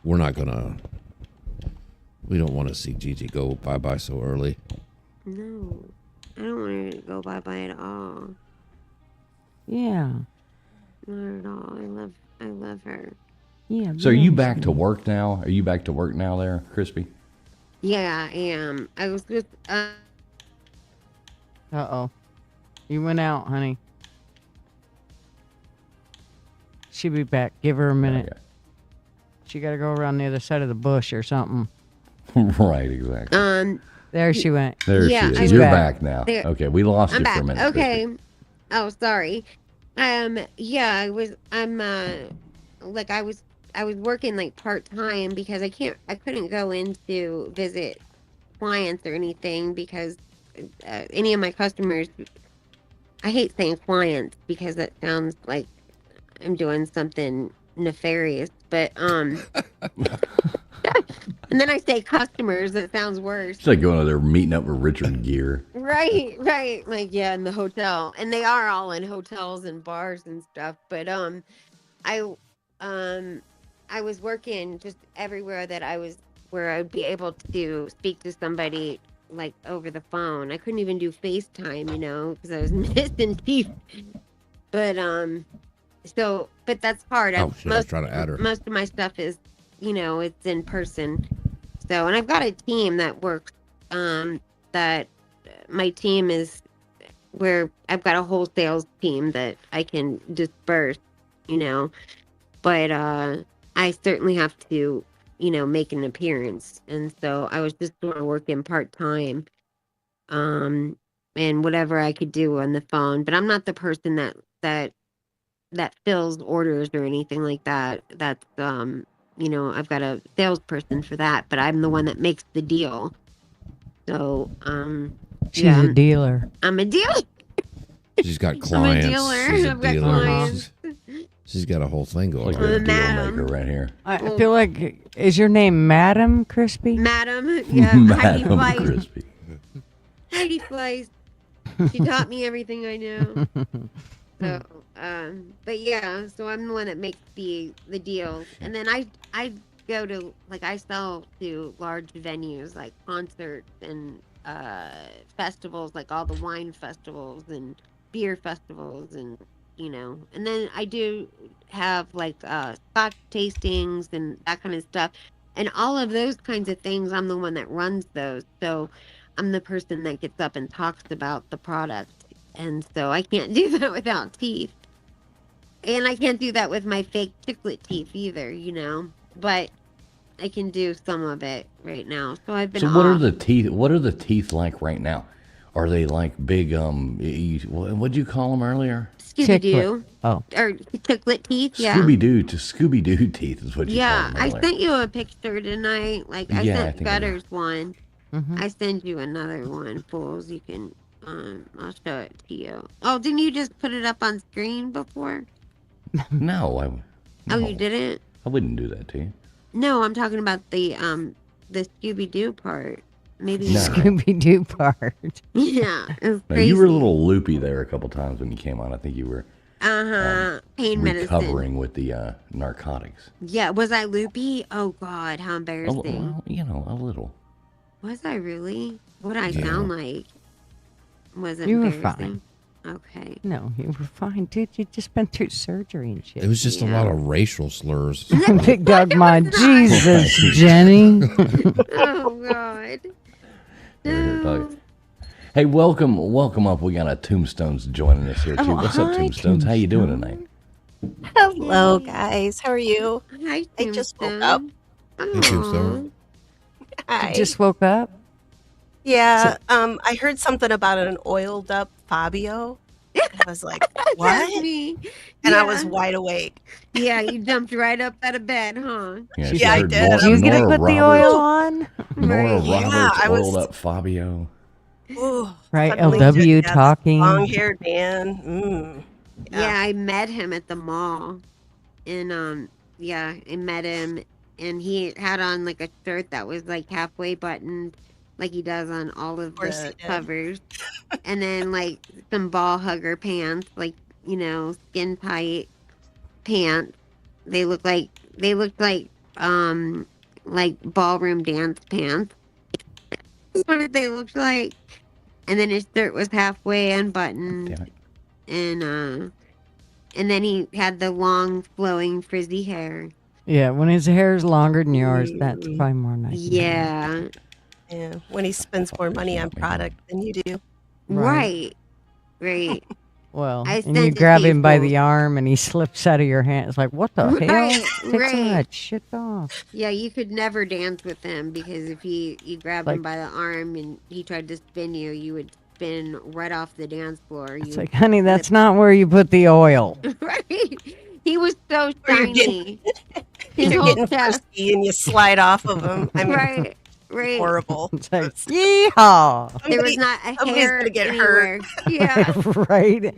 we're not gonna. We don't want to see Gigi go bye-bye so early. No. I don't want her to go bye-bye at all. Yeah. Not at all. I love her. Yeah. So are you back to work now? Are you back to work now there, Crispy? Yeah, I am. I was just, Uh-oh. You went out, honey. She'll be back. Give her a minute. Okay. She got to go around the other side of the bush or something. Right, exactly. There she went. There yeah, she is. She's You're back. back now. There- Okay, we lost I'm you back. for a minute. Okay. Crispy. Oh, sorry. Yeah, I was working like part-time because I couldn't go in to visit clients or anything because any of my customers, I hate saying clients because that sounds like I'm doing something nefarious, but and then I say customers, that sounds worse. It's like going over there meeting up with Richard Gere. Right. Like, yeah, in the hotel. And they are all in hotels and bars and stuff. But I was working just everywhere where I'd be able to speak to somebody like over the phone. I couldn't even do FaceTime, because I was missing teeth. But but that's hard. Oh shit! I was trying to add her. Most of my stuff is, it's in person. So, and I've got a team that works, that my team is where I've got a whole sales team that I can disperse, but I certainly have to, make an appearance. And so I was just sort of working part-time, and whatever I could do on the phone, but I'm not the person that fills orders or anything like that. That's, I've got a salesperson for that, but I'm the one that makes the deal. So, She's a dealer. I'm a dealer. She's got clients. I'm a dealer. She's a I've got dealer. clients. She's got a whole thing going Like on. a deal Madam. maker right here. I feel like, is your name Madam Crispy? Madam, yeah, Heidi Madam Fleiss. Crispy. Heidi Fleiss. She taught me everything I know. So, but yeah, so I'm the one that makes the deal, and then I go to, like, I sell to large venues like concerts and festivals, like all the wine festivals and beer festivals, and and then I do have like scotch tastings and that kind of stuff, and all of those kinds of things. I'm the one that runs those, so I'm the person that gets up and talks about the product. And so I can't do that without teeth. And I can't do that with my fake chiclet teeth either, But I can do some of it right now. So I've been So what are the teeth? What are the teeth like right now? Are they like big? What'd you call them earlier? Scooby-Doo. Oh. Or chiclet teeth, yeah. Scooby-Doo teeth is what you Yeah, call them I earlier. sent you a picture tonight. Like, I Yeah, I sent think I know. Gutters one. Mhm. I send you another one, fools. You can, I'll show it to you. Oh, didn't you just put it up on screen before? No, Oh, you didn't? I wouldn't do that to you. No, I'm talking about the Scooby-Doo part. Maybe. No. Scooby-Doo part. Yeah, it was No, crazy. you were a little loopy there a couple times when you came on. I think you were pain medicine. recovering with the narcotics. Yeah, was I loopy? Oh God, how Oh, embarrassing. well, a little. Was I really? What did I Yeah. sound like? Was it You were embarrassing? fine. Okay. No, you were fine, dude. You just been through surgery and shit. It was just a lot of racial slurs. Big Dog Mod. Jesus, Jenny. Oh God. Hey, welcome up. We got a Tombstones joining us here too. Oh, What's up, hi, Tombstones? How you doing tonight? Hello, guys. How are you? Hi, I just woke up. Hey, Tombstone. Hi. Just woke up. Yeah. I heard something about an oiled up Fabio. I was like, what? That's me. And I was Yeah. wide awake. Yeah, you jumped right up out of bed, huh? Yeah, Yeah, I heard did. Did you get to Nora put the Roberts. oil on? Nora Right. Roberts Yeah, I was- oiled up Fabio. Ooh, Right, suddenly LW just, talking. Long haired man. Yeah, I met him at the mall. And yeah, I met him and he had on like a shirt that was like halfway buttoned, like he does on all of course the he did. covers. And then like some ball hugger pants, like, you know, skin tight pants. They looked like ballroom dance pants. That's what they looked like. And then his shirt was halfway unbuttoned. Damn it. And then he had the long flowing frizzy hair. Yeah, when his hair's longer than yours, that's probably more nice. Yeah. Yeah. When he spends more money on product than you do. Right. Right. Well, I and you sent it grab to him by you. the arm and he slips out of your hand. It's like, what the hell? Right, Take some of right. that shit off. Yeah, you could never dance with him because if you grabbed him Like- by the arm and he tried to spin you, you would spin right off the dance floor. It's You like, honey, that's not where you put the oil. right. He was so Or you're shiny. His You're whole getting chest. frisky and you slide off of him. I mean, Right. Right. horrible. It's like, yeehaw. There was not a somebody's hair gonna get anywhere. hurt. Yeah. Right?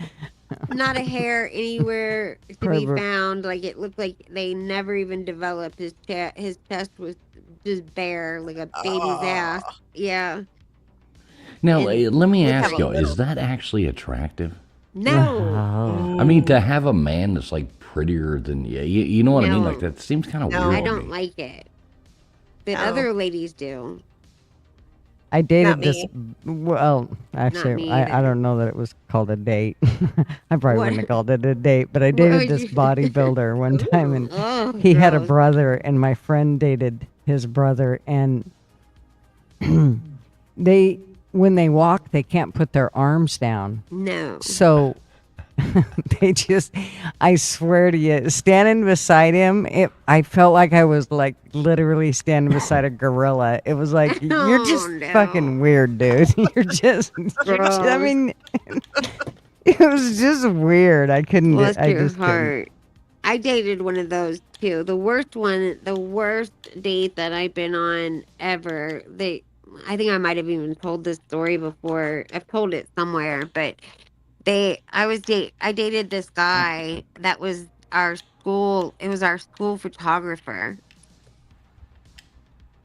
Not a hair anywhere to be Pervert. found. Like it looked like they never even developed his chest. His chest was just bare, like a baby's ass. Yeah. Now, And let me we have ask a you: little- is that actually attractive? No. Wow. I mean, to have a man that's like prettier than you know what I mean? No. Like that seems kind of No. weird. I to don't me. like it. But No. other ladies do. I dated Not this. me. Well, me actually, I either. don't know that it was called a date. I probably What? wouldn't have called it a date, but I What dated would this you- bodybuilder one time, and Oh, he had a gross. brother, and my friend dated his brother, and when they walk, they can't put their arms down. No. So they just, I swear to you, standing beside him, I felt like I was like literally standing beside a gorilla. It was like, you're just no. fucking weird, dude. I mean, it was just weird. I couldn't, Bless I your just couldn't. heart. I dated one of those too. The worst date that I've been on ever. I think I might have even told this story before. I've told it somewhere, but I dated this guy that was our school. It was our school photographer.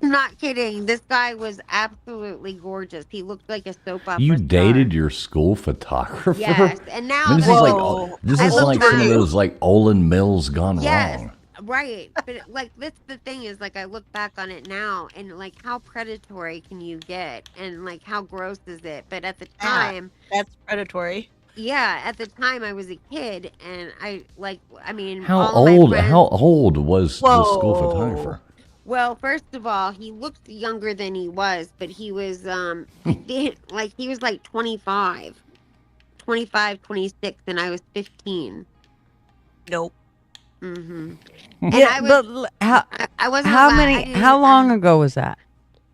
I'm not kidding. This guy was absolutely gorgeous. He looked like a soap opera You star. dated your school photographer? Yes, and now I mean, this that is I like Whoa. this I is look like some of back- those like Olin Mills gone Yes, wrong. right. But like that's the thing is like I look back on it now and like how predatory can you get and like how gross is it? But at the Yeah. time, That's predatory. yeah, at the time I was a kid and I mean How all of my old? friends- How old was the school Whoa. photographer? Well, first of all, he looked younger than he was, but he was he was like 25, 26 and I was 15. Nope. Mhm. Yeah, I was- but I wasn't how allowed- I many? didn't- How long ago was that?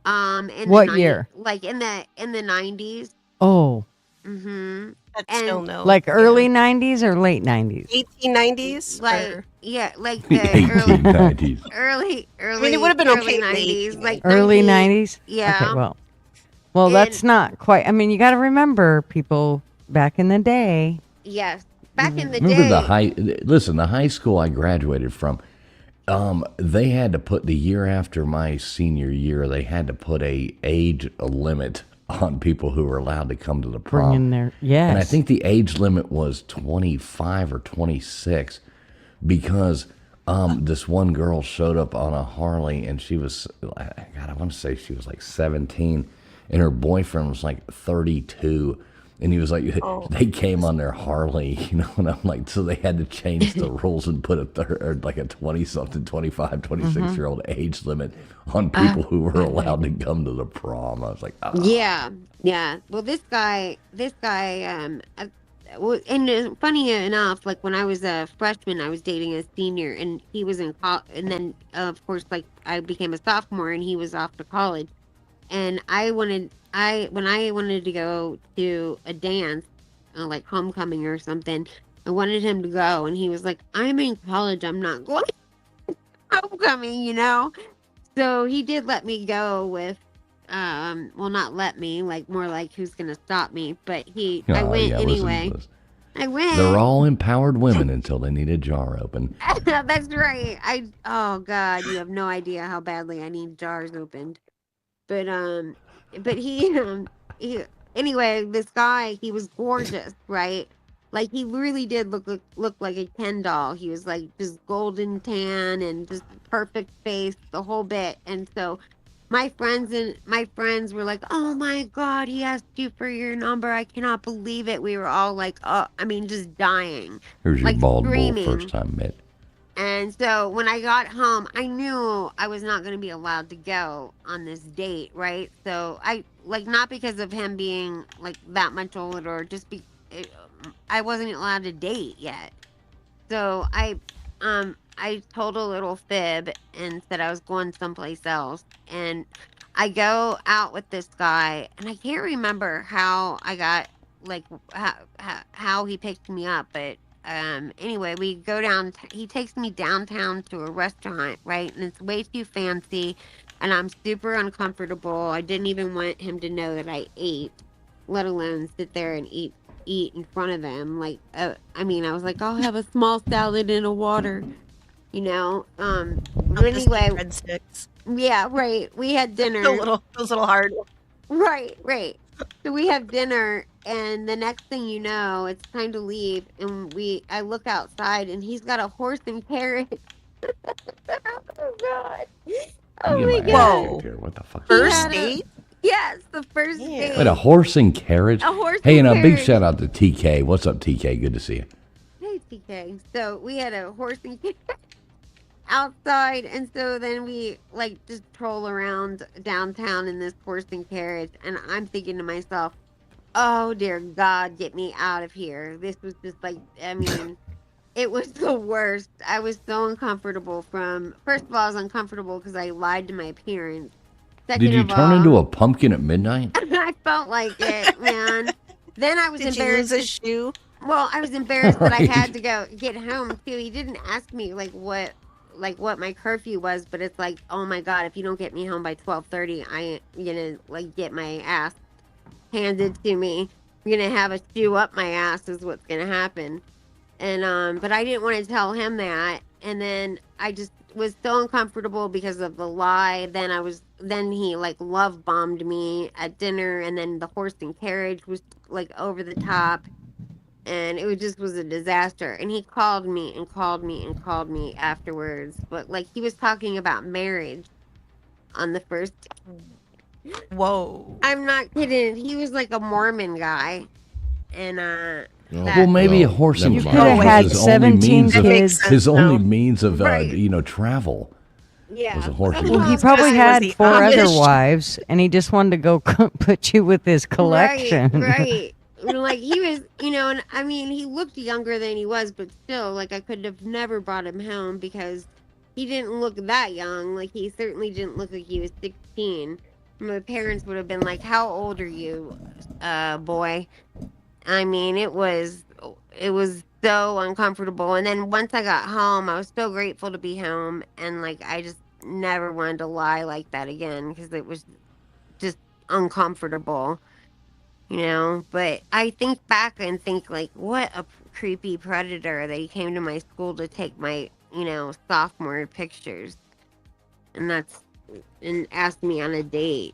In What the year? Like in the 90s. Oh, Mhm. That's still no. like early '90s or late '90s? 1890s? Like Or- yeah, like The the early 1890s. early I mean, it would have been okay early in the 90s, 1890s. like Early 19 '90s. Yeah. Okay, well, that's not quite. I mean, you got to remember, people back in the day. Yes. Back in the Remember day. the high school I graduated from. They had to put the year after my senior year. They had to put a age limit on people who were allowed to come to the prom. Bring in their- yes. And I think the age limit was 25 or 26 because this one girl showed up on a Harley and she was, God, I want to say she was like 17 and her boyfriend was like 32. And he was like, Oh. they came on their Harley, you know, and I'm like, so they had to change the rules and put like a 20-something, 25, 26-year-old age limit on people who were allowed to come to the prom. I was like, Yeah, yeah. Well, and funny enough, like when I was a freshman, I was dating a senior, and he was in college, and then of course, like I became a sophomore, and he was off to college, and when I wanted to go to a dance, like homecoming or something, I wanted him to go, and he was like, "I'm in college, I'm not going to homecoming," you know. So he did let me go with, well, not let me, like more like who's gonna stop me, but I went yeah, anyway. listen. I went. They're all empowered women until they need a jar open. That's right. Oh God, you have no idea how badly I need jars opened. But he anyway, this guy, he was gorgeous, right? Like he really did look like a Ken doll. He was like just golden tan and just perfect face, the whole bit. And so my friends were like, "Oh my God, he asked you for your number. I cannot believe it." We were all like, I mean, just dying. Here's your like bald bull screaming. first time met. And so when I got home, I knew I was not going to be allowed to go on this date, right? So not because of him being like that much older, or I wasn't allowed to date yet. So I told a little fib and said I was going someplace else. And I go out with this guy, and I can't remember how I got, like, how he picked me up, but anyway, we go down. He takes me downtown to a restaurant, right? And it's way too fancy, and I'm super uncomfortable. I didn't even want him to know that I ate, let alone sit there and eat in front of him. Like, I mean, I was like, I'll have a small salad and a water, you know. But anyway, breadsticks. Yeah, right. We had dinner. Those little hard. Right. So we have dinner, and the next thing you know, it's time to leave, and I look outside, and he's got a horse and carriage. Oh God! Oh my God! Here. What the fuck? First date? Yes, the first date. Wait, a horse and carriage? A horse Hey, and and a big carriage. shout out to TK. What's up, TK? Good to see you. Hey, TK. So we had a horse and carriage outside, and so then we like just troll around downtown in this horse and carriage, and I'm thinking to myself, oh dear God, get me out of here. This was just like, I mean, it was the worst. I was so uncomfortable. First of all, I was uncomfortable because I lied to my parents. Second Did you of turn all, into a pumpkin at midnight? I felt like it, man. Then I was Did you embarrassed. lose a shoe? Well, I was embarrassed that I Right. had to go get home too. He didn't ask me what my curfew was, but it's like, oh my God, if you don't get me home by 12:30, I ain't gonna like get my ass handed to me. I'm gonna have a shoe up my ass is what's gonna happen. And but I didn't want to tell him that, and then I just was so uncomfortable because of the lie. Then he like love bombed me at dinner, and then the horse and carriage was like over the top, and it was a disaster. And he called me and called me and called me afterwards, but like he was talking about marriage on the first. Whoa. I'm not kidding. He was like a Mormon guy, and Well, maybe a horse and never You could mind. have carriage had was his only 17 means of kids. his only means of Right. travel. yeah. Was a horse and Well, he carriage. probably Was had he 4 other Amish? wives, and he just wanted to go put you with his collection. Right. Like he was, and I mean, he looked younger than he was, but still, like I could have never brought him home because he didn't look that young. Like he certainly didn't look like he was 16. My parents would have been like, "How old are you, boy?" I mean, it was so uncomfortable. And then once I got home, I was so grateful to be home, and like I just never wanted to lie like that again because it was just uncomfortable. But I think back and think like, what a creepy predator that he came to my school to take my, sophomore pictures, and asked me on a date.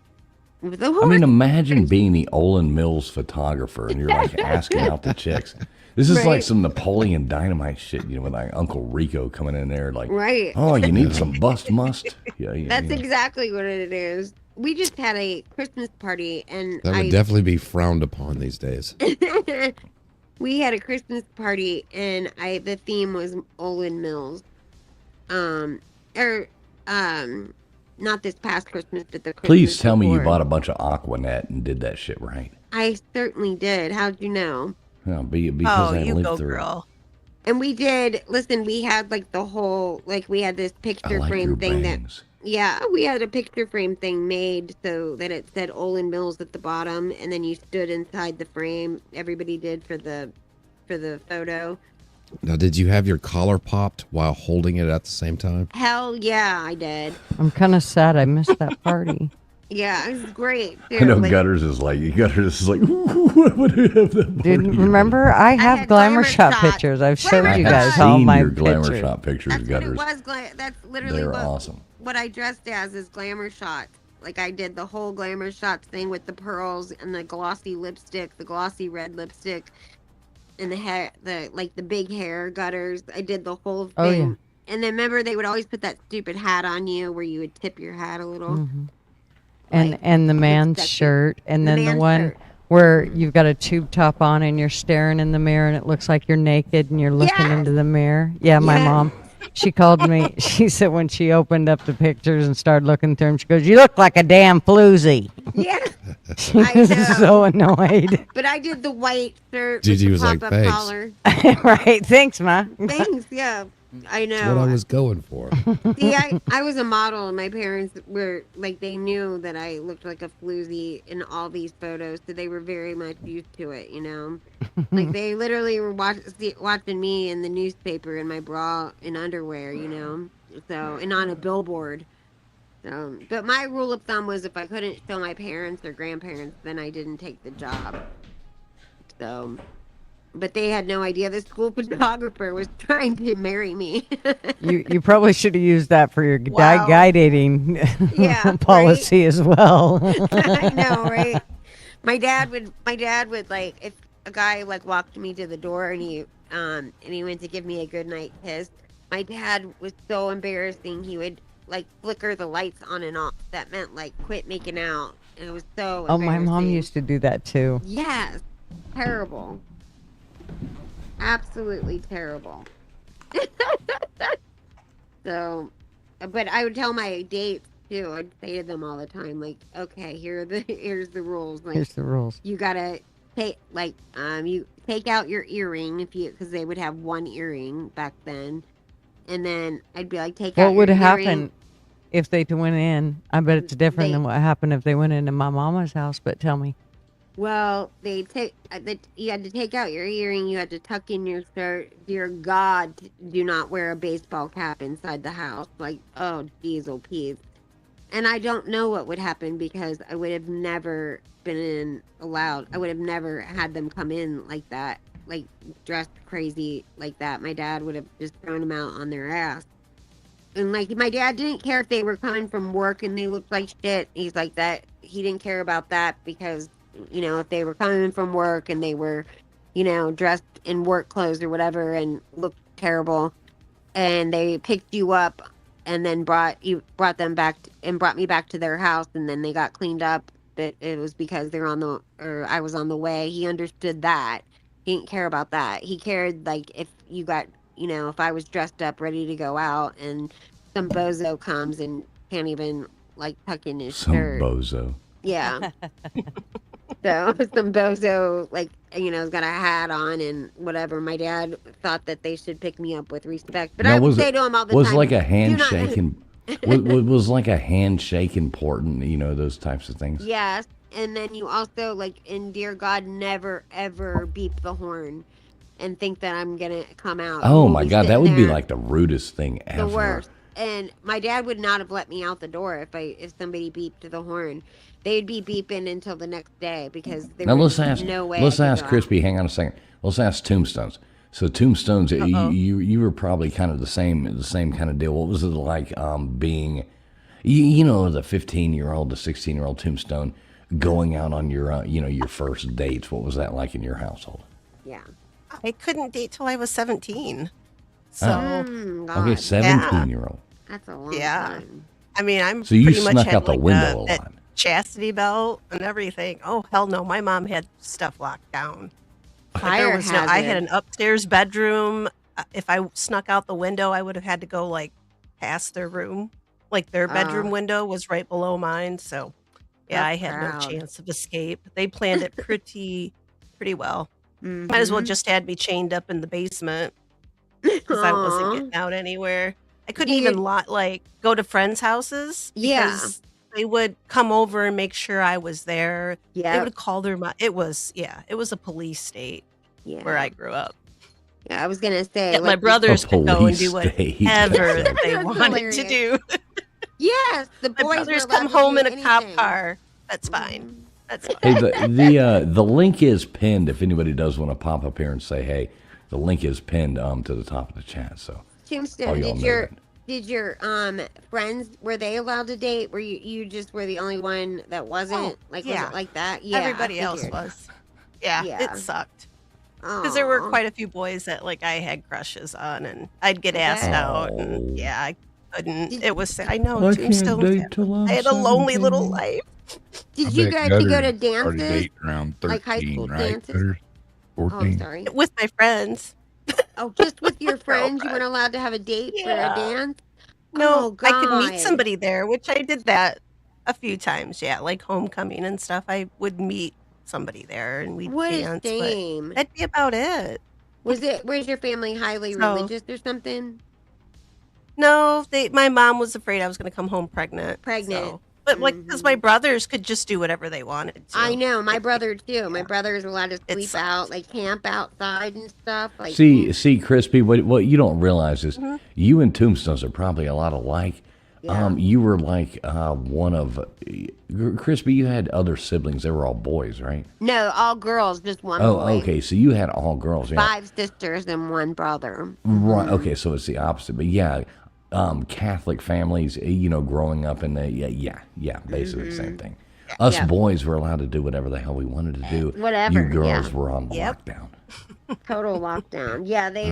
With a I horse. mean, imagine being the Olin Mills photographer and you're like asking out the chicks. This is like Right. some Napoleon Dynamite shit, with like Uncle Rico coming in there like, Right. oh, you need some bust must? Yeah, That's exactly what it is. we just had a Christmas party, and That would definitely be frowned upon these days. we had a Christmas party, and the theme was Olin Mills. Or not this past Christmas, but the Christmas Please tell me you before. bought a bunch of Aquanet and did that shit right. I certainly did. How'd you know? No, because I you lived go, through girl. And we did. Listen, we had like the whole we had this it. I picture like frame your thing bangs. yeah, we had a picture frame thing made so that it said Olin Mills at the bottom, and then you stood inside the frame. Everybody did for the photo. Now, did you have your collar popped while holding it at the same time? Hell yeah, I did. I'm kind of sad I missed that party. Yeah, it was great. I know Gutters is like, what do you have that Dude, party? remember, I have had glamour glamour shot shots. pictures. I've showed Glamour you I guys have all seen my your glamour pictures. shot pictures, That's Gutters. what it was. That's literally They're what, awesome. what I dressed as is glamour shots. Like I did the whole glamour shots thing with the pearls and the glossy lipstick, the glossy red lipstick, and the hair, the big hair Gutters. I did the whole thing. Oh, yeah. And then remember they would always put that stupid hat on you where you would tip your hat a little. Mhm. Like, And the it's man's sexy. shirt, and The then the man's one shirt. where you've got a tube top on and you're staring in the mirror and it looks like you're naked and you're looking Yes. into the mirror. Yeah, my Yes. mom. She called me. She said when she opened up the pictures and started looking through them, she goes, "You look like a damn floozy." Yeah. She I was know. so annoyed. But I did the white shirt Gigi with was the like, pop-up "Thanks." collar. Right. Thanks, Ma. Thanks, yeah. I know. That's what I was going for. See, I was a model, and my parents were like, they knew that I looked like a floozy in all these photos, so they were very much used to it, you know? Like, they literally were watching me in the newspaper in my bra and underwear, you know? So, and on a billboard. So, but my rule of thumb was if I couldn't show my parents or grandparents, then I didn't take the job. So, but they had no idea the school photographer was trying to marry me. You probably should have used that for your Wow. guy dating Yeah, policy as well. I know, right? My dad would like if a guy like walked me to the door and he went to give me a good night kiss. My dad was so embarrassing. He would like flicker the lights on and off. That meant like quit making out. And it was so Oh, my mom embarrassing. used to do that too. Yes. Terrible. Absolutely terrible. So, but I would tell my dates too. I'd say to them all the time, like, okay, here's the rules. Like, Here's the rules. you gotta take you take out your earring because they would have one earring back then, and then I'd be like, take out. What would your happen earring. if they went in? I bet it's different They- than what happened if they went into my mama's house, but tell me. Well, you had to take out your earring. You had to tuck in your shirt. Dear God, do not wear a baseball cap inside the house. Like, oh, geez, oh, peas. And I don't know what would happen because I would have never been allowed. I would have never had them come in like that, like dressed crazy like that. My dad would have just thrown them out on their ass. And like my dad didn't care if they were coming from work and they looked like shit. He's like that. He didn't care about that because, you know, if they were coming from work and they were, you know, dressed in work clothes or whatever and looked terrible, and they picked you up and then brought them back and brought me back to their house, and then they got cleaned up, that it was because I was on the way. He understood that. He didn't care about that. He cared like if you got, you know, if I was dressed up ready to go out and some bozo comes and can't even like tuck in his Some shirt. bozo. Yeah. So some bozo, like, you know, has got a hat on and whatever. My dad thought that they should pick me up with respect, but Now, I would was say it- to him all the was time, like a "Do not-" handshake was like a handshake important, you know, those types of things. Yes, and then you also like, and dear God, never ever beep the horn and think that I'm gonna come out. Oh We'll my be God, that sitting would be there, like the rudest thing ever. the worst. And my dad would not have let me out the door if somebody beeped the horn. They'd be beeping until the next day because there Now was let's ask. no way. Let's I could ask go out. Crispy. Hang on a second. Let's ask Tombstones. So Tombstones, you were probably kind of the same kind of deal. What was it like being, you know, the 15-year-old, the 16-year-old Tombstone going out on your you know, your first dates? What was that like in your household? Yeah. I couldn't date till I was 17. So, Okay, God, 17-year-old. that's a long yeah. time. I mean, I'm So you pretty much snuck had out the like window a that lot. chastity belt and everything. Oh, hell no. My mom had stuff locked down. Fire I had hazard. an upstairs bedroom. If I snuck out the window, I would have had to go like past their room. Like their bedroom window was right below mine. So yeah, I That's had no proud. chance of escape. They planned it pretty well. Might as well just had me chained up in the basement because I wasn't Aw. getting out anywhere. I couldn't Do you- even go to friends' houses Yeah. because they would come over and make sure I was there. They Yeah. would call their mom. It was a police state where I grew up. Yeah, I was gonna say. Yeah, my like, brothers could go and do police state. whatever That's they That's wanted to do. Yes, the My boys brothers were allowed come to home do in a cop anything. car. That's fine. That's fine. Hey, the link is pinned. If anybody does want to pop up here and say, hey, the link is pinned to the top of the chat. So Tombstone, all y'all know that. did your friends, were they allowed to date? Were you just were the only one that wasn't? Was yeah. it like that? Yeah, I Everybody else figured. was. Yeah, Yeah. it sucked. Because there were Aw. quite a few boys that like I had crushes on, and I'd get asked bet. out, and yeah, I couldn't. Did- It was. I know. I Tombstone. can't date till I'm I had a lonely little 17. life. Did you guys to go to Started dances? dating around 13, Like high school right? dances? Gutters? Oh, 14. sorry. With my friends. Oh, just with your friends, you weren't allowed to have a date for a Yeah. dance? No, Oh, I could meet God. somebody there, which I did that a few times. Yeah, like homecoming and stuff. I would meet somebody there, and we'd What a dance. But shame. that'd be about it. Was your family highly So- religious or something? No, my mom was afraid I was going to come home pregnant. Pregnant. so- But like, because my brothers could just do whatever they wanted to. I know, my brother too. My brothers were allowed to It sleep sucked. out, like camp outside and stuff. Like See, Crispy, what you don't realize is Mm-hmm. you and Tombstones are probably a lot alike. Yeah. You were like one of Crispy. You had other siblings. They were all boys, right? No, all girls, just one Oh, boy. okay. So you had all girls. Yeah. 5 sisters and 1 brother. Right. Okay. So it's the opposite. But yeah, Catholic families, growing up in the basically the same thing. Us Yeah. boys were allowed to do whatever the hell we wanted to do. Whatever, You girls yeah. were on Yep. lockdown. Total lockdown. Yeah, they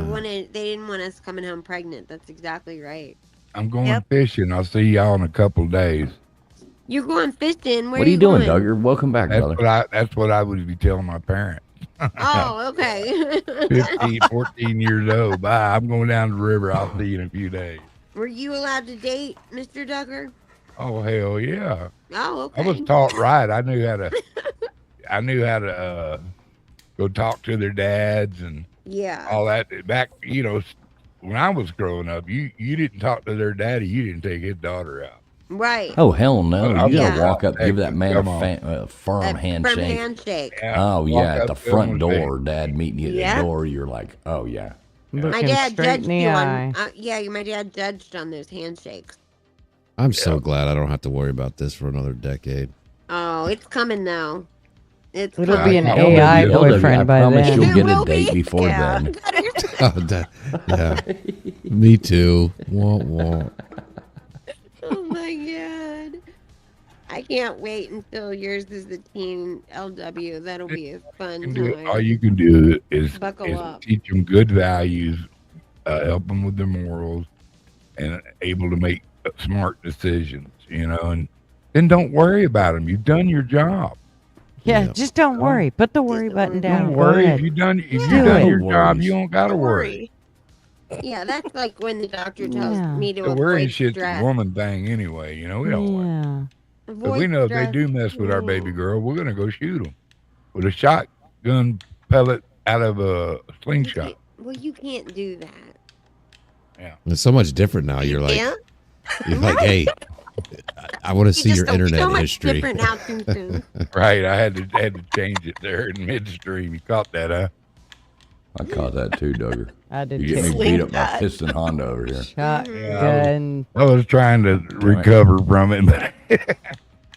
didn't want us coming home pregnant. That's exactly right. I'm going Yep. fishing. I'll see y'all in a couple days. You're going fishing. Where What are you doing, going? Duggar? Welcome back, brother. That's what I would be telling my parents. Oh, okay. 15, 14 years old. Bye. I'm going down the river. I'll see you in a few days. Were you allowed to date, Mr. Duggar? Oh hell yeah! Oh, okay. I was taught right. I knew how to go talk to their dads and Yeah. all that. Back, when I was growing up, you didn't talk to their daddy. You didn't take his daughter out. Right. Oh hell no! Oh, You gotta yeah. walk up, give that man Come a on. firm A handshake. Firm handshake. Oh Walk yeah, at up the to them front and door, Dad meeting you at Yeah. the door. You're like, oh yeah. My Looking dad straight judged in the you eye. on. Yeah, my dad judged on those handshakes. I'm so glad I don't have to worry about this for another decade. Oh, it's coming though. It's It'll coming. be an LW, AI LW, boyfriend I by promise then. you'll It get a will be. date before Yeah. then. Oh, yeah, me too. Wah, wah. Oh my god. I can't wait until yours is the teen LW. That'll be a fun All time. you can do is Buckle up. teach them good values, help them with their morals, and able to make smart decisions. And then don't worry about them. You've done your job. Yeah, Yeah. just don't worry. Put the worry button down. Don't Go worry ahead. if you've done Do your it. job. You don't gotta worry. Yeah, that's like when the doctor tells Yeah. me to The worrying avoid shit's a stress. woman thing anyway. We don't worry. Yeah. But we know if they stress. do mess with our baby girl, we're gonna go shoot them with a shotgun pellet out of a slingshot. Well, you can't do that. It's so much different now. You're like, can't? hey, I want to see just your don't- internet So much history. different now, too soon. Right? I had to change it there in midstream. You caught that, huh? I caught that too, Duggar. I did You get too. me beat up by Slingshot. Piston Honda over here. Shotgun. I was trying to recover from it, but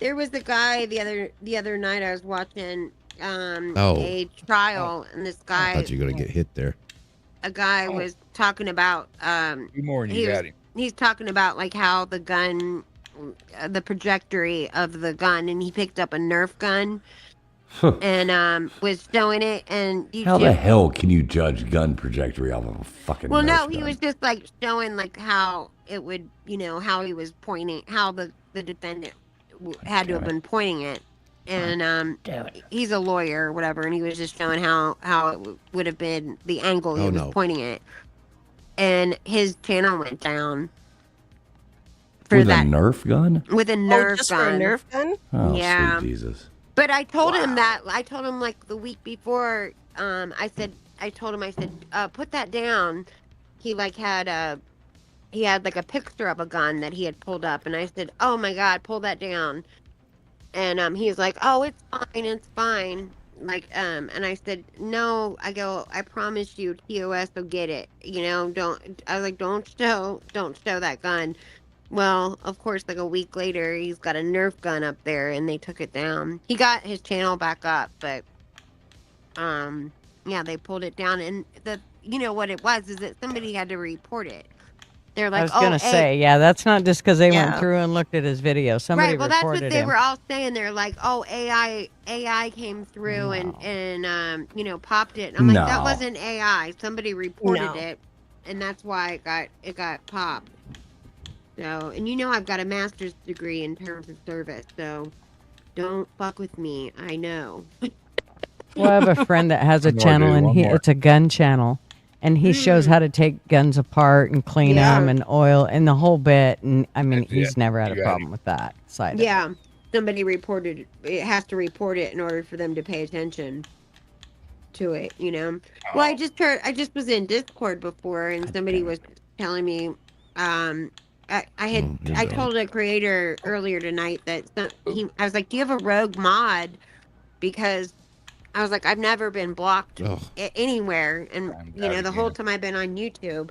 There was a guy the other night I was watching Oh. a trial, and this I guy, thought you were gonna get hit there. a guy was talking about two more than he you was- got him. he's talking about like how the gun, the trajectory of the gun, and he picked up a Nerf gun and was showing it, and you How should- the hell can you judge gun trajectory off of a fucking? well, no, Nerf he gun? was just like showing like how it would, how he was pointing, how the defendant had to have been pointing it. And he's a lawyer or whatever, and he was just showing how it would have been the angle he Oh, was no. pointing it. And his channel went down for With that a Nerf gun? with a Nerf just gun. for a Nerf gun? Oh, Yeah. sweet Jesus. But I told him like the week before. I told him put that down. He like had like a picture of a gun that he had pulled up, and I said, oh my God, pull that down. And he was like, oh, it's fine. Like, and I said, no, I promise you, TOS will get it. I was like, don't show that gun. Well, of course, like a week later, he's got a Nerf gun up there, and they took it down. He got his channel back up, but, yeah, they pulled it down. And what it was is that somebody had to report it. They're like, I was gonna say, yeah, that's not just because they went through and looked at his video. Somebody right. Well, that's reported what they him. were all saying. They're like, oh, AI came through and popped it. And I'm like, that No. wasn't AI. Somebody reported No. it, and that's why it got popped. So, and I've got a master's degree in terms of service, so don't fuck with me. I know. Well, I have a friend that has a One more, channel, dude, and one more. it's a gun channel, and he shows how to take guns apart and clean Yeah. them and oil and the whole bit. And I mean, That's he's it. never had You a got problem with that side. Yeah, somebody reported. It has to report it in order for them to pay attention to it. Well, I just was in Discord before, and somebody was telling me, I told a creator earlier tonight that I was like, do you have a rogue mod? Because I was like, I've never been blocked anywhere, and the whole time I've been on YouTube,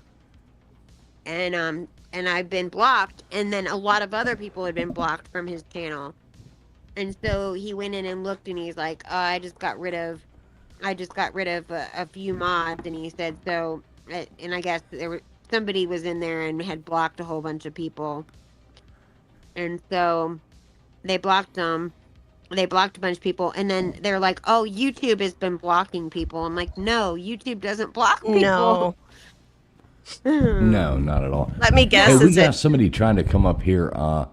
and I've been blocked, and then a lot of other people had been blocked from his channel, and so he went in and looked, and he's like, oh, I just got rid of a few mods, and he said so, and I guess somebody was in there and had blocked a whole bunch of people, and so they blocked them. They blocked a bunch of people, and then they're like, oh, YouTube has been blocking people. I'm like, no, YouTube doesn't block people. No. No, not at all. Let me guess. Hey, we Is got it? somebody trying to come up here. I'm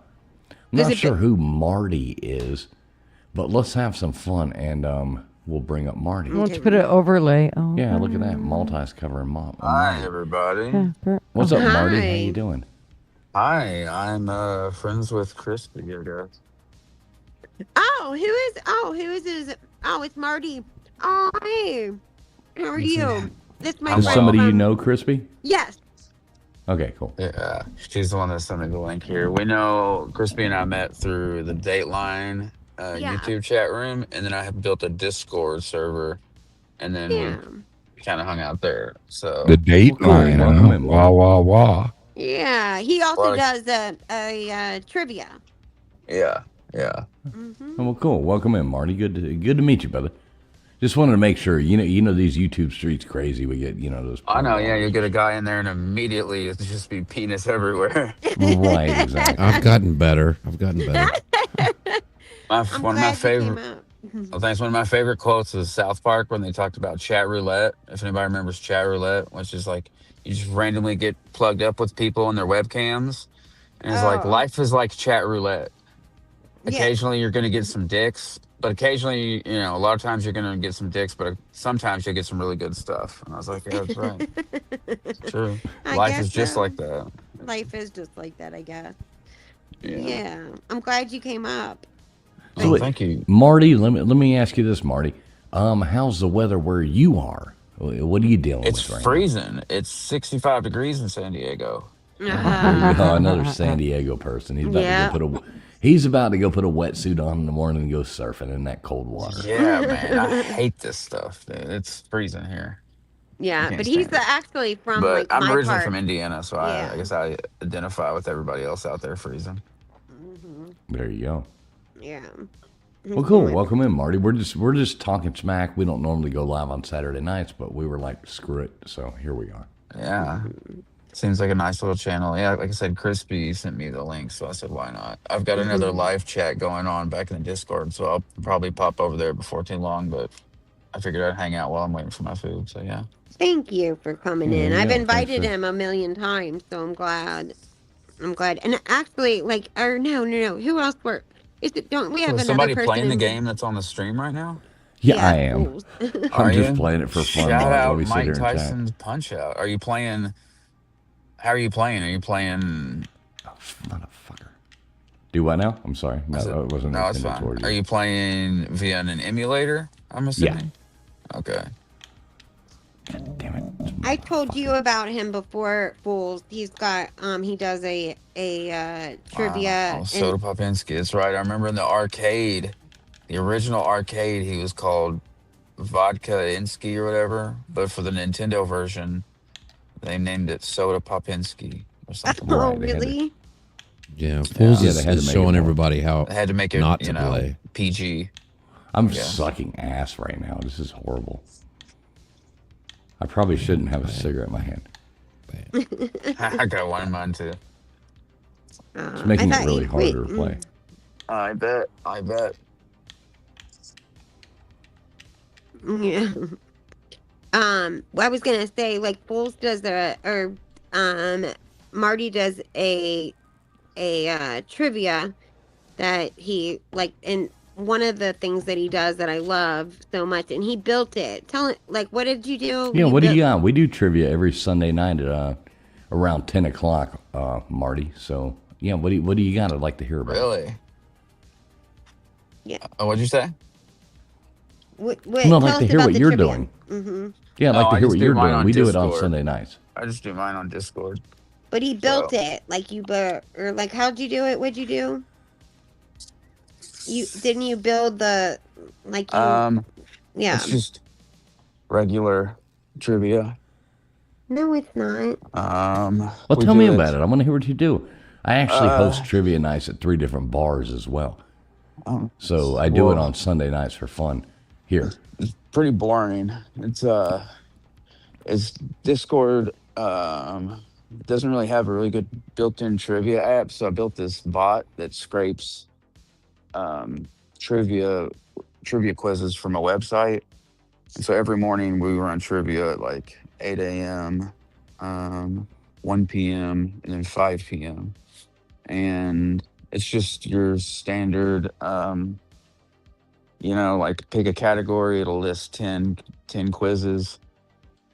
not it sure who Marty is, but let's have some fun, and we'll bring up Marty. Let's put an overlay. Oh, Yeah, look at that. Maltese covering mom. Hi, everybody. What's up, Marty? How Hi. you doing? Hi, I'm friends with Crispy, I guess. Oh, who is it? Oh, it's Marty. Oh, hey. How are you? This is my Is friend somebody you from- know, Crispy? Yes. Okay, cool. Yeah, she's the one that sent me the link here. We know Crispy and I met through the Dateline Yeah. YouTube chat room, and then I have built a Discord server, and then Yeah. we kind of hung out there. So The Dateline, welcome huh? in, Wah, wah, wah. Yeah. He also Well, does a trivia. yeah. Mm-hmm. Oh, well, cool. Welcome in, Marty. Good to meet you, brother. Just wanted to make sure. You know these YouTube streets crazy. We get those. I know. Yeah, you get a guy in there, and immediately it's just be penis everywhere. Right, exactly. I've gotten better. I'm One of my glad you came favorite. up. Well, thanks. One of my favorite quotes is South Park when they talked about chat roulette. If anybody remembers chat roulette, which is like you just randomly get plugged up with people on their webcams, and it's like Oh. life is like chat roulette. Yeah. Occasionally you're gonna get some dicks, but occasionally, a lot of times you're gonna get some dicks, but sometimes you'll get some really good stuff. And I was like, yeah, that's right. It's true. I Life guess is just so. like that. Life is just like that, I guess. Yeah. Yeah. I'm glad you came up. Oh, thank you. Marty, let me ask you this, Marty. How's the weather where you are? What are you dealing It's with right freezing. It's 65 degrees in San Diego. now? Oh, another San Diego person. He's about to go put a wetsuit on in the morning and go surfing in that cold water. Yeah, man. I hate this stuff, dude. It's freezing here. Yeah, can't but he's stand it. actually from But like I'm my originally part. from Indiana, so Yeah. I guess I identify with everybody else out there freezing. There you go. Yeah. Well, cool. Welcome in, Marty. We're just talking smack. We don't normally go live on Saturday nights, but we were like, screw it. So here we are. Yeah. Seems like a nice little channel. Yeah, like I said, Crispy sent me the link, so I said, why not? I've got another live chat going on back in the Discord, so I'll probably pop over there before too long, but I figured I'd hang out while I'm waiting for my food, so yeah. Thank you for coming in. Yeah, I've thanks invited for- him a million times, so I'm glad. And actually, no. Who else were? Don't we So have is another somebody person playing the in? game that's on the stream right now? Yeah, I Yeah, am. fools. Are I'm just you? playing it for fun, Shout Marty. Let out me sit Mike here and chat. Tyson's Punch Out. Are you playing? How are you playing? Are you playing? Oh, motherfucker. Do what now? I'm sorry. No, I wasn't No, it's intended fine. toward Are you. you playing via an emulator? I'm Yeah. assuming. Okay. God damn it. I told you about him before, fools. He's got he does a trivia Oh, and Soda Popinski. It's right. I remember in the arcade, the original arcade, he was called Vodka Insky or whatever. But for the Nintendo version, they named it Soda Popinski or something. oh Right. They had to, really? Yeah, Fools yeah, is, they had to is make it showing more. everybody how They had to make it, not you to know, play. PG. I'm I guess. sucking ass right now. This is horrible. I probably shouldn't have a cigarette in my hand. I got one in mine too. It's making it really harder to play. I bet. I bet. Yeah. I was gonna say like Fools does Marty does a trivia that he like, and one of the things that he does that I love so much, and he built it. Tell it like, what did you do? Yeah, what do you got? We do trivia every Sunday night at around 10 o'clock, Marty. So, yeah, what do you got? I'd like to hear about. Really? Yeah. What'd you say? What, No, I'd like to hear what you're doing. Mm-hmm. Yeah, I'd like to hear what you're doing. We do it on Discord. Sunday nights. I just do mine on Discord. But he built it, like or like, how'd you do it? What'd you do? Didn't you build the like you? Yeah. It's just regular trivia. No, it's not. Well, tell me about it. I want to hear what you do. I actually host trivia nights at 3 different bars as well. So I do it on Sunday nights for fun here. It's pretty boring. It's Discord. Doesn't really have a really good built-in trivia app, so I built this bot that scrapes trivia quizzes from a website. And so every morning we run trivia at like 8 a.m., 1 p.m., and then 5 p.m. And it's just your standard, like pick a category, it'll list 10 quizzes.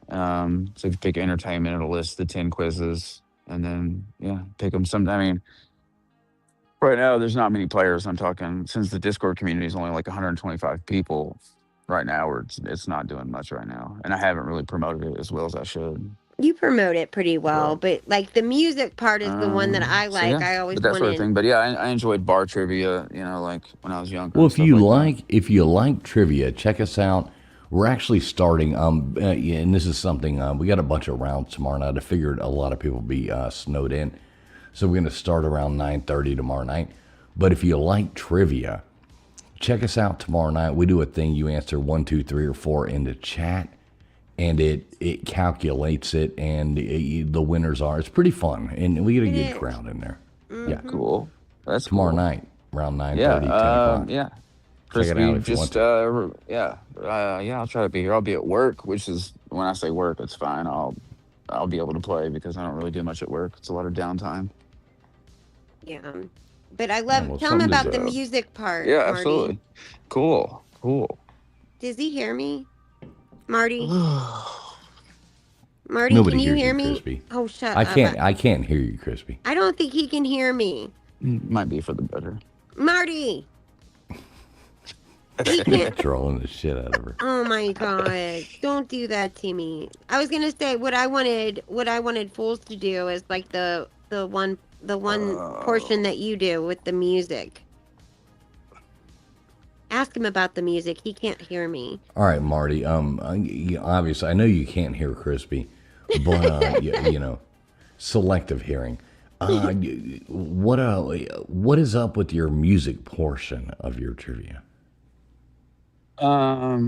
So if you pick entertainment, it'll list the 10 quizzes. And then, pick them. Right now, there's not many players. I'm talking, since the Discord community is only like 125 people right now, or it's not doing much right now. And I haven't really promoted it as well as I should. You promote it pretty well, but like the music part is the one that I like. So, I always but that wanted. sort of thing. But yeah, I enjoyed bar trivia, like when I was younger. Well, if you like trivia, check us out. We're actually starting, and this is something, we got a bunch of rounds tomorrow night. I figured a lot of people will be snowed in. So we're going to start around 9:30 tomorrow night. But if you like trivia, check us out tomorrow night. We do a thing. You answer 1, 2, 3, or 4 in the chat, and it calculates it, and the winners are. It's pretty fun, and we get a good crowd in there. Mm-hmm. Yeah, cool. That's tomorrow cool. night around 9:30, Yeah, 10 o'clock. yeah. Check it out if you want to. I'll try to be here. I'll be at work, which is, when I say work, it's fine. I'll be able to play because I don't really do much at work. It's a lot of downtime. Yeah, but I love. well, Tell him about the something's music part. Yeah, Marty. absolutely. Cool. Does he hear me, Marty? Marty, Nobody can you hears hear you, me? Crispy. Oh, shut I up! can't hear you, Crispy. I don't think he can hear me, Might be for the better. Marty. He can't. Trolling the shit out of her. Oh my god! Don't do that to me. I was gonna say what I wanted Fools to do is like the one portion that you do with the music. Ask him about the music. He can't hear me. All right, Marty. Obviously, I know you can't hear Crispy, but selective hearing. What is up with your music portion of your trivia? I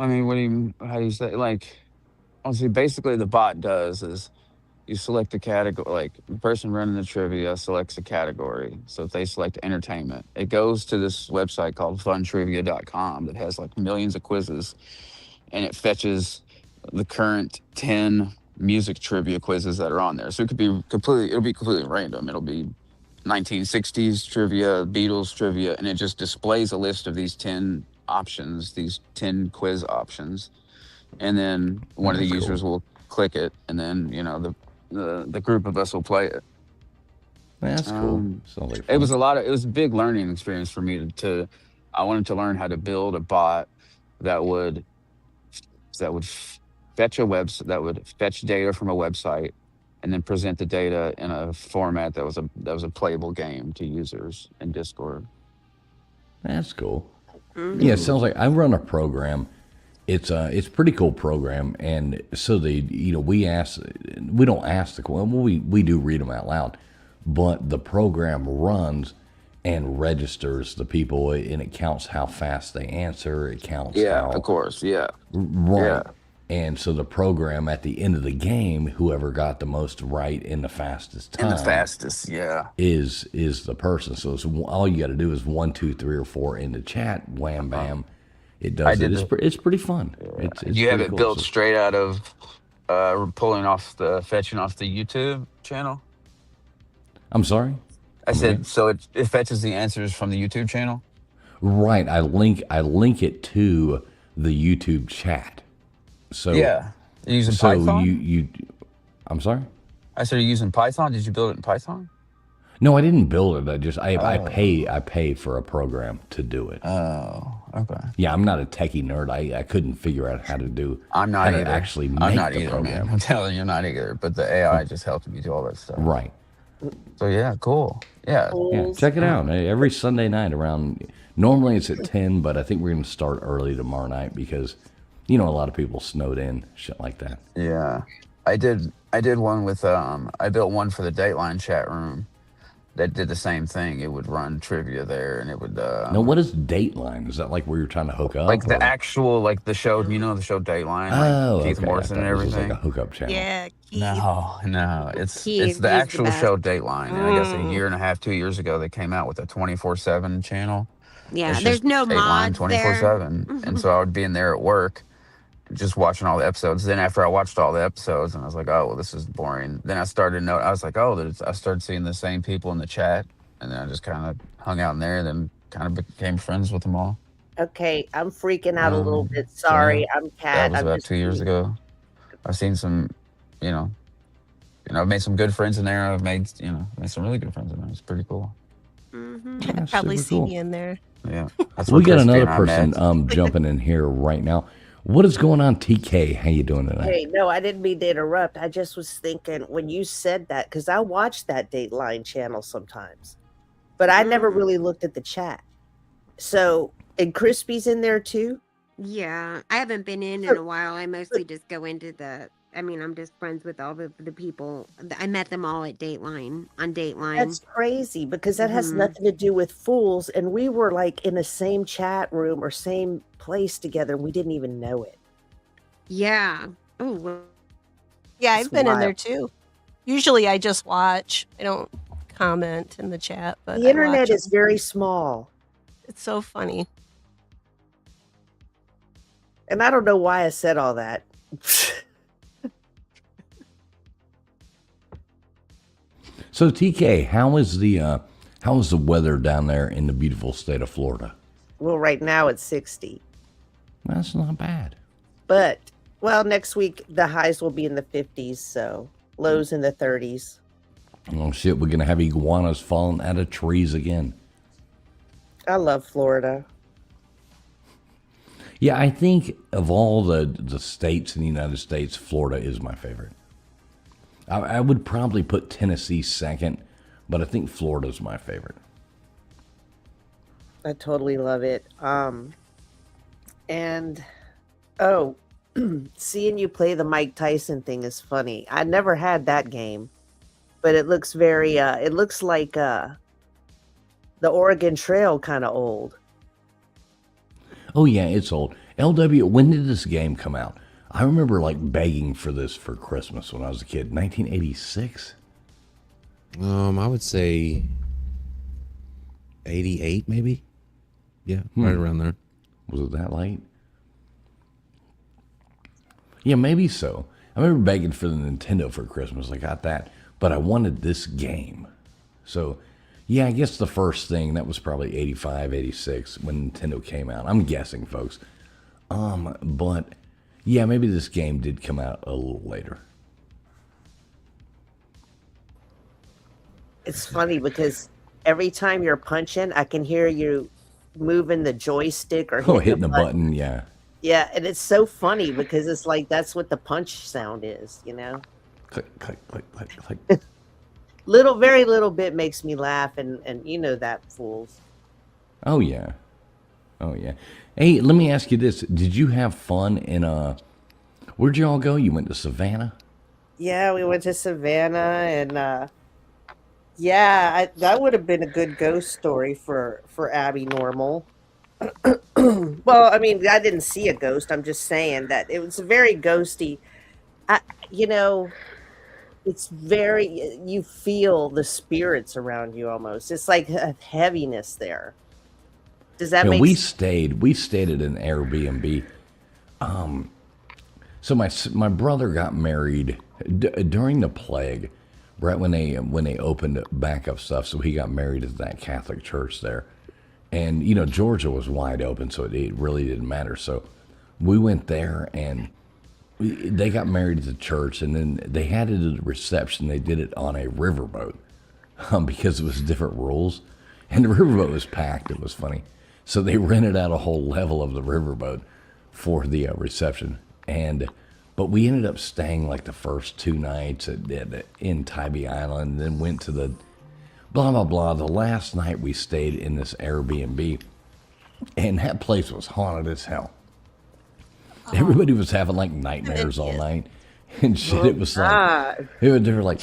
mean, how do you say? Like, honestly, basically, the bot does is you select a category. Like, the person running the trivia selects a category. So if they select entertainment, it goes to this website called funtrivia.com that has like millions of quizzes, and it fetches the current 10 music trivia quizzes that are on there. So it'll be completely random. It'll be 1960s trivia, Beatles trivia, and it just displays a list of these 10 options, these 10 quiz options. And then one of the That's users cool. will click it, and then, the group of us will play it. That's cool. Sounds like It was fun. it was a big learning experience for me I wanted to learn how to build a bot that would that would that would fetch data from a website and then present the data in a format that was a playable game to users in Discord. That's cool. Mm-hmm. Yeah, it sounds like I run a program. It's a pretty cool program, and so we don't ask the well we do read them out loud, but the program runs and registers the people, and it counts how fast they answer. It counts Yeah, how of course. Yeah. right. Yeah. And so the program at the end of the game, whoever got the most right in the fastest And the time fastest, yeah. is the person. So all you got to do is 1, 2, 3, or 4 in the chat. Wham bam, it I does it. did It's pretty fun. It's Do you have pretty it cool. built So, straight out of fetching off the YouTube channel? I'm sorry. I Come again? said, so it fetches the answers from the YouTube channel? Right. I link it to the YouTube chat. So Yeah. You're using so Python? you I'm sorry. I said, you're using Python? Did you build it in Python? No, I didn't build it. I Oh. pay for a program to do it. Oh, okay. Yeah, I'm not a techie nerd. I couldn't figure out how to do. I'm not how either. to actually make I'm not the either, program. man. I'm telling you, I'm not either. But the AI just helped me do all that stuff. Right. So yeah, cool. Yeah. Yeah, check it out. Every Sunday night around. Normally it's at 10, but I think we're going to start early tomorrow night because, a lot of people snowed in, shit like that. Yeah. I did one with I built one for the Dateline chat room that did the same thing. It would run trivia there, and it would Now, what is Dateline? Is that like where you're trying to hook up? like the or- actual the show, the show Dateline, Oh, like Keith okay. Morrison I and thought it was just everything. like a hookup channel. Yeah, Keith. No, it's Keith, the he's the actual best. show Dateline. And I guess a year and a half, 2 years ago, they came out with a 24/7 channel. Yeah, It's there's just no Dateline mods there. 24/7, and so I would be in there at work, just watching all the episodes. Then after I watched all the episodes, and I was like, oh well, this is boring. Then I started to I was like, I started seeing the same people in the chat, and then I just kind of hung out in there, and then kind of became friends with them all. Okay, I'm freaking out a little bit. So, Sorry, yeah, I'm that Kat. was I'm about just 2 years ago. I've seen some, I've made some good friends in there. I've made some really good friends in there. It's pretty cool. Mm-hmm. Probably super see cool. me in there. Yeah, that's We where got Christy another and I person met. jumping in here right now. What is going on, TK? How you doing tonight? Hey, no, I didn't mean to interrupt. I just was thinking when you said that, because I watch that Dateline channel sometimes, but I never really looked at the chat. So, and Crispy's in there too? Yeah, I haven't been in a while. I mostly just go into I'm just friends with all the people. I met them all at Dateline, on Dateline. That's crazy because that has Mhm. nothing to do with fools. And we were like in the same chat room or same place together. And we didn't even know it. Yeah. Oh, well, Yeah, It's I've been in there wild. too. Usually I just watch. I don't comment in the chat, but The I internet watch is 'em. very small. It's so funny. And I don't know why I said all that. So TK, how is the weather down there in the beautiful state of Florida? Well, right now it's 60. That's not bad. But, well, next week the highs will be in the 50s. So lows in the 30s. Oh shit, we're gonna have iguanas falling out of trees again. I love Florida. Yeah, I think of all the states in the United States, Florida is my favorite. I would probably put Tennessee second, but I think Florida's my favorite. I totally love it. And oh, seeing you play the Mike Tyson thing is funny. I never had that game, but it looks very it looks like the Oregon Trail kind of old. Oh yeah, it's old. LW, when did this game come out? I remember like begging for this for Christmas when I was a kid. 1986? I would say 88 maybe. Yeah, right around there. Was it that late? Yeah, maybe so. I remember begging for the Nintendo for Christmas. I got that, but I wanted this game. So Yeah, I guess the first thing, that was probably 85, 86 when Nintendo came out. I'm guessing, folks. But yeah, maybe this game did come out a little later. It's funny because every time you're punching, I can hear you moving the joystick or Hitting the button, yeah. Yeah, and it's so funny because it's like that's what the punch sound is, you know? Click, click, click, click, click. Very little bit makes me laugh, and you know that, fools. Oh, yeah. Oh, yeah. Hey, let me ask you this. Did you have fun in, where'd you all go? You went to Savannah? Yeah, we went to Savannah, and, yeah, that would have been a good ghost story for Abby Normal. Well, I mean, I didn't see a ghost. I'm just saying that it was very ghosty. You know, it's very, you feel the spirits around you almost. It's like a heaviness there. Does that Yeah, make we sense? stayed at an Airbnb. So my brother got married during the plague, right when they opened back up stuff. So he got married at that Catholic church there, and Georgia was wide open, so it really didn't matter. So we went there, and they got married at the church, and then they had it at a reception. They did it on a riverboat because it was different rules, and the riverboat was packed. It was funny. So they rented out a whole level of the riverboat for the reception, but we ended up staying like the first 2 nights in Tybee Island, and then went to the blah blah blah. The last night we stayed in this Airbnb, and that place was haunted as hell. Everybody was having like nightmares all night and shit. It was like they were like,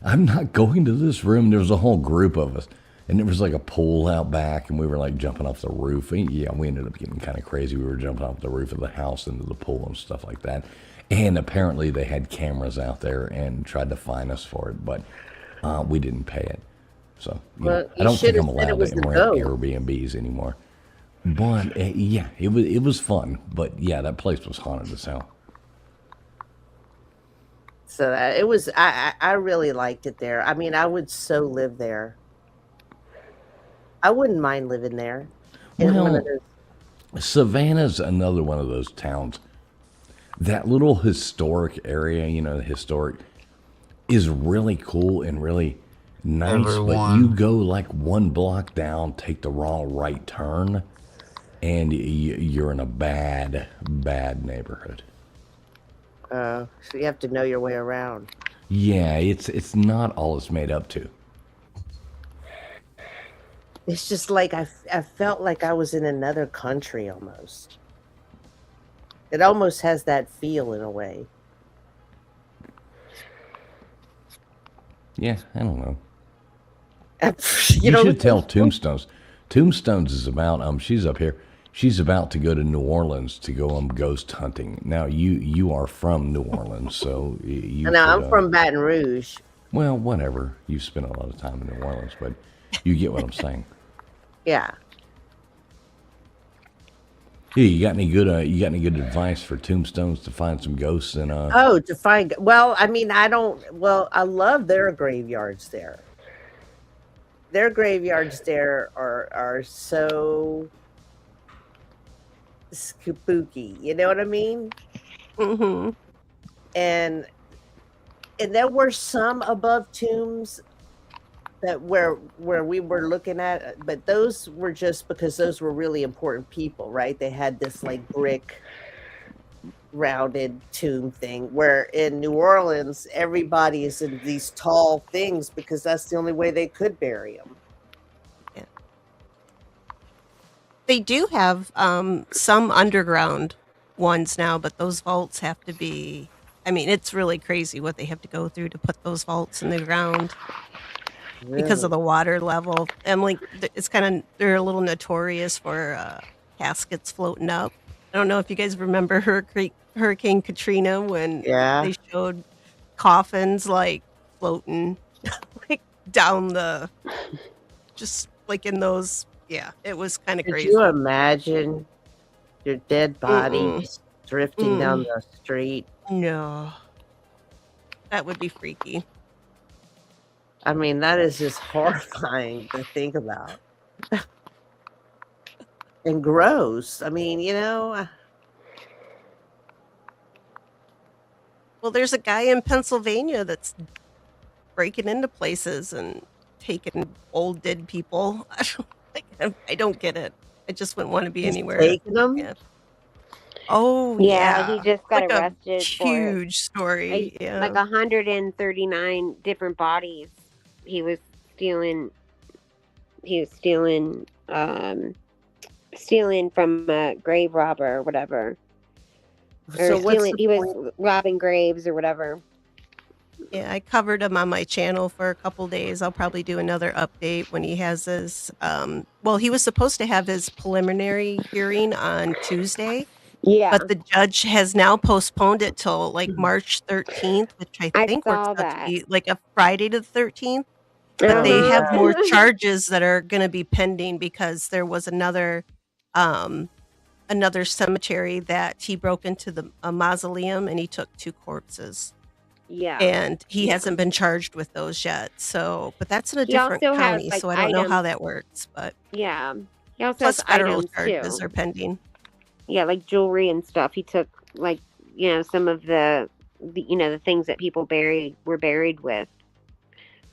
I'm not going to this room. There was a whole group of us, and there was like a pool out back, and we were like jumping off the roof. And yeah, we ended up getting kind of crazy. We were jumping off the roof of the house into the pool and stuff like that. And apparently they had cameras out there and tried to fine us for it, but we didn't pay it. So I don't think I'm allowed to rent Airbnbs anymore. But yeah, it was fun. But yeah, that place was haunted as hell. So it was. I really liked it there. I mean, I would so live there. I wouldn't mind living there. Well, Savannah's another one of those towns. That little historic area, the historic, is really cool and really nice. But you go like 1 block down, take the wrong right turn, and you're in a bad neighborhood. So you have to know your way around. Yeah, it's not all it's made up to. It's just like I felt like I was in another country almost. It almost has that feel in a way. Yeah, I don't know. you should tell Tombstones. Tombstones is about she's up here. She's about to go to New Orleans to go ghost hunting. Now you are from New Orleans, so you. No, I'm from Baton Rouge. Well, whatever. You spent a lot of time in New Orleans, but you get what I'm saying. Yeah. Yeah, you got any good advice for Tombstones to find some ghosts and Oh, to find I mean, I love their graveyards there. Their graveyards there are so spooky, you know what I mean? Mm-hmm. And there were some above tombs that where we were looking at, but those were just because those were really important people, right? They had this like brick rounded tomb thing, where in New Orleans everybody is in these tall things because that's the only way they could bury them. Yeah. They do have some underground ones now, but those vaults have to be, I mean, it's really crazy what they have to go through to put those vaults in the ground. Because of the water level, and like it's they're a little notorious for caskets floating up. I don't know if you guys remember Hurricane Katrina when they showed coffins like floating like down the, just like in those. Yeah, it was kind of crazy. Could you imagine your dead body just drifting down the street? No, that would be freaky. I mean, that is just horrifying to think about. And gross. I mean, Well, there's a guy in Pennsylvania that's breaking into places and taking old dead people. I don't get it. I just wouldn't want to be he's anywhere. taking them. Yeah. Oh Yeah, he yeah, just got like a arrested for it. huge story. Like Yeah. 139 different bodies. He was stealing. He was stealing from a grave robber or whatever. Or So what's stealing. the He was point? robbing graves or whatever. Yeah, I covered him on my channel for a couple days. I'll probably do another update when he has his well, he was supposed to have his preliminary hearing on Tuesday, Yeah, but the judge has now postponed it till like March 13th, which I I think works saw out to that. be like a Friday to the 13th. But they Oh, have more okay. charges that are going to be pending because there was another cemetery that he broke into a mausoleum and he took 2 corpses. Yeah. And he hasn't been charged with those yet. So, but that's in a He different also has county, like so I don't know how items. that works. But Yeah. He also plus has federal items charges too. are pending. Yeah, like jewelry and stuff. He took like, some of the the things that people were buried with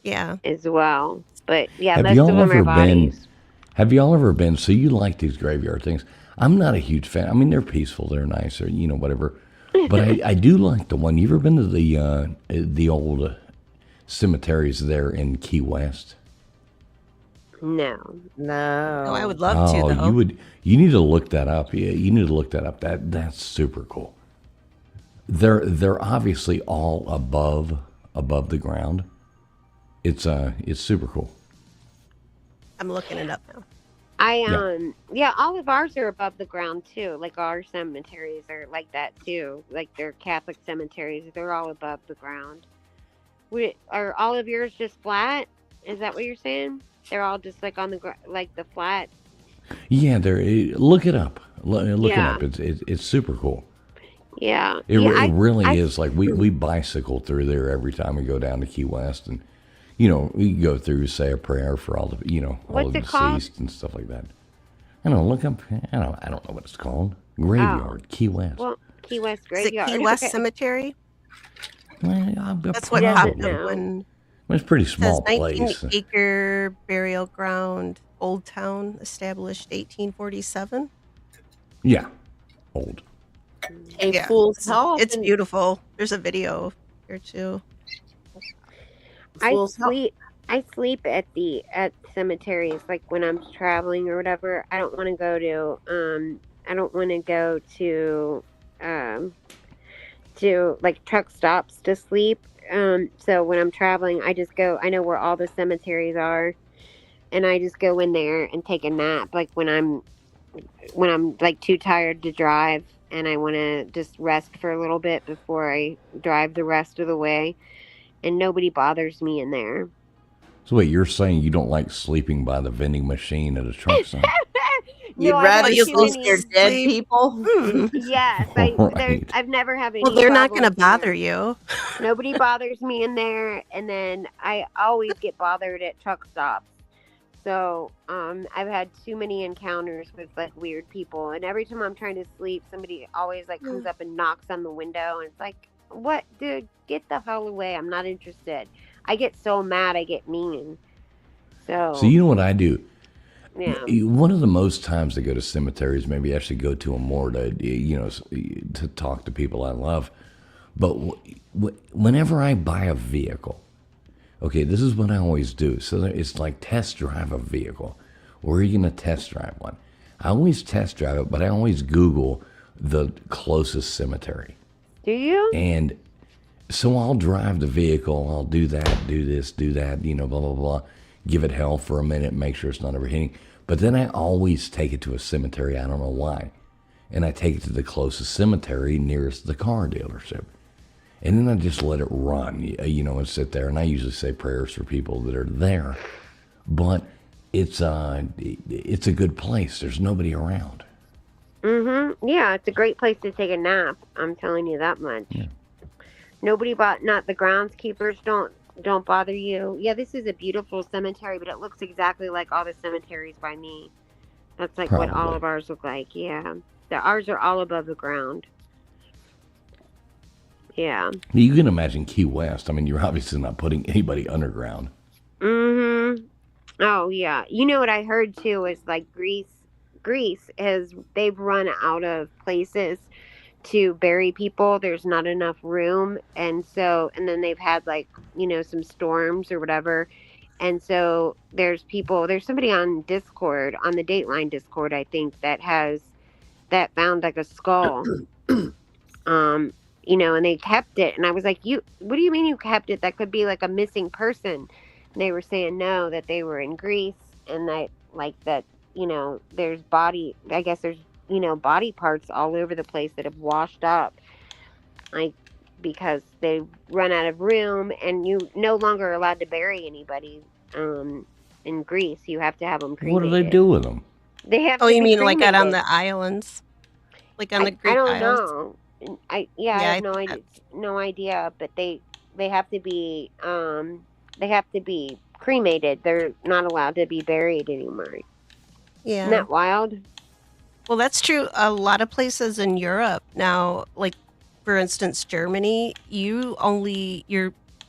Yeah. as well. But yeah, Have most y'all of them are ever been? bodies. Have y'all ever been? So you like these graveyard things? I'm not a huge fan. I mean, they're peaceful, they're nice, or whatever. But I do like the one. You ever been to the old cemeteries there in Key West? No. No, I No. would love to Oh, though. you need to look that up. Yeah, you need to look that up. That's super cool. They're obviously all above the ground. It's super cool. I'm looking it up now. All of ours are above the ground too. Like our cemeteries are like that too. Like they're Catholic cemeteries. They're all above the ground. Are all of yours just flat? Is that what you're saying? They're all just like on the like the flat. Yeah, look it up. Look it Yeah. up. It's super cool. Yeah. It really I is. Like we bicycle through there every time we go down to Key West, and we go through, say a prayer for all the all What's the it called? deceased and stuff like that. I don't know. Look up. I don't know what it's called. Graveyard, Key West. Well, Key West Is it graveyard. Key West Okay. Cemetery? Well, That's what Doesn't popped probably. up know. when It's a pretty it says small 19 place. acre burial ground, Old Town, established 1847. Yeah, old. Hey, Yeah, fools, how it's often? beautiful. There's a video here too. Fools, how? I sleep at cemeteries like when I'm traveling or whatever. I don't want to go to like truck stops to sleep. So when I'm traveling, I just go. I know where all the cemeteries are, and I just go in there and take a nap. Like when I'm like too tired to drive and I want to just rest for a little bit before I drive the rest of the way, and nobody bothers me in there. So wait, you're saying you don't like sleeping by the vending machine at a truck stop? You'd No, I rather have you too sleep lose near many. dead sleep. people? Yes, Right. I've never had any Well, they're not going to problems bother there. you. Nobody bothers me in there, and then I always get bothered at truck stops. So I've had too many encounters with like weird people, and every time I'm trying to sleep, somebody always like comes up and knocks on the window, and it's like, what, dude? Get the hell away! I'm not interested. I get so mad, I get mean. So So you know what I do? yeah, One of the most times I go to cemeteries, maybe I should go to them more to talk to people I love. But whenever I buy a vehicle, okay, this is what I always do. So it's like test drive a vehicle. Where are you going to test drive one? I always test drive it, but I always Google the closest cemetery. do you? And so I'll drive the vehicle, I'll do that, do this, do that, blah, blah, blah. Give it hell for a minute, make sure it's not overheating. But then I always take it to a cemetery, I don't know why. And I take it to the closest cemetery nearest the car dealership. And then I just let it run, and sit there. And I usually say prayers for people that are there. But it's a good place. There's nobody around. Yeah, it's a great place to take a nap. I'm telling you that much. Yeah. Not the groundskeepers don't don't bother you. Yeah, this is a beautiful cemetery, but it looks exactly like all the cemeteries by me. That's like what all Probably. of ours look like. Yeah, ours are all above the ground. Yeah. You can imagine Key West. I mean, you're obviously not putting anybody underground. Mm-hmm. Oh yeah. You know what I heard too is like Greece has they've run out of places to bury people. There's not enough room, and then they've had like some storms or whatever, and so there's somebody on Discord, on the Dateline Discord, I think, that found like a skull, um and they kept it, and I was like, what do you mean you kept it? That could be like a missing person. And they were saying no, that they were in Greece, and that like that there's body, I guess there's body parts all over the place that have washed up, like because they run out of room, and you no longer are allowed to bury anybody in Greece. You have to have them What do cremated. they do with them? They have Oh, to you be mean like out on cremated. the islands? Like on the I Greek don't Isles? know. I Yeah, have no idea, but they have to be cremated. They're not allowed to be buried anymore. Isn't yeah. that wild? Well, that's true. A lot of places in Europe now, like for instance, Germany, you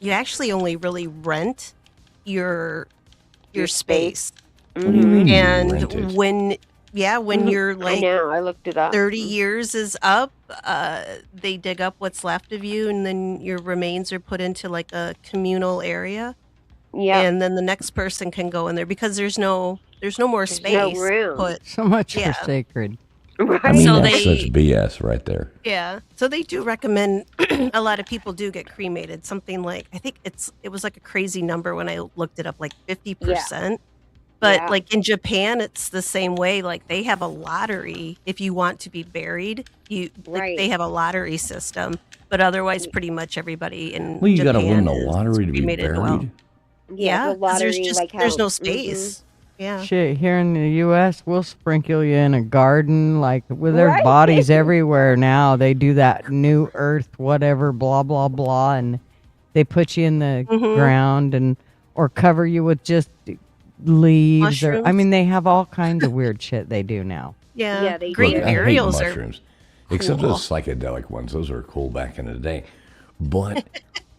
actually only really rent your space. What do you mean you And rent it? when you're I like know. I looked it up. 30 years is up, they dig up what's left of you, and then your remains are put into like a communal area. Yeah. And then the next person can go in there because there's no more space. no room. Put So much Yeah. for sacred. I mean, So that's such BS right there. Yeah. So they do recommend a lot of people do get cremated. Something like, I think it was like a crazy number when I looked it up, like 50%. But Yeah. like in Japan, it's the same way. Like they have a lottery if you want to be buried. Right. They have a lottery system, but otherwise, pretty much everybody in Well, you got to Japan win a is lottery to be cremated buried. well. Yeah, the 'cause there's lottery, just like how there's no space. Yeah. Shit, here in the U.S., we'll sprinkle you in a garden, like with their Right. bodies everywhere now. They do that new earth, whatever, blah blah blah, and they put you in the Mhm. ground or cover you with just leaves. I Mushrooms? mean, they have all kinds of weird shit they do now. Yeah. Yeah, they Green Look, I hate burials are mushrooms, except cool. those psychedelic ones. Those were cool back in the day. But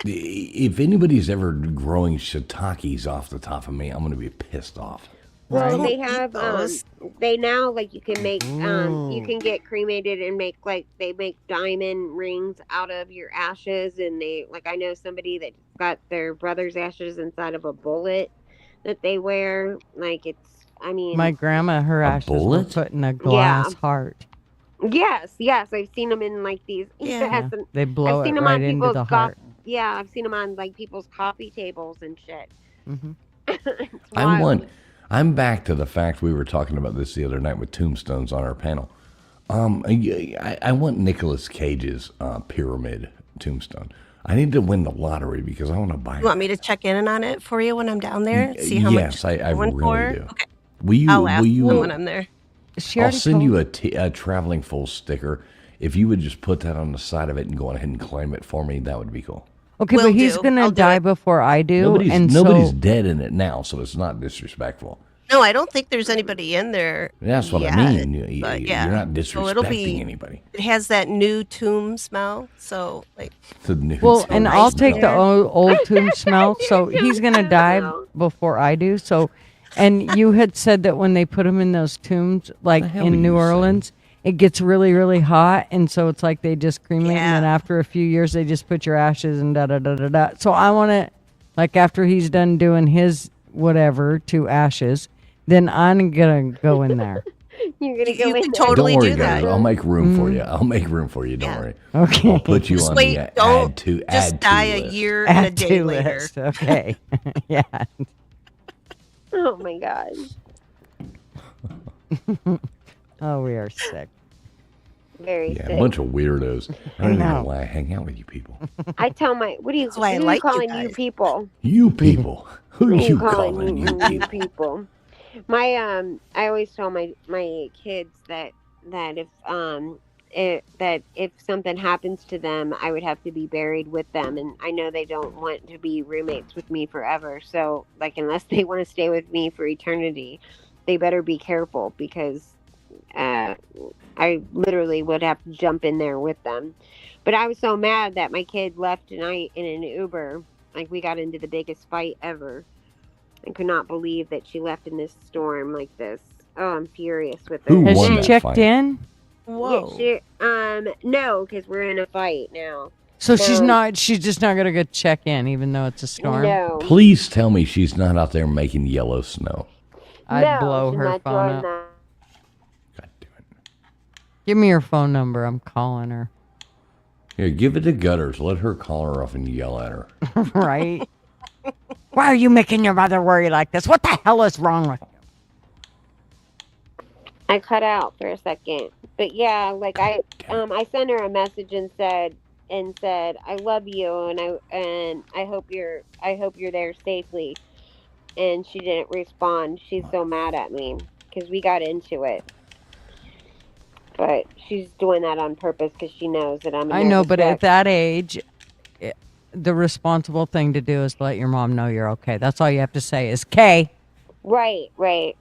if anybody's ever growing shiitakes off the top of me, I'm going to be pissed off. Well, Don't they eat have those. they now, like, you can make you can get cremated and make, like, they make diamond rings out of your ashes, and they, like, I know somebody that got their brother's ashes inside of a bullet that they wear. Like, I mean, My grandma, her A ashes were bullet? put in a glass heart. yes, I've seen them in like these. Yeah. Yeah, they blow I've seen it them right on into people's the heart. Yeah, I've seen them on like people's coffee tables and shit. Hmm. It's wild. I'm back to the fact we were talking about this the other night with tombstones on our panel. I want Nicolas Cage's pyramid tombstone. I need to win the lottery because I want to buy You want it. me to check in on it for you when I'm down there? See how much Yes, I it's going really for? do. Okay. Will I'll you? ask them when I'm there. She I'll already send told you a traveling full sticker. If you would just put that on the side of it and go ahead and claim it for me, that would be cool. Okay, Will but he's do. gonna I'll do die it. before I do, Nobody's and nobody's so dead in it now, so it's not disrespectful. No, I don't think there's anybody in there. That's what yet, I mean. but You're yeah. not So it'll disrespecting be. anybody. It has that new tomb smell, so like. The new well, so and nice I'll take the there. old tomb smell. So he's gonna die before I do. So, and you had said that when they put him in those tombs, like The hell in are New you saying? Orleans, it gets really, really hot, and so it's like they just cremate, and then Yeah. after a few years, they just put your ashes and da da da da da. So I want to, like, after he's done doing his whatever to ashes, then I'm gonna go in there. You're gonna You go in can there. totally Don't worry, do guys. that. I'll make room for you. I'll make room for you. Don't Yeah. worry. Okay. I'll put you Just on wait. the Don't add to just add die to a list. year and a Add day to later. list. Okay. Yeah. Oh my god. Oh, we are sick. Very Yeah, a sick. bunch of weirdos. I don't even know know. why I hang out with you people. I tell my what are you, That's why I who are you like you calling you guys. people? You people. Who are What are you calling you you people? people? My I always tell my kids that that if something happens to them, I would have to be buried with them, and I know they don't want to be roommates with me forever. So, like, unless they want to stay with me for eternity, they better be careful because I literally would have to jump in there with them. But I was so mad that my kid left tonight in an Uber. Like, we got into the biggest fight ever. I could not believe that she left in this storm like this. Oh, I'm furious with her. Who Has won she that checked fight? in? Whoa. Yeah, no, because we're in a fight now. So she's just not gonna go check in, even though it's a storm. No. Please tell me she's not out there making yellow snow. I'd blow she's her not phone doing up. that. Give me your phone number. I'm calling her. Here, give it to Gutters. Let her call her up and yell at her. Right? Why are you making your mother worry like this? What the hell is wrong with you? I cut out for a second, but yeah, like I sent her a message and said I love you and I hope you're there safely, and she didn't respond. She's so mad at me because we got into it, but she's doing that on purpose because she knows that I'm. I know, but at that age, the responsible thing to do is let your mom know you're okay. That's all you have to say is "K." Right.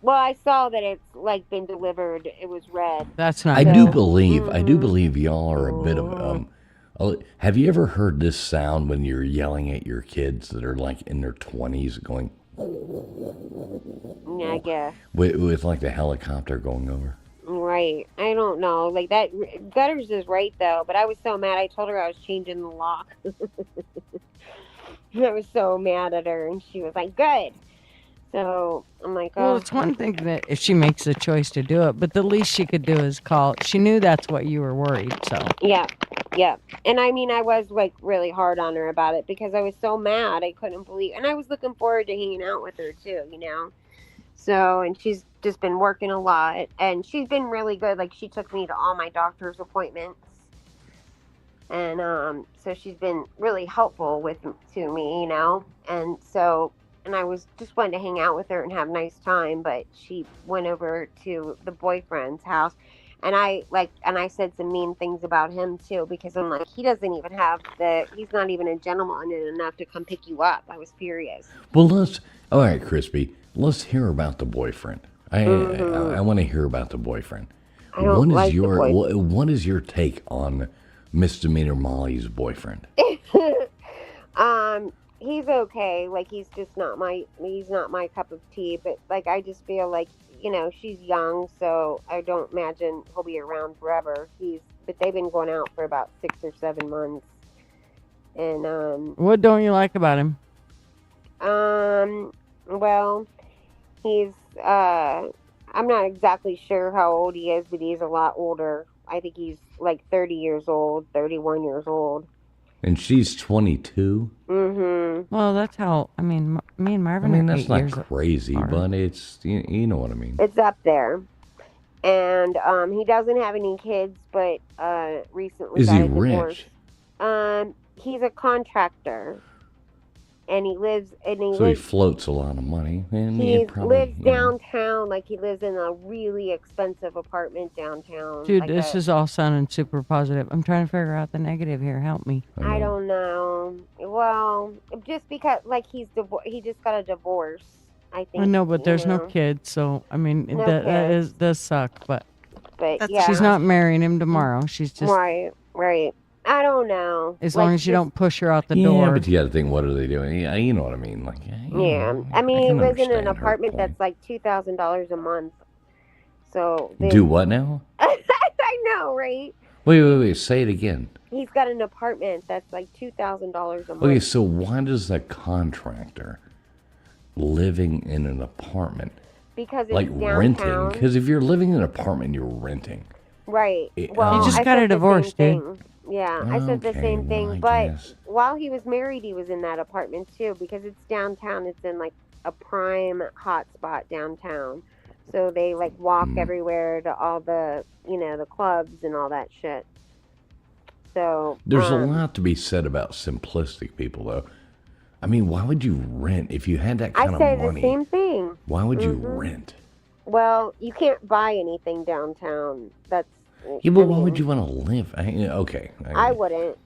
Well, I saw that it's like been delivered. It was red. That's not. I do believe y'all are a bit of have you ever heard this sound when you're yelling at your kids that are like in their 20s going Yeah, I guess. with like the helicopter going over? Right. I don't know. Like that Gutters is right though, but I was so mad. I told her I was changing the lock. I was so mad at her and she was like, "Good." So I'm like, "Oh." Well, it's one thing that if she makes the choice to do it, but the least she could do is call. She knew that's what you were worried, so. Yeah. And I mean, I was like really hard on her about it because I was so mad. I couldn't believe, and I was looking forward to hanging out with her too, you know. So, and she's just been working a lot, and she's been really good. Like, she took me to all my doctor's appointments, and so she's been really helpful to me, you know. And so, and I was just wanting to hang out with her and have a nice time, but she went over to the boyfriend's house, and I said some mean things about him too, because I'm like, he doesn't even have he's not even a gentleman enough to come pick you up. I was furious. Well, all right, Crispy, let's hear about the boyfriend. I want to hear about the boyfriend. I don't like the boyfriend. What is your take on Misdemeanor Molly's boyfriend? He's okay. Like, he's not my cup of tea, but like, I just feel like, you know, she's young, so I don't imagine he'll be around forever. But they've been going out for about 6 or 7 months. And What don't you like about him? well, he's I'm not exactly sure how old he is, but he's a lot older. I think he's like 30 years old, 31 years old. And she's 22? Mm-hmm. Well, that's how, I mean, me and Marvin I mean, are that's 8 not years crazy, apart. but it's, you know what I mean. It's up there. And he doesn't have any kids, but recently Is got he a divorce. rich? He's a contractor. And he So he floats a lot of money. And he probably, lives downtown, like he lives in a really expensive apartment downtown. Dude, like this is all sounding super positive. I'm trying to figure out the negative here. Help me. I don't know. Well, just because, like, he just got a divorce. I think. I know, but there's no know. kids, so I mean No that kids. does suck. But yeah, she's not marrying him tomorrow. She's just right. I don't know. as Like, long as you just- don't push her out the Yeah, door. but you got to think, what are they doing? Yeah, you know what I mean. Like, Yeah, I mean, he can lives in understand an her apartment point. that's like $2,000 a month. So Do what now? I know, right? Wait. Say it again. He's got an apartment that's like $2,000 a month. Okay, so why does a contractor living in an apartment Because it's like downtown. renting? Because if you're living in an apartment, you're renting. Right. It- Well, He just I got said a the divorce, same dude. thing. Yeah, I said the Okay, same thing. well, I But guess. while he was married, he was in that apartment too, because it's downtown. It's in like a prime hot spot downtown. So they like walk everywhere to all the, the clubs and all that shit. So There's a lot to be said about simplistic people, though. I mean, why would you rent if you had that I kind say of money? the same thing. Why would you Mhm. rent? Well, you can't buy anything downtown. That's Yeah, but I why would mean, you want to live? Okay. I wouldn't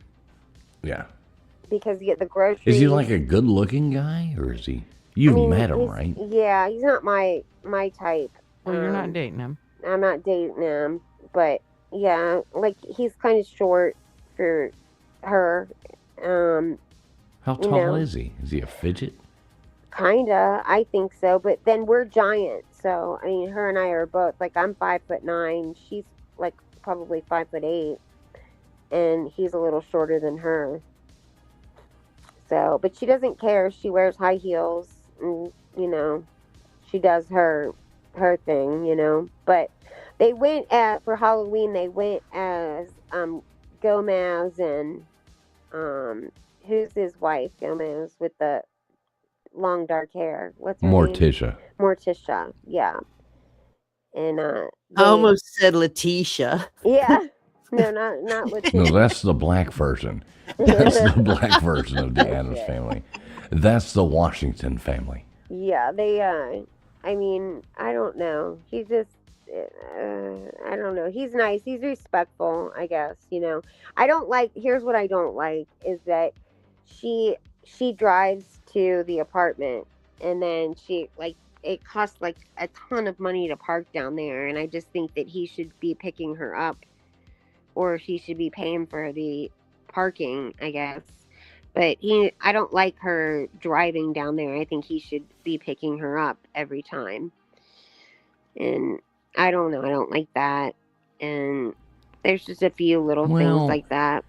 Yeah. because you get the groceries. Is he like a good-looking guy, or is he? You've met him, right? Yeah, he's not my type. Well, you're not dating him. I'm not dating him, but yeah, like he's kind of short for her. How you tall know, is he? Is he a fidget? Kinda, I think so. But then we're giant, so I mean, her and I are both like I'm 5'9". She's like probably 5'8", and he's a little shorter than her. So, but she doesn't care. She wears high heels, and she does her thing, But they went for Halloween. They went as Gomez and who's his wife? Gomez with the long dark hair. What's her name? Morticia. Morticia, yeah. And I almost said Letitia. yeah. No, not Letitia. No, that's the black version. That's the black version of the Addams family. That's the Washington family. Yeah, they. I mean, I don't know. He's just. I don't know. He's nice. He's respectful, I guess. I don't like. Here's what I don't like is that she drives to the apartment and then it costs like a ton of money to park down there, and I just think that he should be picking her up, or she should be paying for the parking, I guess. But I don't like her driving down there. I think he should be picking her up every time. And I don't know. I don't like that. And there's just a few little things like that.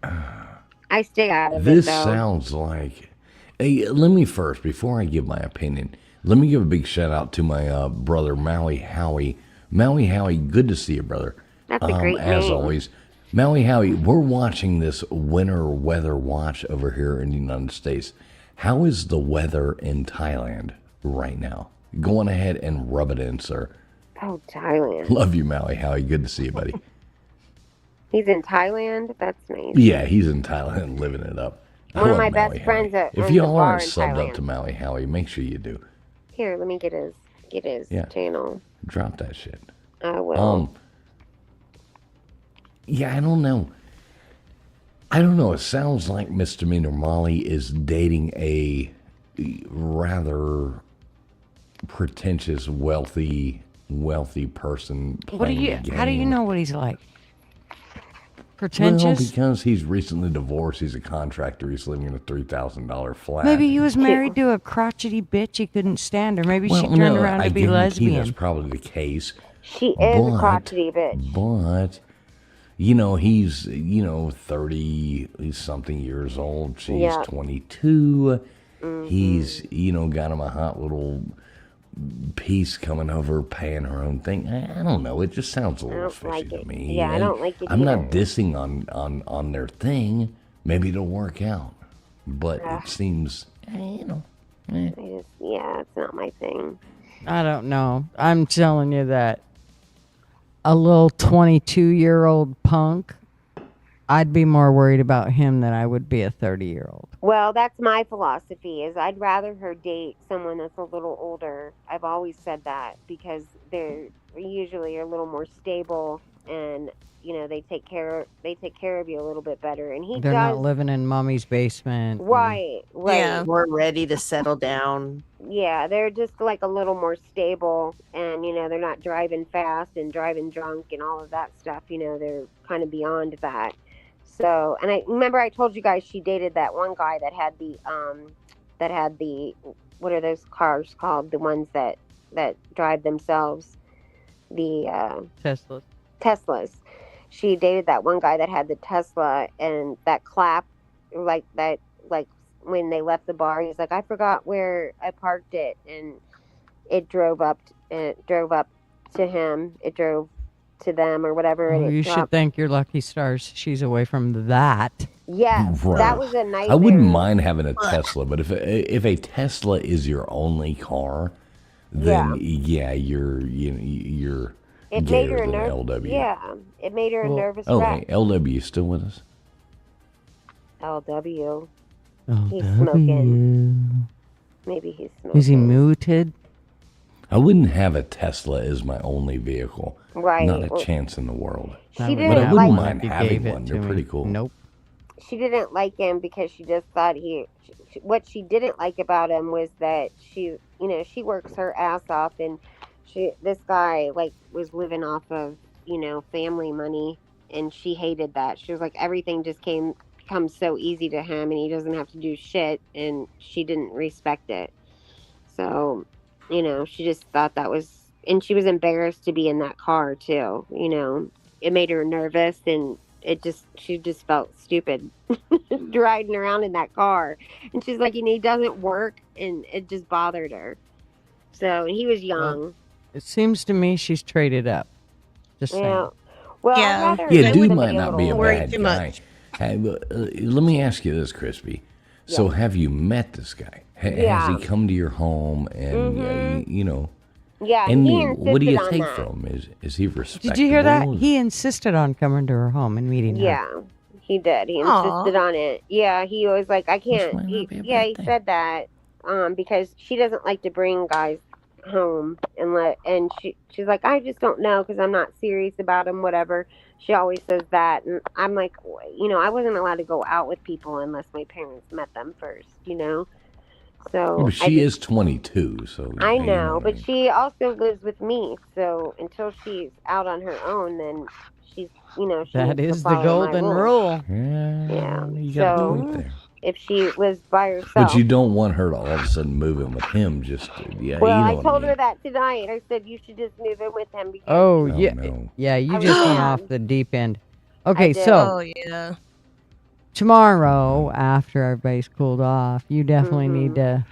I stay out of This it, though. sounds like. Hey, let me first, before I give my opinion, let me give a big shout out to my brother, Maui Howie. Maui Howie, good to see you, brother. That's a great as name. always. Maui Howie, we're watching this winter weather watch over here in the United States. How is the weather in Thailand right now? Go on ahead and rub it in, sir. Oh, Thailand. Love you, Maui Howie. Good to see you, buddy. He's in Thailand? That's nice. Yeah, he's in Thailand living it up. I One of love my Maui best friends Howie. at If owns a y'all bar aren't in subbed up Thailand. to Maui Howie, make sure you do. Here, let me get his Yeah. channel. Drop that shit. I will. Yeah, I don't know. It sounds like Misdemeanor Molly is dating a rather pretentious, wealthy person. What do you? How do you know what he's like? Well, Pretentious? because he's recently divorced. He's a contractor. He's living in a $3,000 flat. Maybe he was married to a crotchety bitch he couldn't stand, or maybe she turned around to be guarantee lesbian. That's probably the case. She is a crotchety bitch. But, he's, 30-something years old. She's Yeah. 22. Mm-hmm. He's, got him a hot little piece coming over, paying her own thing. I don't know. It just sounds a little fishy to me. Yeah, I don't like it I'm not either. dissing on their thing. Maybe it'll work out. But it seems, Yeah, it's not my thing. I don't know. I'm telling you that a little 22-year-old punk, I'd be more worried about him than I would be a 30-year-old. Well, that's my philosophy is I'd rather her date someone that's a little older. I've always said that because they're usually a little more stable and they take care of you a little bit better. And They're does not living in mommy's basement. right. Yeah, more ready to settle down. Yeah, they're just like a little more stable and they're not driving fast and driving drunk and all of that stuff. They're kind of beyond that. So, and I remember I told you guys she dated that one guy that had the what are those cars called? The ones that drive themselves, the Teslas. She dated that one guy that had the Tesla and that clap, like when they left the bar, he's like, I forgot where I parked it, and it drove up to him. It drove to them or whatever. Oh, and you should thank your lucky stars she's away from that. Yes, Right. that was a nightmare. I wouldn't mind having a Tesla, but if a Tesla is your only car, then you're It made gayer her than nervous. LW. Yeah, it made her a nervous Oh, wreck. hey, LW still with us? LW. He's smoking. Maybe he's smoking. Is he muted? I wouldn't have a Tesla as my only vehicle. Right. Not a Well, chance in the world. she But I didn't wouldn't like. mind having one. They're pretty cool. Nope. She didn't like him because she just thought what she didn't like about him was that she works her ass off, and this guy like was living off of family money, and she hated that. She was like, everything just comes so easy to him, and he doesn't have to do shit, and she didn't respect it. So she just thought that was, and she was embarrassed to be in that car too. It made her nervous, and she just felt stupid riding around in that car. And she's like, he doesn't work, and it just bothered her. So, and he was young. Well, it seems to me she's traded up. Just saying. Yeah. Well, Yeah. I'd rather Yeah, live dude with might somebody not be a little Worry bad too guy. much. Let me ask you this, Crispy. So, have you met this guy? Has Yeah. he come to your home and Yeah, And he what do insisted you on take that. from him? Is he respectable? Did you hear that? He insisted on coming to her home and meeting her. Yeah, he did. He Aw. insisted on it. Yeah, he was like, I can't. might not be a Yeah, bad he thing. said that because she doesn't like to bring guys home and she's like, I just don't know because I'm not serious about him. Whatever. She always says that, and I'm like, I wasn't allowed to go out with people unless my parents met them first. So But she is 22, so I you know, what but I mean. she also lives with me. So until she's out on her own, then she's, she That needs to is the follow my golden rules. rule. Yeah. You got a So point there. if she lives by herself, But you don't want her to all of a sudden move in with him. Just well, you know I what told I her mean. that tonight. I said you should just move in with him because Oh, Oh, yeah. no. Yeah, you I was just went mad. off the deep end. Okay, did. so Oh yeah. tomorrow, after everybody's cooled off, you definitely need to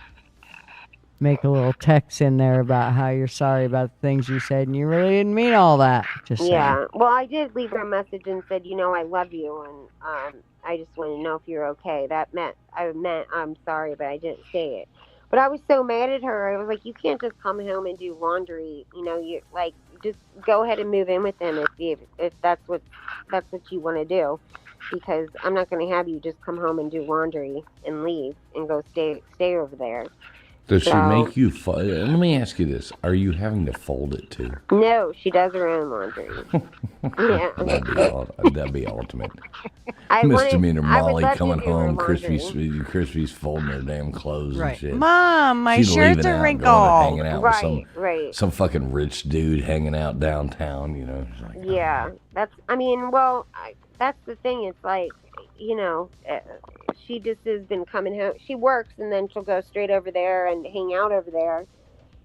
make a little text in there about how you're sorry about the things you said and you really didn't mean all that. Just saying. Yeah. Well, I did leave her a message and said, I love you, and I just want to know if you're okay. That meant I'm sorry, but I didn't say it. But I was so mad at her. I was like, you can't just come home and do laundry. You like just go ahead and move in with him if that's what you want to do, because I'm not going to have you just come home and do laundry and leave and go stay over there. Does she So- make you? Let me ask you this: are you having to fold it too? No, she does her own laundry. Yeah. That'd be ultimate. I wanted- Misdemeanor I would Molly let you coming do her home, laundry. Crispy's folding her damn clothes and Right. shit. Mom, my She's shirts leaving are out, wrinkled. going and hanging out with Right. some fucking rich dude hanging out downtown. It's like, Yeah, that's the thing. It's like, she just has been coming home. She works and then she'll go straight over there and hang out over there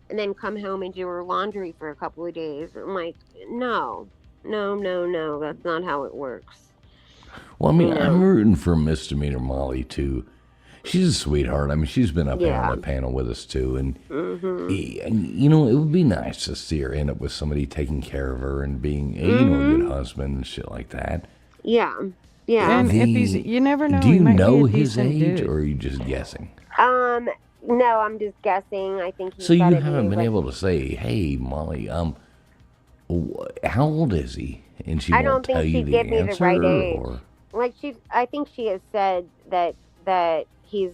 and then come home and do her laundry for a couple of days. I'm like, no, that's not how it works. Well, I mean, I'm rooting for Misdemeanor Molly too. She's a sweetheart. I mean, she's been up there Yeah. on the panel with us too, and Mm-hmm. it would be nice to see her end up with somebody taking care of her and being, a good husband and shit like that. Yeah. Yeah. And if he's, you never know. Do he you might be know a his decent age, dude. or are you just guessing? No, I'm just guessing. I think he's So you gotta haven't be, been like, able to say, "Hey, Molly, how old is he?" And she I won't don't tell think you she'd the give me answer, the right age. or Like I think she has said that she's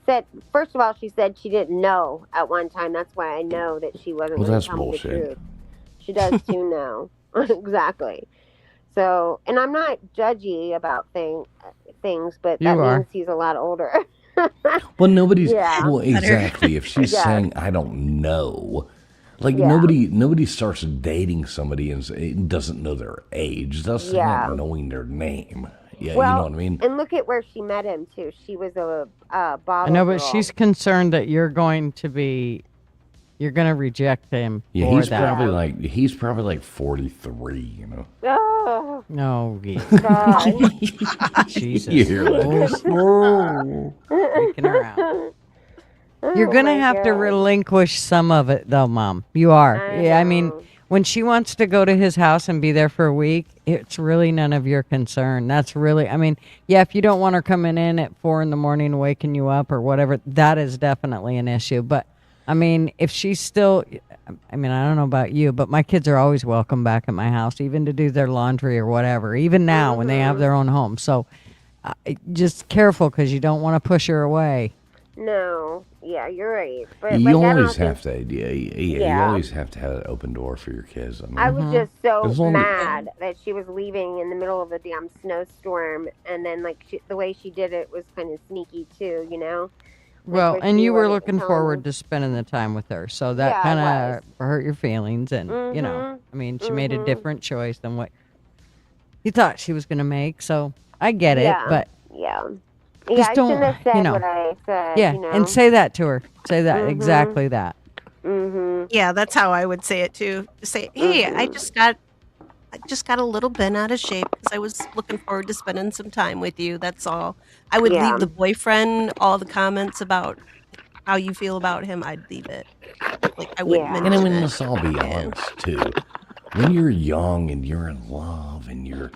said, first of all, she said she didn't know at one time. That's why I know that she wasn't Well, going that's to tell me the bullshit. truth. She does too now. Exactly. So, and I'm not judgy about things, but You that are. means he's a lot older. well, nobody's. Yeah. Well, exactly. If she's Yeah. saying, "I don't know," like Yeah. nobody starts dating somebody and doesn't know their age. That's Yeah. not knowing their name. Yeah, Well, you know what I mean. And look at where she met him too. She was a bottle I know, but girl. she's concerned that you're going to reject him. Yeah, for he's that. probably like 43. You know. Oh, No, God. Jesus. You hear that? Freaking her out. Oh, You're gonna my have to God. relinquish some of it, though, Mom. You are. I mean, when she wants to go to his house and be there for a week, it's really none of your concern. That's really, I mean, yeah, if you don't want her coming in at 4 a.m, waking you up or whatever, that is definitely an issue. But I mean, if she's still, I mean, I don't know about you, but my kids are always welcome back at my house, even to do their laundry or whatever, even now when they have their own home. So just careful because you don't want to push her away. No. Yeah, you're right. But You like, I always don't have think. to, you Yeah. always have to have an open door for your kids. I mean, I was just so as long as, mad that she was leaving in the middle of a damn snowstorm, and then like the way she did it was kind of sneaky too, you know. Like Well, where and she you were wasn't looking telling forward me. to spending the time with her, so that Yeah, kind I of hurt your feelings. And you know, Mhm. I mean, she made a Mhm. different choice than what you thought she was going to make. So I get it, Yeah. but Yeah. Yeah, just I don't, shouldn't have said you know. what I said, Yeah, you know. and say that to her. Say that Mhm. exactly that. Mhm. Yeah, that's how I would say it too. Say, hey, I just got a little bent out of shape because I was looking forward to spending some time with you. That's all. I would Yeah. leave the boyfriend all the comments about how you feel about him. I'd leave it. Like I wouldn't Yeah. and I mention mean, it. let's all be Yeah. honest too. When you're young and you're in love and you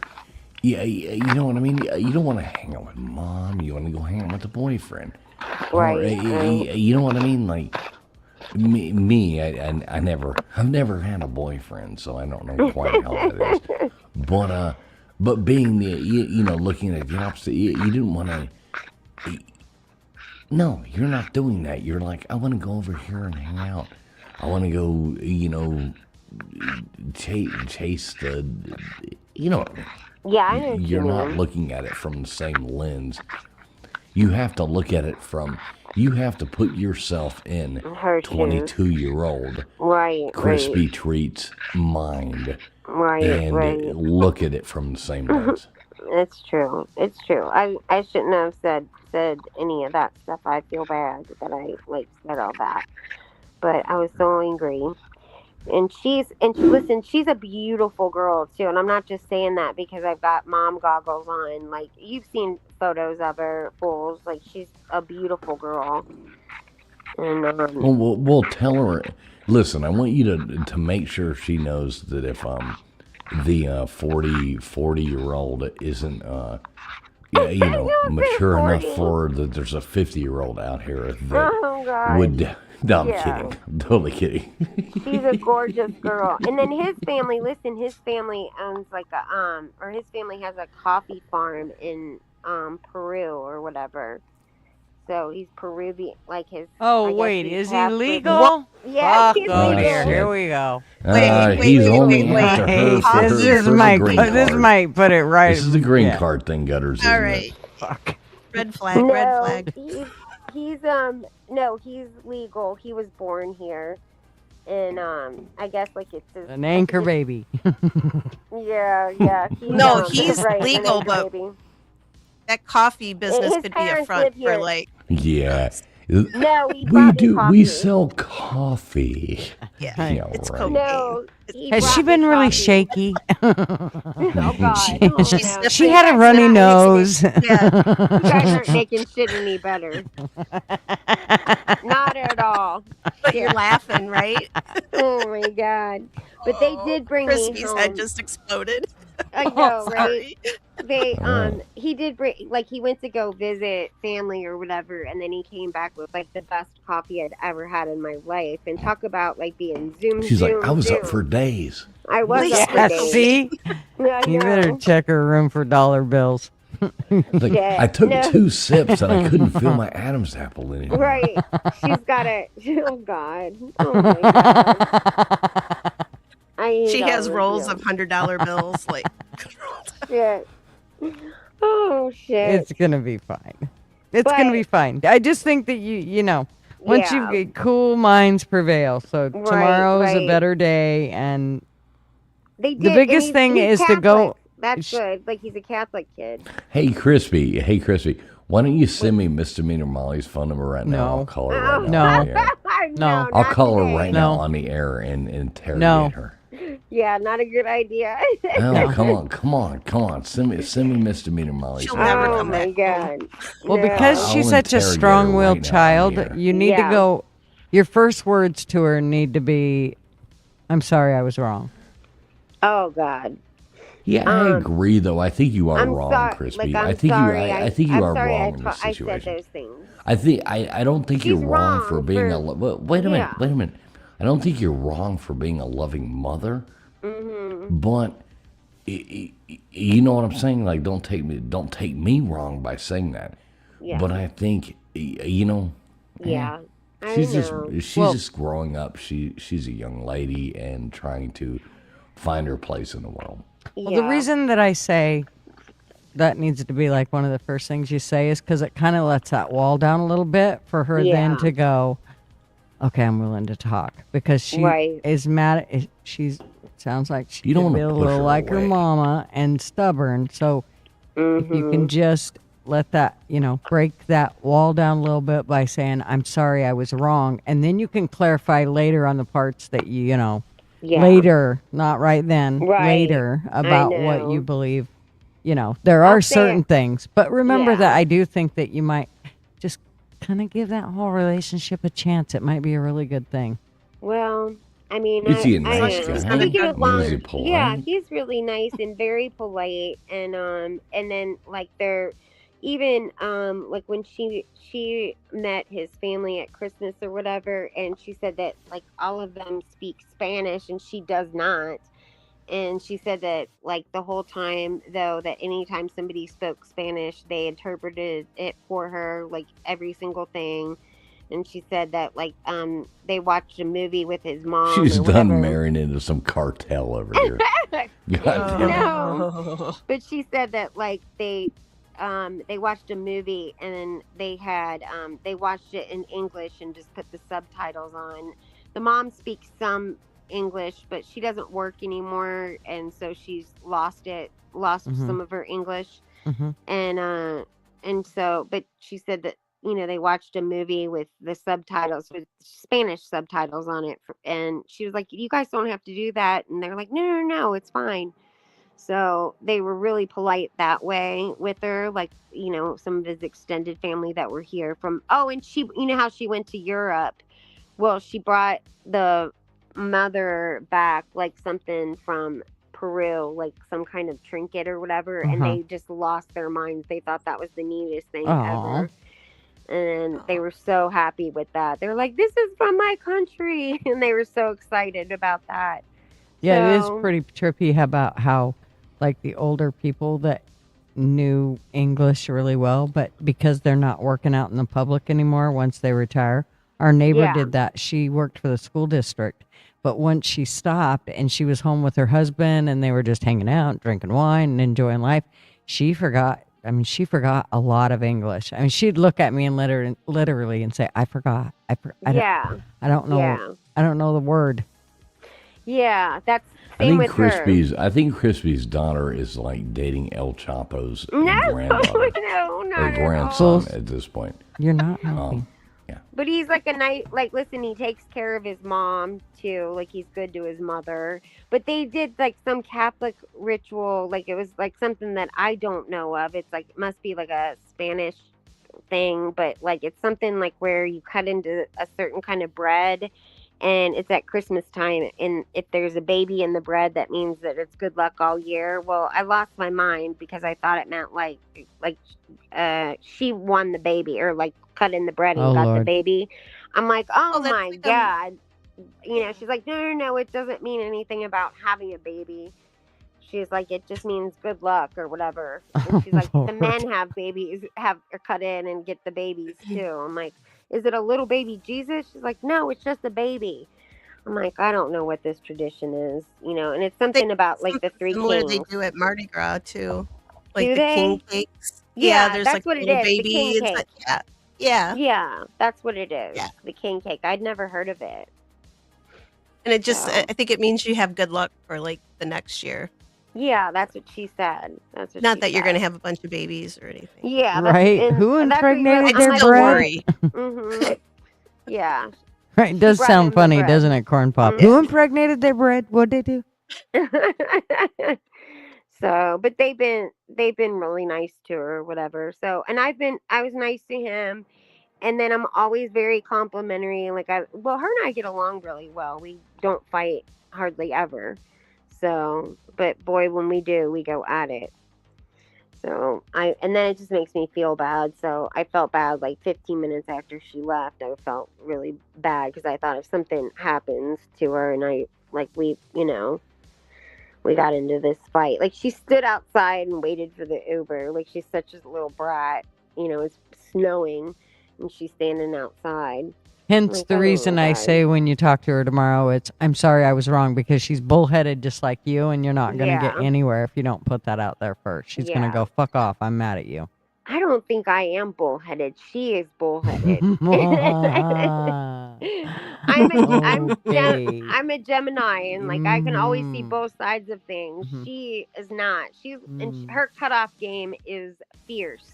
know what I mean. You don't want to hang out with mom. You want to go hang out with the boyfriend, or Right. Right. you know what I mean. Like I've never had a boyfriend, so I don't know quite how that is. But being the you know, looking at the opposite, you didn't want to. No, you're not doing that. You're like, I want to go over here and hang out. I want to go, you know, chase the, you know, Yeah, I know what you're you not mean. looking at it from the same lens. You have to look at it from, you have to put yourself in Her shoes. 22-year-old Right. crispy Right. treats mind Right. and Right. look at it from the same lens. It's true. It's true. I shouldn't have said any of that stuff. I feel bad that I like said all that. But I was so angry. Listen, she's a beautiful girl too, and I'm not just saying that because I've got mom goggles on. Like you've seen photos of her, fools. Like she's a beautiful girl. And Well, we'll tell her. Listen, I want you to make sure she knows that if the 40-year-old isn't you know, mature enough 40. for that, there's a 50-year-old out here that Oh God. would. No, I'm Yeah. kidding. I'm totally kidding. She's a gorgeous girl. And then his family, listen, his family owns like or his family has a coffee farm in Peru or whatever. So he's Peruvian, like his. Oh, I guess wait, he's is he half legal? Yeah, Fuck, he's oh legal. dear, here shit. we go. He's only after her for her, This for the might green this card. might put it right. This is the green yeah. card thing, Gutters, All isn't right. it? Fuck. Red flag. Red No, flag. he's no, he's legal. He was born here, and I guess like it's his, An anchor baby. Yeah. No, he's right, an legal, anchor but baby. that coffee business His could be a parents front live for here. like. Yeah. No, he We brought me do. coffee. We sell coffee. Yeah, Yeah, it's right. cocaine. No, he Has brought she me been really coffee. shaky? Oh God! She- Oh, She's no. sniffing She had a that runny stuff. nose. Yeah. You guys aren't making shit any better. Not at all. But you're laughing, right? Oh my God! But they did bring me Crispy's home. head just exploded. I know, right? Sorry. They Oh. he did bring, like, he went to go visit family or whatever, and then he came back with like the best coffee I'd ever had in my life. And talk about like being zoom. She's like, zoom, I was zoom. up for days. I was Yeah, up for Yeah, days. see? I You better know. check her room for dollar bills. Like, Yeah, I took no. 2 sips and I couldn't feel my Adam's apple anymore. Right. She's got a. Oh God. Oh my God. I hate She all has of rolls you. of $100 bills. Like, Shit. Oh shit. It's gonna be fine. It's gonna be fine. I just think that you know, once Yeah. you get cool minds prevail. So Right, tomorrow's a right. better day, and They the did, biggest and thing he's is to go. Catholic. That's good. Like he's a Catholic kid. Hey, Crispy. Why don't you send me Misdemeanor Molly's phone number right now? No. I'll call her right No. now. on the air. No. I'll not call her today. right now on the air and interrogate No. her. Yeah, not a good idea. Oh, come on. Send me Misdemeanor Molly's She'll phone never number. Oh come my back. God. Well, No. because she's I'll such a interrogate her strong-willed right now on child, the air. you need Yeah. to go. Your first words to her need to be, "I'm sorry, I was wrong." Oh God. Yeah, I agree. Though I think you are I'm wrong, sorry. Crispy. Like, I'm I think sorry. I think you I'm are sorry wrong I in this I said situation. those things. I don't think you're She's wrong for wrong being for- wait a minute. yeah. Wait a minute. I don't think you're wrong for being a loving mother. Mm-hmm. But you know what I'm saying? Like, don't take me wrong by saying that. Yeah. But I think you know, Yeah, I She's know. just growing up. She's a young lady and trying to find her place in the world. Well, the reason that I say that needs to be like one of the first things you say is because it kind of lets that wall down a little bit for her then to go, okay, I'm willing to talk, because she is mad. She's sounds like she You don't could be wanna a push little her like her away. mama and stubborn. So if you can just let that, break that wall down a little bit by saying, I'm sorry, I was wrong. And then you can clarify later on the parts that later, not right then, later about what you believe. There are certain things, but remember that I do think that you might just kind of give that whole relationship a chance. It might be a really good thing. Well, I mean, Is he a I nice know. guy? We get I mean, along. is he Yeah, polite? he's really nice and very polite, and then like they're even like when she met his family at Christmas or whatever, and she said that like all of them speak Spanish and she does not. And she said that like the whole time though, that anytime somebody spoke Spanish, they interpreted it for her, like every single thing. And she said that like they watched a movie with his mom She's or done whatever. marrying into some cartel over here. God damn it. No, but she said that like they watched a movie and then they watched it in English and just put the subtitles on. The mom speaks some English, but she doesn't work anymore, and so she's lost some of her English. And so, but she said that they watched a movie with the subtitles, with Spanish subtitles on it, and she was like, you guys don't have to do that. And they're like, no, it's fine. So they were really polite that way with her, like some of his extended family that were here from. Oh, and she, how she went to Europe. Well, she brought the mother back like something from Peru, like some kind of trinket or whatever, and they just lost their minds. They thought that was the neatest thing ever. And they were so happy with that. They're like, this is from my country. And they were so excited about that. Yeah, it is pretty trippy about how, like, the older people that knew English really well, but because they're not working out in the public anymore once they retire. Our neighbor did that. She worked for the school district, but once she stopped and she was home with her husband and they were just hanging out, drinking wine and enjoying life, she forgot. I mean, she forgot a lot of English. I mean, she'd look at me and literally and say, "I forgot. I don't know. Yeah. I don't know the word." Yeah, that's I same think with her. I think Crispy's daughter is like dating El Chapo's No, grandmother no, or not at grandson all. at this point. You're not helping. But he's like a nice, like, listen, he takes care of his mom too. Like, he's good to his mother. But they did like some Catholic ritual. Like, it was like something that I don't know of. It's like, it must be like a Spanish thing. But like, it's something like where you cut into a certain kind of bread. And it's at Christmas time. And if there's a baby in the bread, that means that it's good luck all year. Well, I lost my mind because I thought it meant like she won the baby, or like cut in the bread and Oh, got the Lord. baby. I'm like, oh that's my like, God. She's like, no, it doesn't mean anything about having a baby. She's like, it just means good luck or whatever. And she's like, the Lord. men have babies, are cut in and get the babies too. I'm like, is it a little baby Jesus? She's like, no, it's just a baby. I'm like, I don't know what this tradition is, and it's something about like the three Similar kings. they do at Mardi Gras too, like Do the king they? cakes. Yeah, There's that's like what a it little is. The baby. king It's cake. like, yeah. Yeah, that's what it is. Yeah. The king cake. I'd never heard of it. And it just, So. I think it means you have good luck for like the next year. Yeah, that's what she said. That's what Not she that you're said. going to have a bunch of babies or anything. Yeah, Right? Who impregnated their still bread? worry. Mm-hmm. Yeah. Right, it does brought sound in the funny, bread. doesn't it, Corn Pop? Who impregnated their bread? What'd they do? So, but they've been really nice to her or whatever. So, and I was nice to him, and then I'm always very complimentary. Like her and I get along really well. We don't fight hardly ever. So, but boy, when we do, we go at it. So and then it just makes me feel bad. So I felt bad like 15 minutes after she left. I felt really bad because I thought if something happens to her and we got into this fight. Like, she stood outside and waited for the Uber. Like, she's such a little brat. It's snowing. and she's standing outside. Hence Like, the I don't reason know, I guys. say when you talk to her tomorrow, it's, I'm sorry I was wrong, because she's bullheaded just like you, and you're not going to get Yeah. anywhere if you don't put that out there first. She's going to Yeah. go, fuck off, I'm mad at you. I don't think I am bullheaded. She is bullheaded. Okay. I'm a Gemini, and like I can always see Mhm. both sides of things. Mhm. She is not. Mm. Her cutoff game is fierce.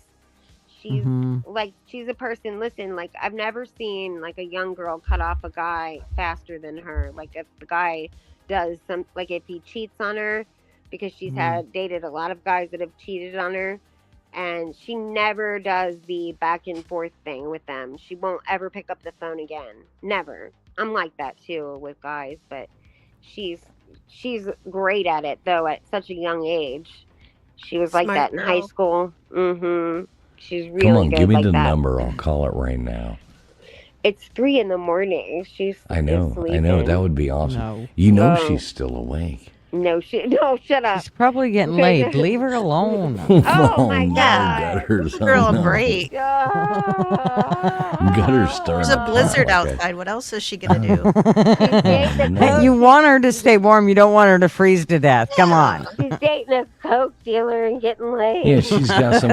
She's Mhm. like she's a person. Listen, like I've never seen like a young girl cut off a guy faster than her. Like if the guy does some, like if he cheats on her, because she's had dated a lot of guys that have cheated on her. And she never does the back and forth thing with them. She won't ever pick up the phone again. Never. I'm like that too with guys, but she's great at it though at such a young age. She was like Smart that in high girl. school. She's really Come on, good give me like the that. number. I'll call it right now. It's 3 a.m. She's I know. sleeping. That would be awesome. No. You know Oh. she's still awake. No, shut up. She's probably getting laid. Leave her alone. Oh my no, God. Gutters. Give the girl oh, a no. break. Gutters starting There's a to blizzard talk like outside. What else is she gonna do? no. You want her to stay warm. You don't want her to freeze to death. Come on. She's dating a coke dealer and getting laid. Yeah, she's got some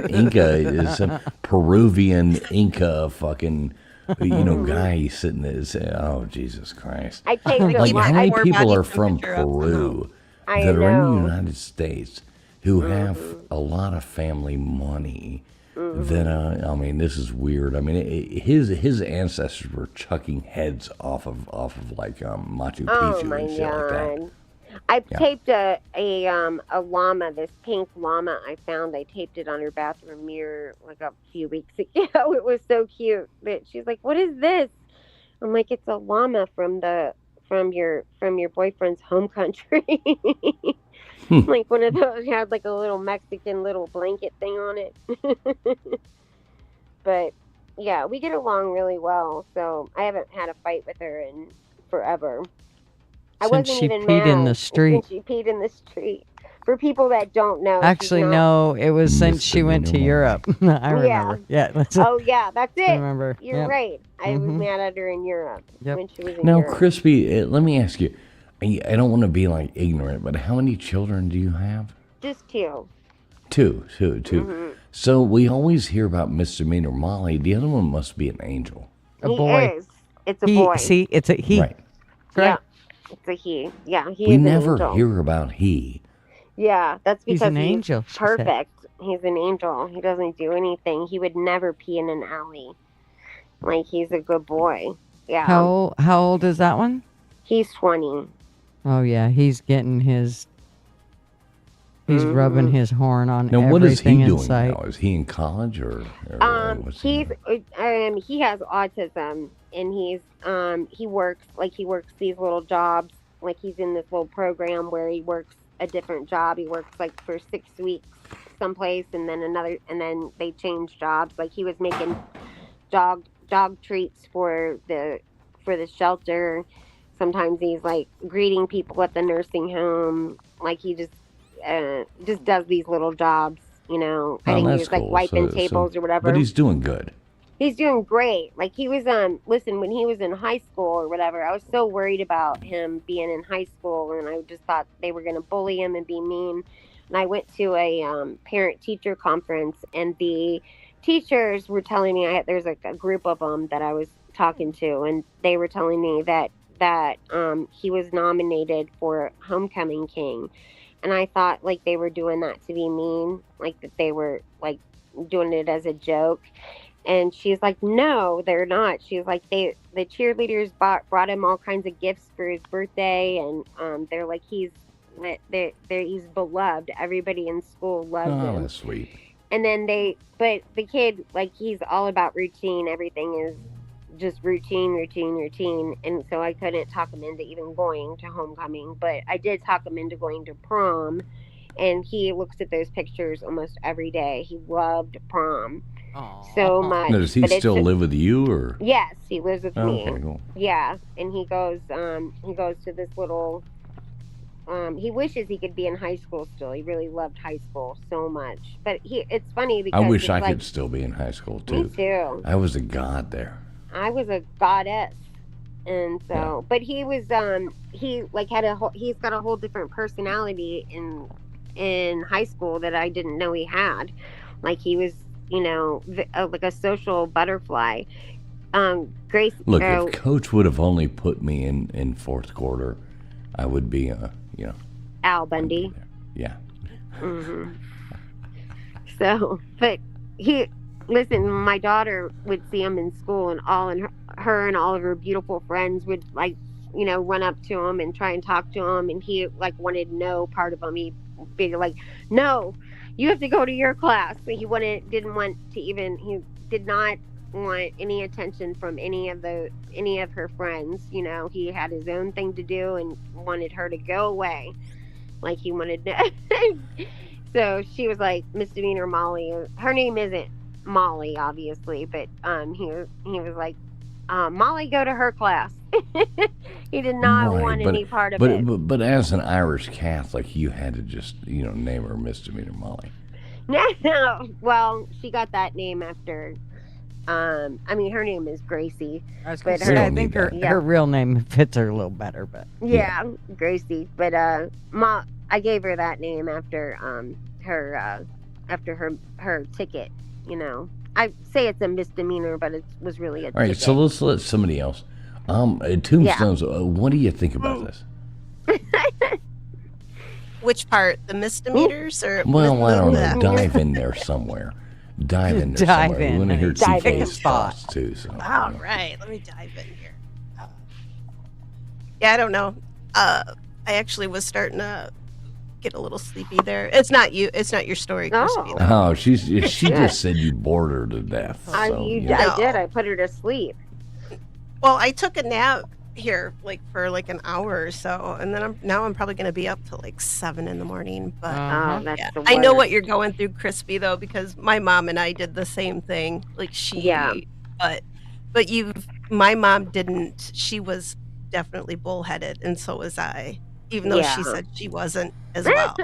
Inca, some Peruvian Inca fucking, guy sitting there. Oh, Jesus Christ. I take Like, how many people are from temperature up. Peru I that are in know. the United States who have a lot of family money? That this is weird. I mean, his ancestors were chucking heads off of like Machu Picchu Oh my and shit like that. God. I Yeah. taped a llama, this pink llama I found. I taped it on her bathroom mirror like a few weeks ago. It was so cute. But she's like, "What is this?" I'm like, "It's a llama from your boyfriend's home country." Like one of those had like a little Mexican little blanket thing on it. But yeah, we get along really well. So I haven't had a fight with her in forever. I Since wasn't she even peed in the mad street. since she peed in the street. For people that don't know, she's Actually, not- no, it was since she went to Europe. I remember. Yeah. That's Oh yeah, that's it. I remember. You're Yep. right. I was Mhm. mad at her in Europe Yep. when she was in Now, Europe. Crispy, let me ask you. I don't want to be like ignorant, but how many children do you have? Just 2. Two. Mhm. So we always hear about Misdemeanor Molly. The other one must be an angel. A He boy. is. It's a He, boy. see, it's a he. Right. Yeah, it's a he. Yeah, he We is an never angel. hear about he. Yeah, that's He's because an angel, she said. perfect. He's an angel. He doesn't do anything. He would never pee in an alley. Like he's a good boy. Yeah. How old is that one? He's 20. Oh yeah, he's getting his. He's rubbing his horn on Now, what is everything he in doing sight. now? Is he in college or what's He has autism, and he works these little jobs. Like he's in this little program where he works a different job. He works like for 6 weeks someplace, and then they change jobs. Like he was making dog treats for the shelter. Sometimes he's like greeting people at the nursing home. Like he just does these little jobs, I think he was like wiping tables or whatever. But he's doing good. He's doing great. Like he was listen, when he was in high school or whatever, I was so worried about him being in high school, and I just thought they were going to bully him and be mean. And I went to a parent teacher conference, and the teachers were telling me there's like a group of them that I was talking to, and they were telling me that he was nominated for Homecoming King. And I thought like they were doing that to be mean, like that they were like doing it as a joke. And she's like, no, they're not. She's like, the cheerleaders brought him all kinds of gifts for his birthday, and they're like, he's beloved. Everybody in school loves him. Oh, that's sweet. And then but the kid, like, he's all about routine. Everything is just routine. And so I couldn't talk him into even going to homecoming, but I did talk him into going to prom. And he looks at those pictures almost every day. He loved prom so much. Now, does he but it's still just- live with you, or? Yes, he lives with me. Okay, cool. Yeah, and he goes to this little he wishes he could be in high school still. He really loved high school so much. But it's funny I because wish it's I like, could still be in high school me too. too. I was a god there. I was a goddess. And so, but he was, he like had he's got a whole different personality in high school that I didn't know he had. Like he was, like a social butterfly. Grace. Look, if Coach would have only put me in fourth quarter, I would be, Al Bundy. Yeah. Mm-hmm. So, but listen, my daughter would see him in school, and her and all of her beautiful friends would run up to him and try and talk to him, and he like wanted no part of him. He'd be like, "No, you have to go to your class." But he did not want any attention from any of her friends. He had his own thing to do and wanted her to go away. Like he wanted to. So she was like misdemeanor Molly. Her name isn't Molly, obviously, but he was like, Molly, go to her class. He did not want any part of it. But as an Irish Catholic, you had to just name her misdemeanor Molly. No, well, she got that name after. Her name is Gracie. I think her real name fits her a little better, but yeah, Gracie. But I gave her that name after her ticket. I say it's a misdemeanor, but it was really a ticket. All right, so let's let somebody else. Tombstones. What do you think about this? Which part? The misdemeanors or? Well, I don't know. Dive in there somewhere. Dive in there somewhere. We want to hear TK's thoughts too. So, all right, let me dive in here. Yeah, I don't know. I actually was starting to get a little sleepy there. It's not you. It's not your story, Crispy. Oh, she just said you bored her to death. I did. I put her to sleep. Well, I took a nap here for an hour or so, and then I'm probably going to be up till 7 in the morning. But that's the worst. I know what you're going through, Crispy, though, because my mom and I did the same thing. But my mom didn't. She was definitely bullheaded, and so was I, even though she said she wasn't as well.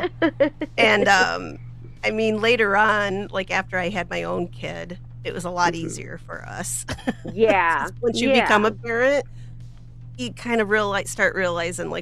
And later on, after I had my own kid, it was a lot easier for us. Yeah. Once you become a parent, you kind of start realizing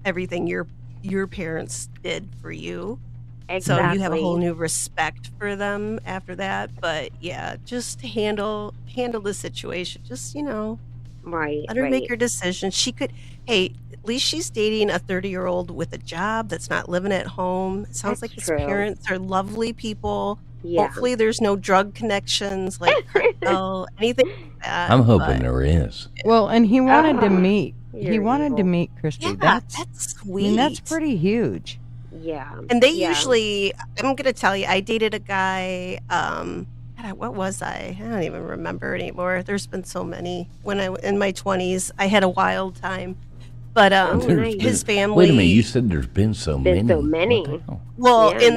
everything your parents did for you. Exactly. So you have a whole new respect for them after that. But yeah, just handle the situation. Just let her make her decision. She could. Hey, at least she's dating a 30-year-old with a job that's not living at home. It sounds like his parents are lovely people. Yeah. Hopefully, there's no drug connections like cartel, anything like that. I'm hoping there is. Well, and he wanted to meet. He wanted evil. to meet Crispy. Yeah, that's sweet. that's pretty huge. Yeah. And they usually, I'm going to tell you, I dated a guy, what was I? I don't even remember anymore. There's been so many. When in my 20s, I had a wild time. But his family. Wait a minute, you said there's been so many. So many. Well, Yeah, in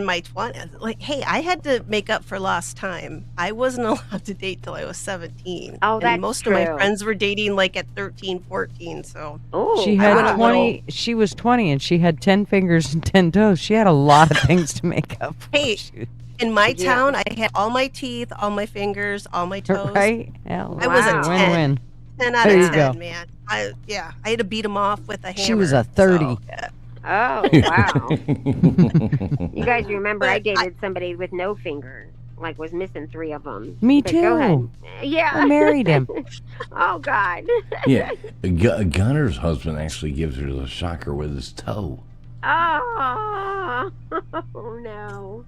my 20s, hey, I had to make up for lost time. I wasn't allowed to date till I was 17. Oh, that's and most of my friends were dating at 13, 14. So She had 20. She was 20, and she had 10 fingers and 10 toes. She had a lot of things to make up for. Hey, in my town, I had all my teeth, all my fingers, all my toes. Right? Hell, I was a 10. Win-win. 10 out There of you 10, go. man. I had to beat him off with a hammer. She was a 30. So, yeah. Oh, wow. You guys remember I dated somebody with no finger, was missing 3 of them. Me But go ahead. too. Yeah. I married him. Oh, God. Yeah, Gunner's husband actually gives her the shocker with his toe. Oh, no.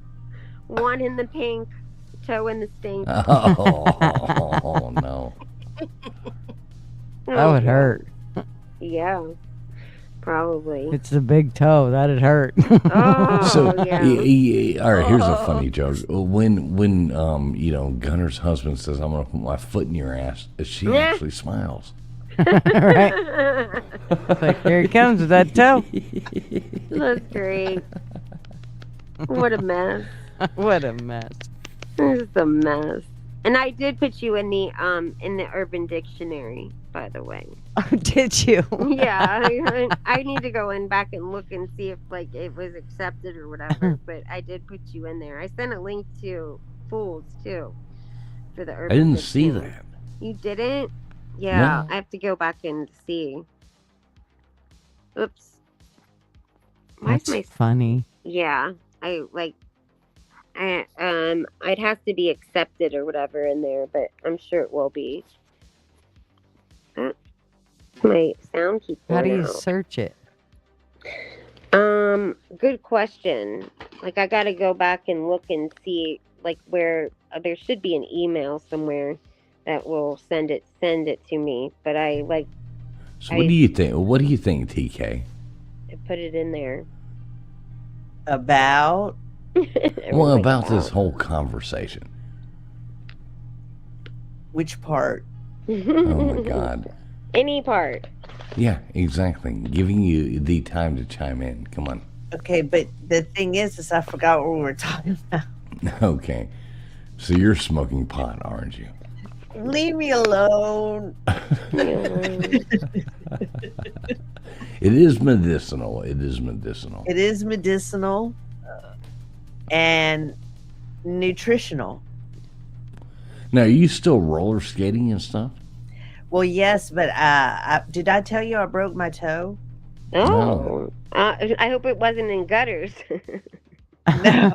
One in the pink, toe in the stink. Oh, no. That would hurt. Yeah, probably. It's the big toe. That'd hurt. Oh, So, yeah. all right, here's a funny joke. When Gunner's husband says, "I'm gonna put my foot in your ass," she actually smiles. Right? Here he comes with that toe. That's great. What a mess. What a mess. It's a mess. And I did put you in the Urban Dictionary, by the way. Oh, did you? Yeah, I need to go in back and look and see if like it was accepted or whatever. But I did put you in there. I sent a link to Fools too for the I Urban didn't see Dictionary. that. You didn't? Yeah, No. I have to go back and see. Oops. Why's That's my funny. Yeah, I like. I'd have to be accepted or whatever in there, but I'm sure it will be. My sound keeps How do going you out. search it? Good question. Like I got to go back and look and see like where there should be an email somewhere that will send it to me. But I like. So what do you think? What do you think, TK? I put it in there. About? Well, about this whole conversation. Which part? Oh my God. Any part. Yeah, exactly. Giving you the time to chime in. Come on. Okay, but the thing is I forgot what we were talking about. Okay. So you're smoking pot, aren't you? Leave me alone. It is medicinal. It is medicinal. It is medicinal and nutritional. Now, are you still roller skating and stuff? Well, yes, but did I tell you I broke my toe? Oh, I hope it wasn't in gutters. No.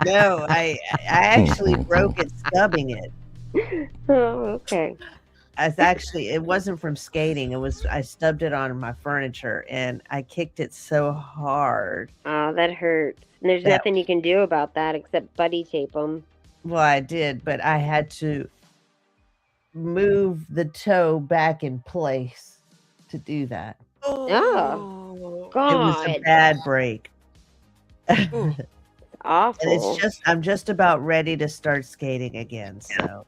No, I actually broke it stubbing it. Oh, okay. It wasn't from skating. I stubbed it on my furniture and I kicked it so hard. Oh, that hurts. And there's nothing you can do about that except buddy tape them. Well, I did, but I had to move the toe back in place to do that. Oh, God. It was a bad break. Awful. And I'm just about ready to start skating again. So,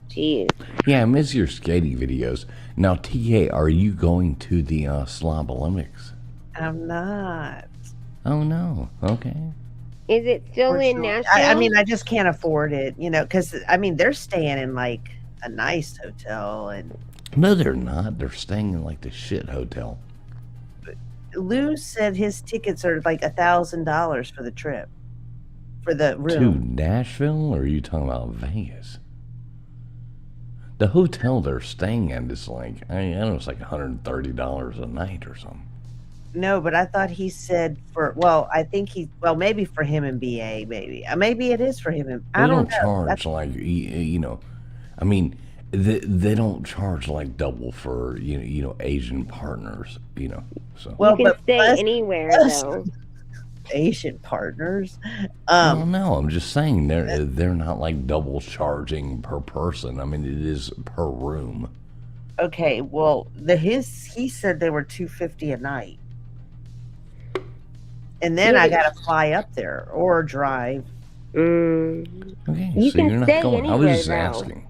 jeez. Yeah, I miss your skating videos. Now, TK, are you going to the Slob Olympics? I'm not. Oh no. Okay. Is it still in Nashville? I mean, I just can't afford it, because they're staying in like a nice hotel, and No, they're not. They're staying in like the shit hotel. Lou said his tickets are like $1,000 for the trip, for the To room. Nashville, or are you talking about Vegas? The hotel they're staying at is like, I don't know, it's like $130 a night or something. No, but I thought he said maybe for him and BA, maybe. Maybe it is for him and They I don't know. charge like, I mean, they don't charge like double for, Asian partners, so. Well, you can stay anywhere, though. Asian partners. Well, no, I'm just saying they're not like double charging per person. I mean, it is per room. Okay, well, he said they were $250 a night. And then I got to fly up there or drive. Okay, You so can you're not stay going. I was anywhere, just though. asking.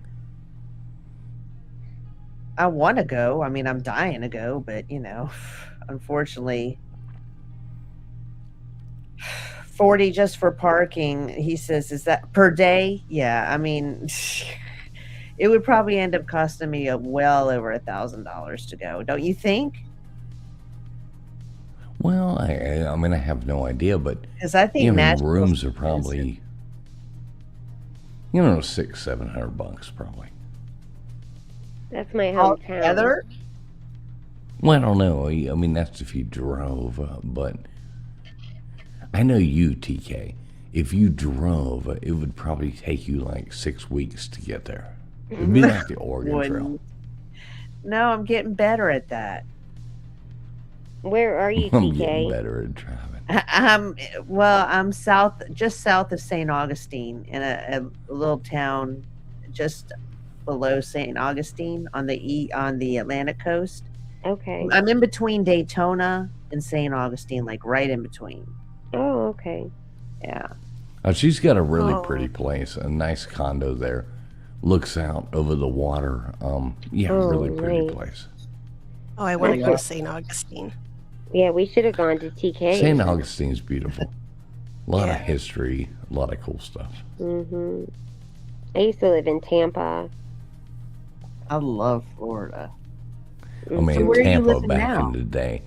I want to go. I mean, I'm dying to go, but unfortunately, 40 just for parking. He says, is that per day? Yeah, I mean, it would probably end up costing me well over $1,000 to go. Don't you think? Well, I mean, I have no idea, but 'Cause I think Nashville's rooms are probably, $600-700 probably. That's my All hometown. together? Well, I don't know. I mean, that's if you drove, but I know you, TK. If you drove, it would probably take you like 6 weeks to get there. It'd be like the Oregon Trail. Wouldn't. No, I'm getting better at that. Where are you, I'm getting TK? better at driving. I'm just south of St. Augustine in a little town just below St. Augustine on the Atlantic coast. Okay. I'm in between Daytona and St. Augustine, like right in between. Oh, okay. Yeah. She's got a really pretty place, a nice condo there. Looks out over the water. Really pretty nice. place. Oh, I want to go to St. Augustine. Yeah, we should have gone to TK. St. Augustine's beautiful. A lot of history, a lot of cool stuff. I used to live in Tampa. I love Florida. I mean, So where are you Tampa living back now? in the day.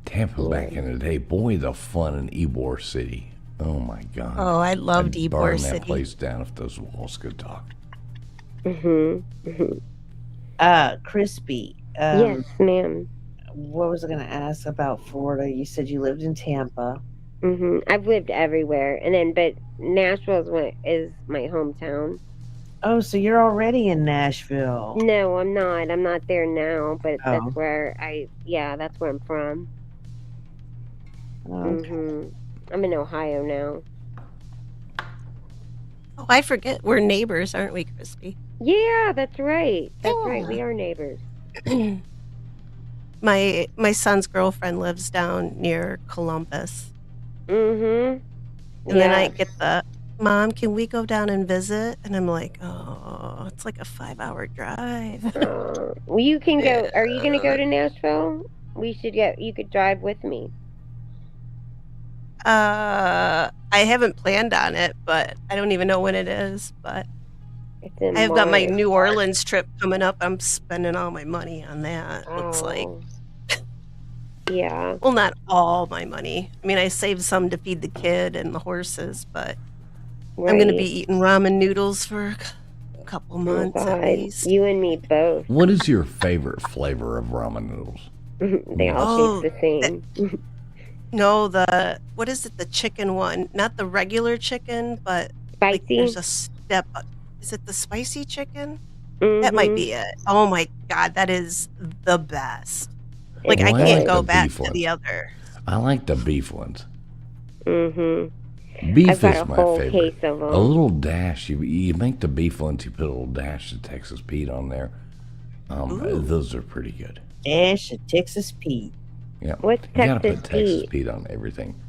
Back in the day. Boy, the fun in Ybor City. Oh, my God. Oh, I loved I'd Ybor burn City. that place down if those walls could talk. Crispy. Yes, ma'am. What was I going to ask about Florida? You said you lived in Tampa. I've lived everywhere, and then but Nashville is my hometown. Oh, so you're already in Nashville. No, I'm not. I'm not there now, but Oh. that's where that's where I'm from. Okay. I'm in Ohio now. Oh, I forget. We're neighbors, aren't we, Crispy? Yeah, that's right. That's right. We are neighbors. My son's girlfriend lives down near Columbus. And then I get the, Mom, can we go down and visit? And I'm like, oh, it's like a 5-hour drive. Well, you can go. Are you going to go to Nashville? You could drive with me. I haven't planned on it, but I don't even know when it is. But It's in I've got my March. New Orleans trip coming up. I'm spending all my money on that. Looks like. Yeah. Well, not all my money. I mean, I saved some to feed the kid and the horses, but I'm going to be eating ramen noodles for a couple months at least. You and me both. What is your favorite flavor of ramen noodles? They all taste the same. No, what is it? The chicken one, not the regular chicken, but like, spicy. there's a step. Is it the spicy chicken? That might be it. Oh my God, that is the best. Like I can't go back to the other. I like the beef ones. Mm-hmm. Beef I've got is a my whole favorite. case of them. A little dash. You make the beef ones. You put a little dash of Texas Pete on there. Those are pretty good. Dash of Texas Pete. Yeah. What's You gotta Texas put Texas Pete? Pete on everything.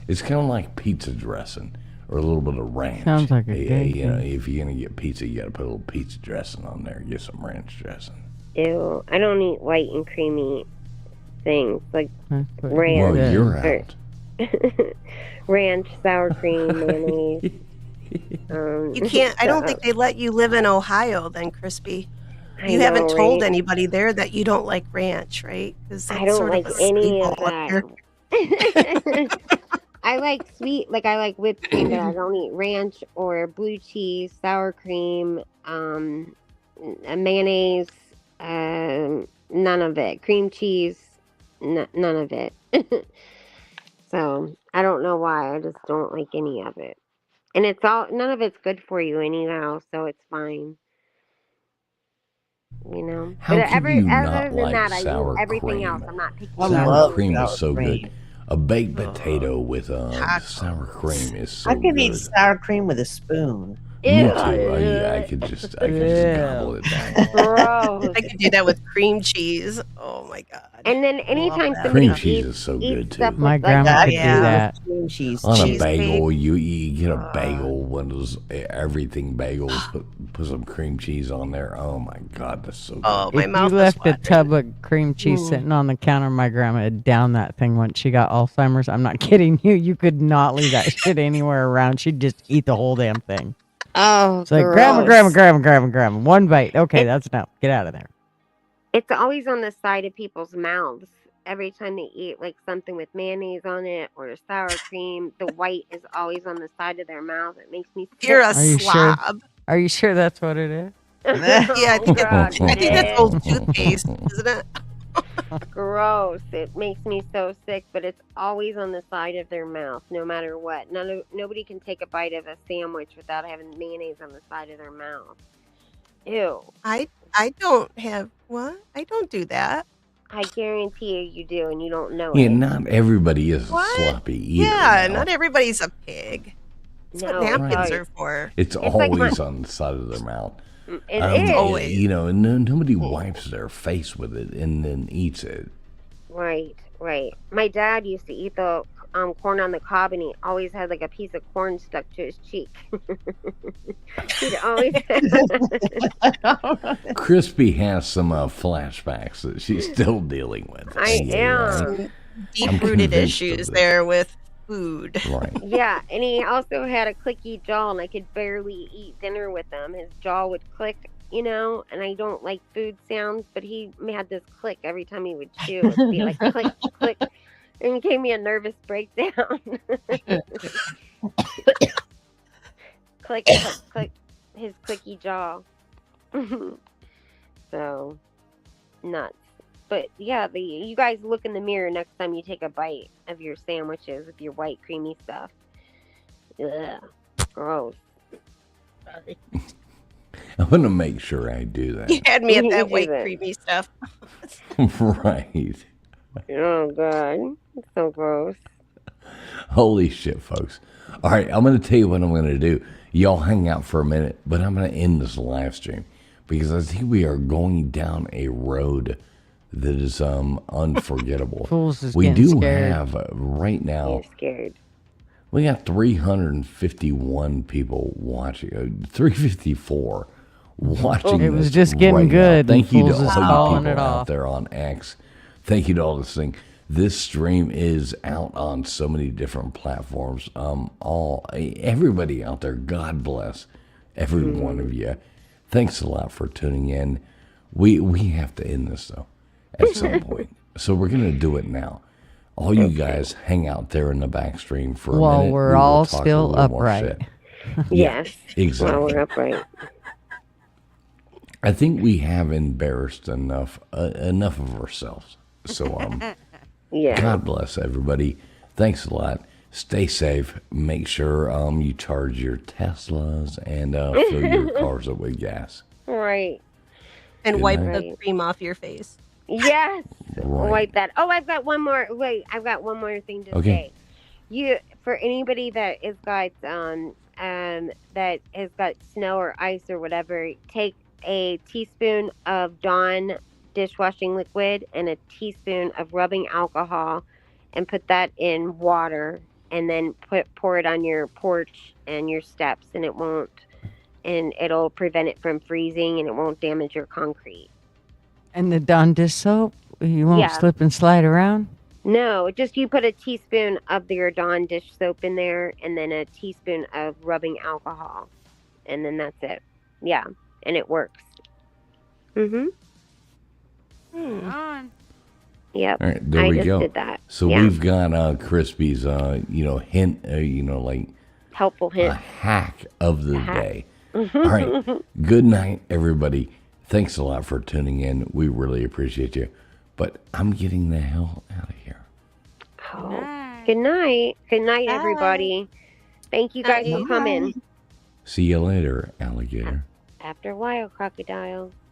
It's kind of like pizza dressing or a little bit of ranch. Sounds like a Yeah, good you know, thing. if you're gonna get pizza, you gotta put a little pizza dressing on there. Get some ranch dressing. Ew. I don't eat white and creamy things like That's what ranch. Well, you're or- out. ranch, sour cream, mayonnaise. You can't. I don't think they let you live in Ohio then, Crispy. I You know, haven't told right? anybody there that you don't like ranch, right? 'Cause I that's don't sort like of a any of staple up here. that. I like sweet, like I like whipped cream, but I don't eat ranch or blue cheese, sour cream, mayonnaise, none of it. Cream cheese, none of it. So I don't know why. I just don't like any of it. And none of it's good for you anyhow, so it's fine. You know. How But can you other not than like that, I use sour everything cream? else. I'm not picky. Sour cream is sour so cream. good. A baked potato with sour cream is so I can good. eat sour cream with a spoon. Me too. I could just gobble it down. Gross. I could do that with cream cheese. Oh my God. And then anytime that. somebody Cream cheese is so good too. My grandma could do that. Cream cheese. On a cheese bagel, you get a bagel, one of those everything bagels. Put some cream cheese on there. Oh my God, that's so good. Oh, my If you mouth is left a watering. tub of cream cheese sitting on the counter, my grandma had down that thing once she got Alzheimer's. I'm not kidding you. You could not leave that shit anywhere around. She'd just eat the whole damn thing. Oh, It's like, grandma. One bite. Okay, that's enough. Get out of there. It's always on the side of people's mouths. Every time they eat like something with mayonnaise on it or sour cream, the white is always on the side of their mouth. It makes me sick. You're a Are you sure? slob. Are you sure that's what it is? Yeah, I think, God, I think that's Nick. old toothpaste, isn't it? Gross. It makes me so sick, but it's always on the side of their mouth, no matter what. Nobody can take a bite of a sandwich without having mayonnaise on the side of their mouth. Ew. I don't have what? I don't do that. I guarantee you do, and you don't know Yeah, it. not everybody is What? sloppy either. Yeah, now. not everybody's a pig. That's No, what napkins right. are for. It's like always on the side of their mouth. It is. Always. You know, and nobody wipes their face with it and then eats it. Right. My dad used to eat the corn on the cob, and he always had like a piece of corn stuck to his cheek. He'd always. Crispy has some flashbacks that she's still dealing with. I am. Deep-rooted convinced of issues this. there with food. Right. Yeah, and he also had a clicky jaw, and I could barely eat dinner with him. His jaw would click, and I don't like food sounds, but he had this click every time he would chew. It'd be like click, click, and it gave me a nervous breakdown. Click, click, click, his clicky jaw. So, nuts. But yeah, you guys look in the mirror next time you take a bite of your sandwiches with your white creamy stuff. Ugh, gross. Sorry. I'm going to make sure I do that. You had me at You that do white that. creamy stuff. Right. Oh god, it's so gross. Holy shit, folks. All right, I'm going to tell you what I'm going to do. Y'all hang out for a minute, but I'm going to end this live stream because I think we are going down a road that is unforgettable. Fools is We getting do scared. have right now. You're scared. We got 351 people watching, 354 watching. It was this just getting right now. good, Thank and you to Fools is all you calling people it out off. there on X. Thank you to all this thing. This stream is out on so many different platforms. Everybody out there, God bless every one of you. Thanks a lot for tuning in. We have to end this though at some point, so we're gonna do it now. All you guys hang out there in the back stream for a While minute. we're We will all talk a still little more upright. shit. Yeah, Yes. exactly. Well, we're upright. I think we have embarrassed enough of ourselves. So Yeah. God bless everybody. Thanks a lot. Stay safe. Make sure you charge your Teslas and fill your cars up with gas. Right. And Good wipe night. the cream off your face. Yes. Right. Wipe that. Oh, I've got one more. Wait, I've got one more thing to Okay. say. For anybody that has got that has got snow or ice or whatever, take a teaspoon of Dawn dishwashing liquid and a teaspoon of rubbing alcohol and put that in water and then pour it on your porch and your steps, and it'll prevent it from freezing and it won't damage your concrete. And the Dawn dish soap, you won't Yeah. slip and slide around? No, just you put a teaspoon of your Dawn dish soap in there and then a teaspoon of rubbing alcohol. And then that's it. Yeah. And it works. Mm-hmm. Yep. All right, there I we just go. did that. So Yeah. we've got Crispy's, hint, like Helpful hint. a hack of the Hack. day. All right. Good night, everybody. Thanks a lot for tuning in. We really appreciate you. But I'm getting the hell out of here. Oh. Good night. Good night, everybody. Thank you guys for coming. See you later, alligator. After a while, crocodile.